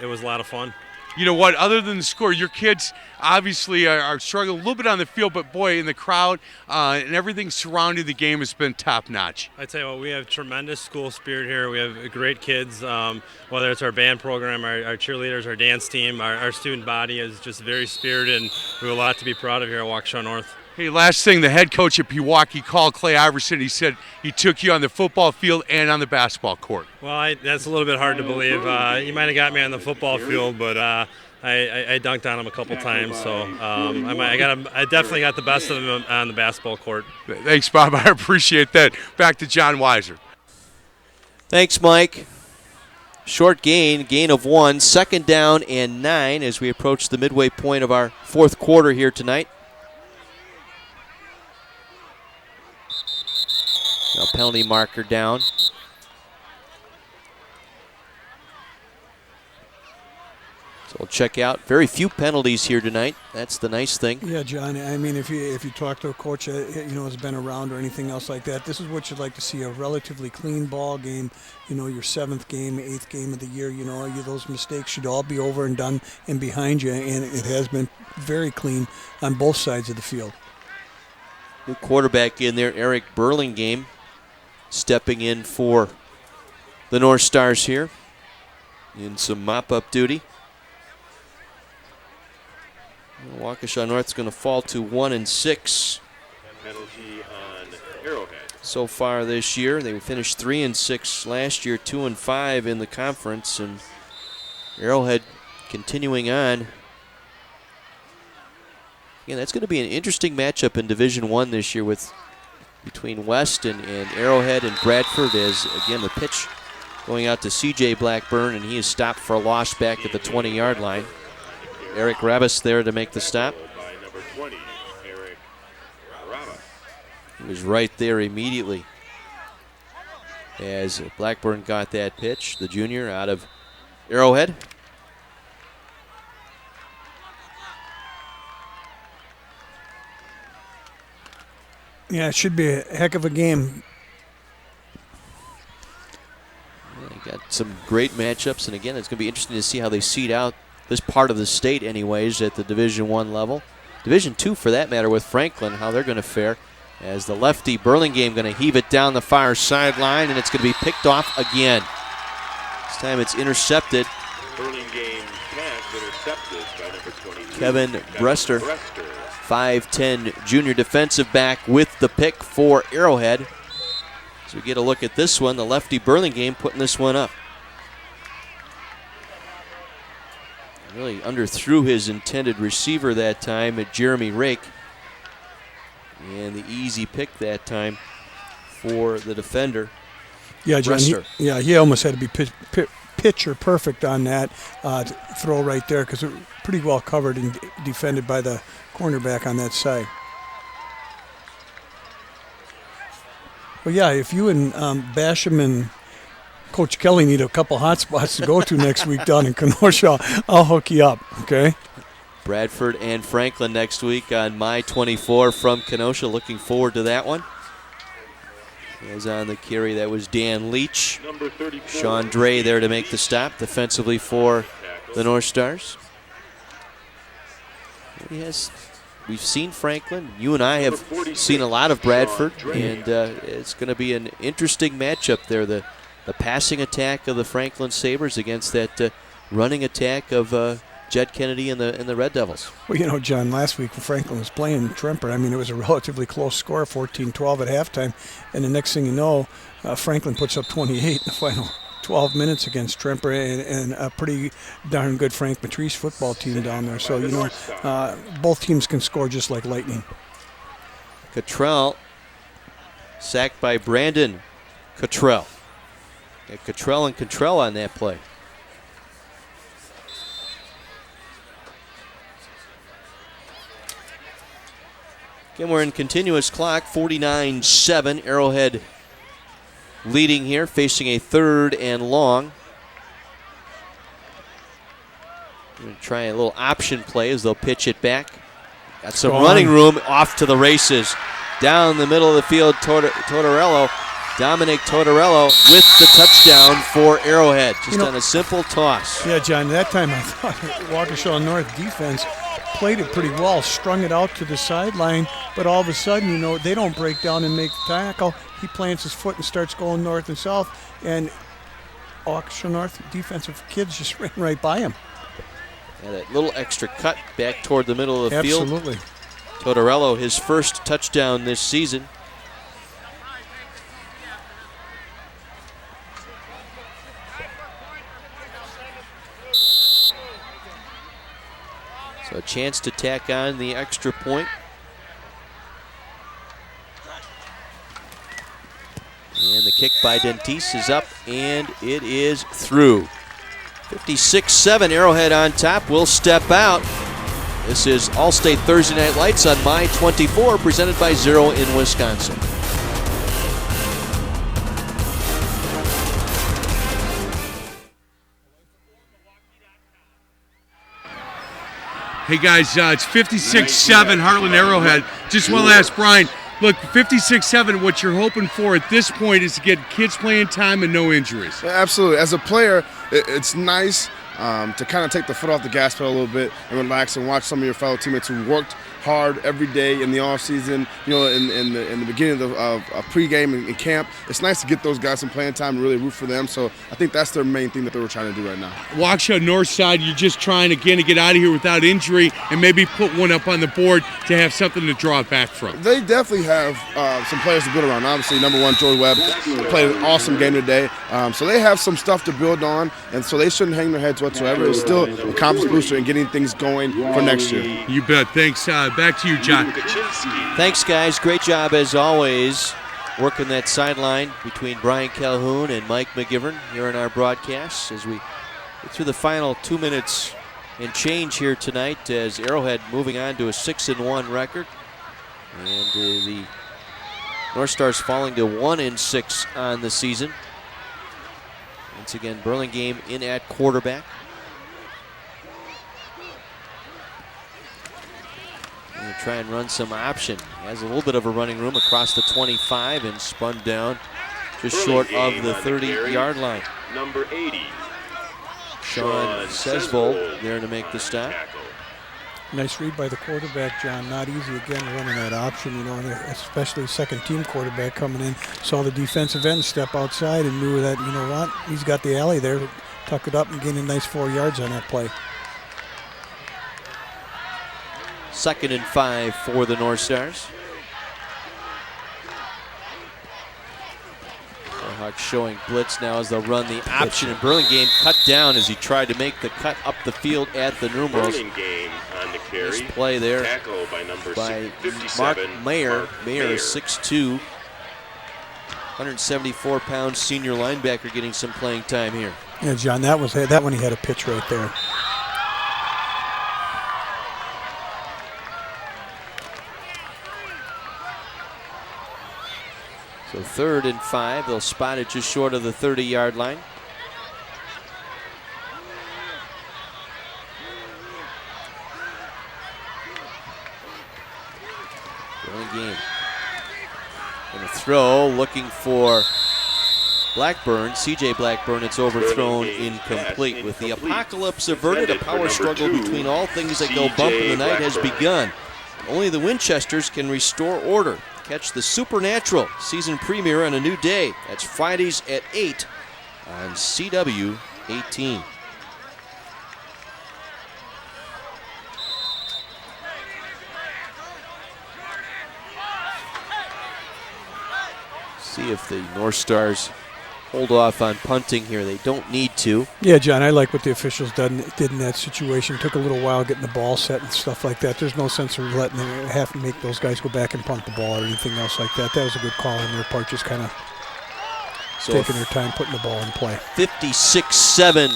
it was a lot of fun. You know what, other than the score, your kids obviously are struggling a little bit on the field, but boy, in the crowd and everything surrounding the game has been top-notch. I tell you what, we have tremendous school spirit here. We have great kids, whether it's our band program, our cheerleaders, our dance team, our student body is just very spirited, and we have a lot to be proud of here at Waukesha North. Hey, last thing, the head coach at Pewaukee called Clay Iverson. He said he took you on the football field and on the basketball court. Well, that's a little bit hard to believe. He might have got me on the football field, but I dunked on him a couple times, so I definitely got the best of him on the basketball court. Thanks, Bob. I appreciate that. Back to John Weiser. Thanks, Mike. Short gain of 1, 2nd down and 9 as we approach the midway point of our 4th quarter here tonight. Now penalty marker down. So we'll check out. Very few penalties here tonight. That's the nice thing. Yeah, John. I mean, if you talk to a coach, has been around or anything else like that, this is what you'd like to see: a relatively clean ball game. You know, your 7th game, 8th game of the year. You know, those mistakes should all be over and done and behind you, and it has been very clean on both sides of the field. New quarterback in there, Eric Burlingame, stepping in for the North Stars here in some mop-up duty. Waukesha North's going to fall to 1-6. Penalty on Arrowhead. so far this year. They finished 3-6 last year, 2-5 in the conference, and Arrowhead continuing on. Again, that's going to be an interesting matchup in Division I this year between West and Arrowhead and Bradford, as again the pitch going out to C.J. Blackburn, and he is stopped for a loss back at the 20-yard line. Eric Rabbis there to make the stop. He was right there immediately as Blackburn got that pitch, the junior out of Arrowhead. Yeah, it should be a heck of a game. They got some great matchups, and again, it's going to be interesting to see how they seed out this part of the state anyways at the Division I level. Division II, for that matter, with Franklin, how they're going to fare, as the lefty Burlingame going to heave it down the far sideline, and it's going to be picked off again. This time it's intercepted. Burlingame pass intercepted by number 22. Kevin Brester, 5'10" junior defensive back with the pick for Arrowhead. So we get a look at this one, the lefty Burlingame putting this one up. Really underthrew his intended receiver that time at Jeremy Rake. And the easy pick that time for the defender. Yeah, John. He almost had to be pitcher perfect on that throw right there, because it was pretty well covered and defended by the cornerback on that side. Well, yeah, if you and Basham and Coach Kelly need a couple hot spots to go to next week down in Kenosha, I'll hook you up, okay? Bradford and Franklin next week on My 24 from Kenosha. Looking forward to that one. As on the carry, that was Dan Leach. Sean Dre there to make the stop defensively for the North Stars. We've seen Franklin. You and I have seen a lot of Bradford, and it's going to be an interesting matchup there. The passing attack of the Franklin Sabres against that running attack of Jed Kennedy and the Red Devils. Well, you know, John, last week when Franklin was playing Tremper, I mean, it was a relatively close score, 14-12 at halftime, and the next thing you know, Franklin puts up 28 in the final 12 minutes against Tremper and a pretty darn good Frank Matrice football team down there. So, you know, both teams can score just like lightning. Cottrell sacked by Brandon Cottrell. Cottrell and Cottrell on that play. Again, we're in continuous clock, 49-7. Arrowhead leading here, facing a 3rd and long. Going to try a little option play as they'll pitch it back. Got some running room, off to the races. Down the middle of the field, Tortorello. Dominic Tortorello with the touchdown for Arrowhead, just on a simple toss. Yeah, John, that time I thought Waukesha North defense played it pretty well, strung it out to the sideline, but all of a sudden, you know, they don't break down and make the tackle. He plants his foot and starts going north and south, and Waukesha North defensive kids just ran right by him. Yeah, that little extra cut back toward the middle of the field. Absolutely. Tortorello, his first touchdown this season. So a chance to tack on the extra point. And the kick by Dentis is up, and it is through. 56-7, Arrowhead on top. Will step out. This is All-State Thursday Night Lights on My 24, presented by Zero in Wisconsin. Hey guys, it's 56-7 Heartland Arrowhead. Just want to ask Brian, look, 56-7, what you're hoping for at this point is to get kids playing time and no injuries. Yeah, absolutely. As a player, it's nice to kind of take the foot off the gas pedal a little bit and relax and watch some of your fellow teammates who worked hard every day in the off season, you know, in the beginning of pregame and camp. It's nice to get those guys some playing time and really root for them. So I think that's their main thing that they were trying to do right now. Waukesha North Side, you're just trying again to get out of here without injury and maybe put one up on the board to have something to draw it back from. They definitely have some players to build around. Obviously, number one, Joey Webb played an awesome game today. So they have some stuff to build on, and so they shouldn't hang their heads whatsoever. It's still a confidence booster in getting things going for next year. You bet. Thanks. Back to you, John. Thanks, guys. Great job, as always, working that sideline between Brian Calhoun and Mike McGivern here in our broadcast as we get through the final 2 minutes and change here tonight, as Arrowhead moving on to a 6-1 record, and the North Stars falling to 1-6 on the season. Once again, Burlingame in at quarterback. Going to try and run some option. Has a little bit of a running room across the 25 and spun down just short of the 30-yard line. Number 80. Sean Sesvold there to make the stop. Nice read by the quarterback, John. Not easy again running that option, you know, and especially second-team quarterback coming in. Saw the defensive end step outside and knew that, you know what, he's got the alley there. Tuck it up and gain a nice 4 yards on that play. 2nd and 5 for the North Stars. Hawks showing blitz now as they'll run the option, and Burlingame cut down as he tried to make the cut up the field at the numerals. Burlingame on the carry. Nice play there Tackle by number by 57, Mark Mayer. Mayer is Mayer. 6'2", 174-pound senior linebacker getting some playing time here. Yeah, John, that one he had a pitch right there. So 3rd and 5, they'll spot it just short of the 30-yard line. Burlingame going to throw, looking for Blackburn, C.J. Blackburn. It's overthrown, incomplete. With the apocalypse averted, a power struggle between all things that go bump in the night has begun. Only the Winchesters can restore order. Catch the Supernatural season premiere on a new day. That's Fridays at 8 on CW 18. See if the North Stars hold off on punting here. They don't need to. Yeah, John, I like what the officials did in that situation. Took a little while getting the ball set and stuff like that. There's no sense of letting them have to make those guys go back and punt the ball or anything else like that. That was a good call on their part, just kind of taking their time putting the ball in play. 56-7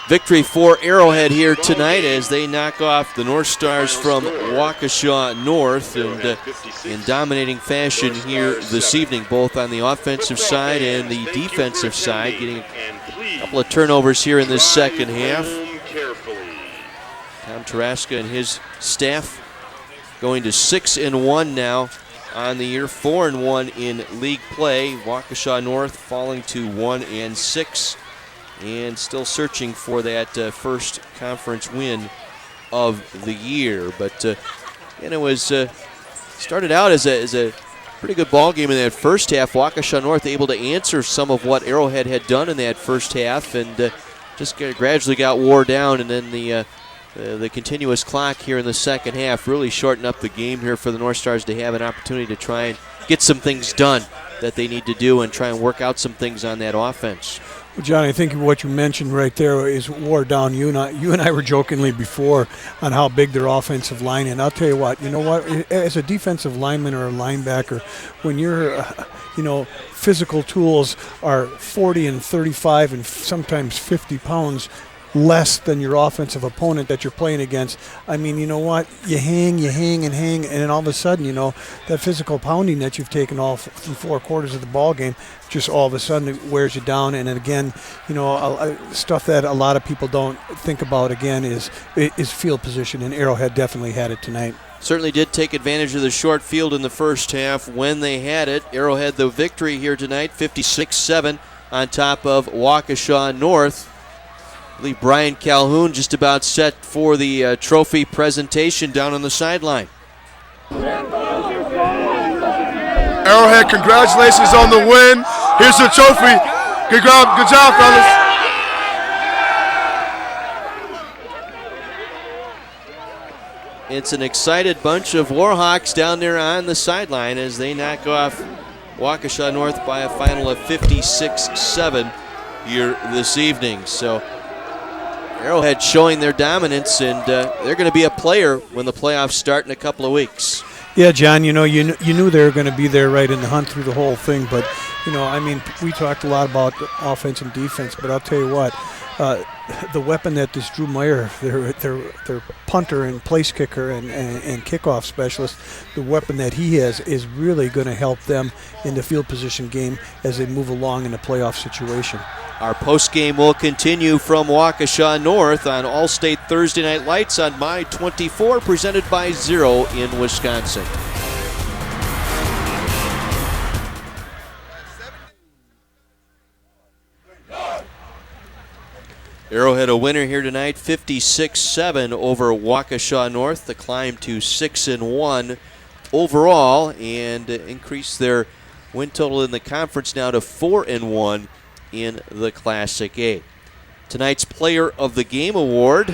victory for Arrowhead here tonight as they knock off the North Stars from Waukesha North, and in dominating fashion here this evening, both on the offensive side and the defensive side, getting a couple of turnovers here in this second half. Tom Taraska and his staff going to 6-1 now on the year, 4-1 in league play. Waukesha North falling to 1-6. And still searching for that first conference win of the year. But and it was started out as a pretty good ball game in that first half. Waukesha North able to answer some of what Arrowhead had done in that first half, and just gradually got wore down. And then the continuous clock here in the second half really shortened up the game here for the North Stars to have an opportunity to try and get some things done that they need to do and try and work out some things on that offense. Well, John, I think what you mentioned right there is wore down. You and I were jokingly before on how big their offensive line, and I'll tell you what, as a defensive lineman or a linebacker, when your physical tools are 40 and 35 and sometimes 50 pounds less than your offensive opponent that you're playing against, I mean, you know what? You hang, and then all of a sudden, that physical pounding that you've taken all through 4 quarters of the ball game, just all of a sudden it wears you down. And again, stuff that a lot of people don't think about again is field position, and Arrowhead definitely had it tonight. Certainly did take advantage of the short field in the first half when they had it. Arrowhead the victory here tonight, 56-7 on top of Waukesha North. I believe Brian Calhoun just about set for the trophy presentation down on the sideline. Arrowhead, congratulations on the win. Here's your trophy. Good job, fellas. It's an excited bunch of Warhawks down there on the sideline as they knock off Waukesha North by a final of 56-7 here this evening. So Arrowhead showing their dominance, and they're going to be a player when the playoffs start in a couple of weeks. Yeah, John, you knew they were going to be there right in the hunt through the whole thing. But, I mean, we talked a lot about offense and defense, but I'll tell you what, the weapon that this Drew Meyer, their punter and place kicker and kickoff specialist, the weapon that he has is really going to help them in the field position game as they move along in the playoff situation. Our post-game will continue from Waukesha North on All-State Thursday Night Lights on My 24, presented by Zero in Wisconsin. Arrowhead a winner here tonight, 56-7 over Waukesha North. The climb to 6-1 overall and increase their win total in the conference now to 4-1 in the Classic A. Tonight's Player of the Game award.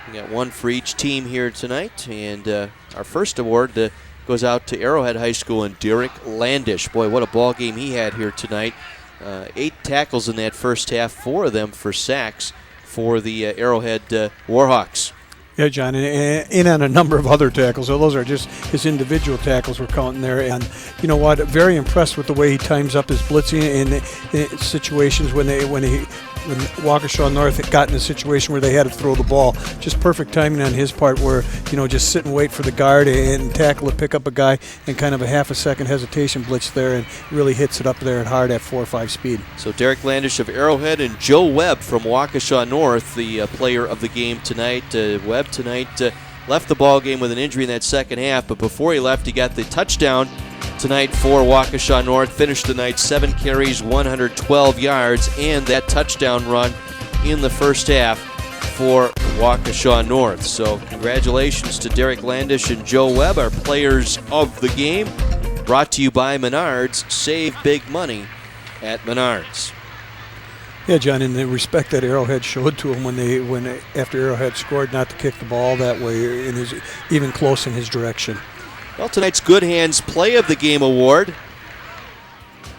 We got one for each team here tonight, and our first award goes out to Arrowhead High School and Derek Landish. Boy, what a ball game he had here tonight. 8 tackles in that first half, 4 of them for sacks for the Arrowhead Warhawks. Yeah, John, and on a number of other tackles. So those are just his individual tackles we're counting there. And you know what? Very impressed with the way he times up his blitzing in situations when Waukesha North got in a situation where they had to throw the ball. Just perfect timing on his part where, just sit and wait for the guard and tackle to pick up a guy and kind of a half a second hesitation blitz there and really hits it up there and hard at 4 or 5 speed. So Derek Landish of Arrowhead and Joe Webb from Waukesha North, the player of the game tonight. Webb tonight left the ball game with an injury in that second half, but before he left, he got the touchdown tonight for Waukesha North. Finished the night 7 carries, 112 yards, and that touchdown run in the first half for Waukesha North. So congratulations to Derek Landish and Joe Webb, our players of the game. Brought to you by Menards. Save big money at Menards. Yeah, John, in the respect that Arrowhead showed to him when after Arrowhead scored, not to kick the ball that way, even close in his direction. Well, tonight's Good Hands Play of the Game award.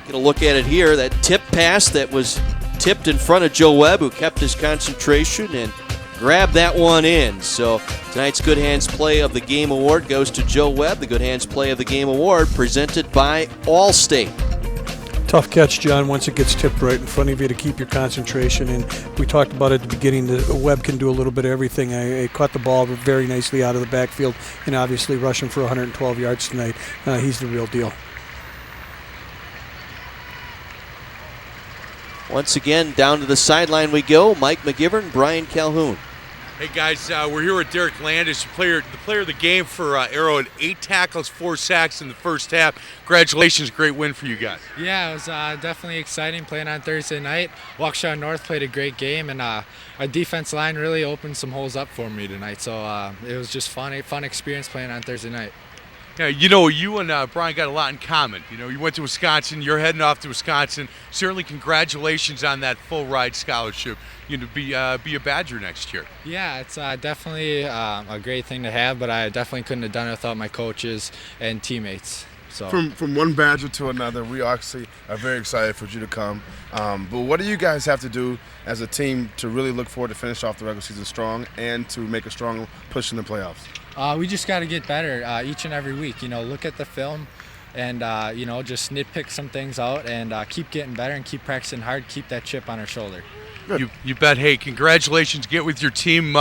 Get a look at it here. That tip pass that was tipped in front of Joe Webb, who kept his concentration and grabbed that one in. So tonight's Good Hands Play of the Game award goes to Joe Webb. The Good Hands Play of the Game award presented by Allstate. Tough catch, John, once it gets tipped right in front of you to keep your concentration. And we talked about at the beginning that Webb can do a little bit of everything. I caught the ball very nicely out of the backfield and obviously rushing for 112 yards tonight. He's the real deal. Once again, down to the sideline we go. Mike McGivern, Brian Calhoun. Hey guys, we're here with Derek Landish, the player of the game for Arrowhead. 8 tackles, 4 sacks in the first half. Congratulations, great win for you guys. Yeah, it was definitely exciting playing on Thursday night. Waukesha North played a great game, and our defense line really opened some holes up for me tonight. So it was just fun experience playing on Thursday night. Yeah, you and Brian got a lot in common. You went to Wisconsin. You're heading off to Wisconsin. Certainly, congratulations on that full ride scholarship. To be a Badger next year. Yeah, it's definitely a great thing to have, but I definitely couldn't have done it without my coaches and teammates. So from one Badger to another, we actually are very excited for you to come. But what do you guys have to do as a team to really look forward to finish off the regular season strong and to make a strong push in the playoffs? We just got to get better each and every week. Look at the film and, just nitpick some things out and keep getting better and keep practicing hard, keep that chip on our shoulder. You bet. Hey, congratulations. Get with your team.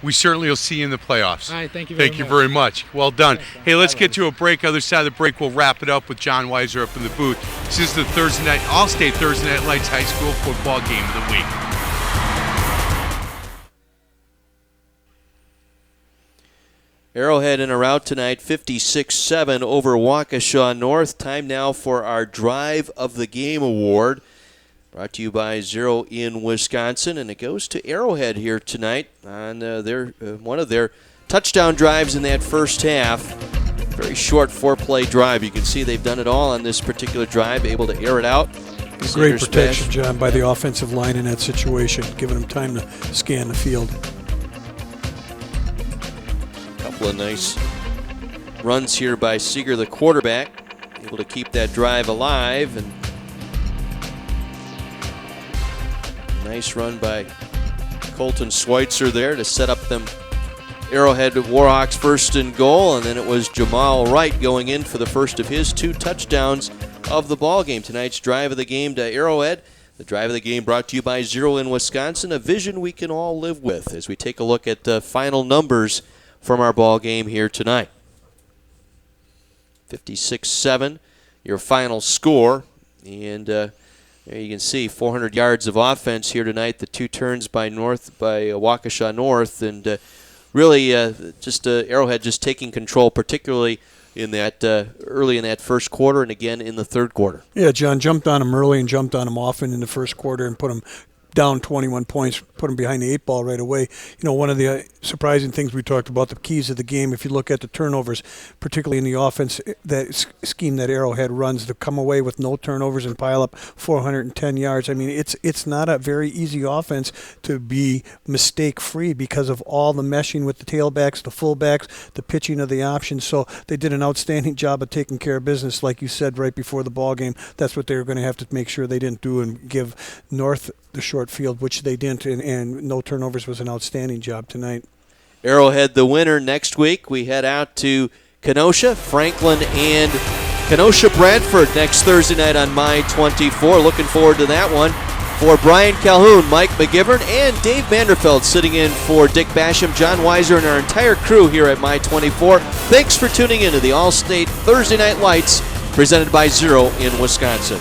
We certainly will see you in the playoffs. All right, thank you very much. Thank you very much. Well done. Hey, let's get to a break. Other side of the break, we'll wrap it up with John Weiser up in the booth. This is the All-State Thursday Night Lights High School Football Game of the Week. Arrowhead in a rout tonight, 56-7 over Waukesha North. Time now for our Drive of the Game award. Brought to you by Zero in Wisconsin, and it goes to Arrowhead here tonight on one of their touchdown drives in that first half. Very short 4-play drive. You can see they've done it all on this particular drive, able to air it out. Great protection, John, by the offensive line in that situation, giving them time to scan the field. A couple of nice runs here by Seeger, the quarterback, able to keep that drive alive. And nice run by Colton Schweitzer there to set up them Arrowhead Warhawks first and goal, and then it was Jamal Wright going in for the first of his 2 touchdowns of the ball game. Tonight's drive of the game to Arrowhead. The drive of the game brought to you by Zero in Wisconsin, a vision we can all live with, as we take a look at the final numbers from our ball game here tonight. 56-7, your final score, and there you can see 400 yards of offense here tonight. The 2 turns by Waukesha North, and really just Arrowhead just taking control, particularly in that early in that first quarter and again in the third quarter. Yeah, John jumped on him early and jumped on him often in the first quarter and put him down 21 points, put them behind the 8 ball right away. You know, one of the surprising things we talked about, the keys of the game, if you look at the turnovers, particularly in the offense, that scheme that Arrowhead runs, to come away with no turnovers and pile up 410 yards. I mean, it's not a very easy offense to be mistake-free because of all the meshing with the tailbacks, the fullbacks, the pitching of the options. So they did an outstanding job of taking care of business, like you said right before the ball game. That's what they were going to have to make sure they didn't do and give North the short field, which they didn't, and no turnovers was an outstanding job tonight. Arrowhead the winner. Next week we head out to Kenosha, Franklin, and Kenosha Bradford next Thursday night on My 24. Looking forward to that one. For Brian Calhoun, Mike McGivern, and Dave Vanderfeld sitting in for Dick Basham, John Weiser, and our entire crew here at My 24. Thanks for tuning in to the All-State Thursday Night Lights presented by Zero in Wisconsin.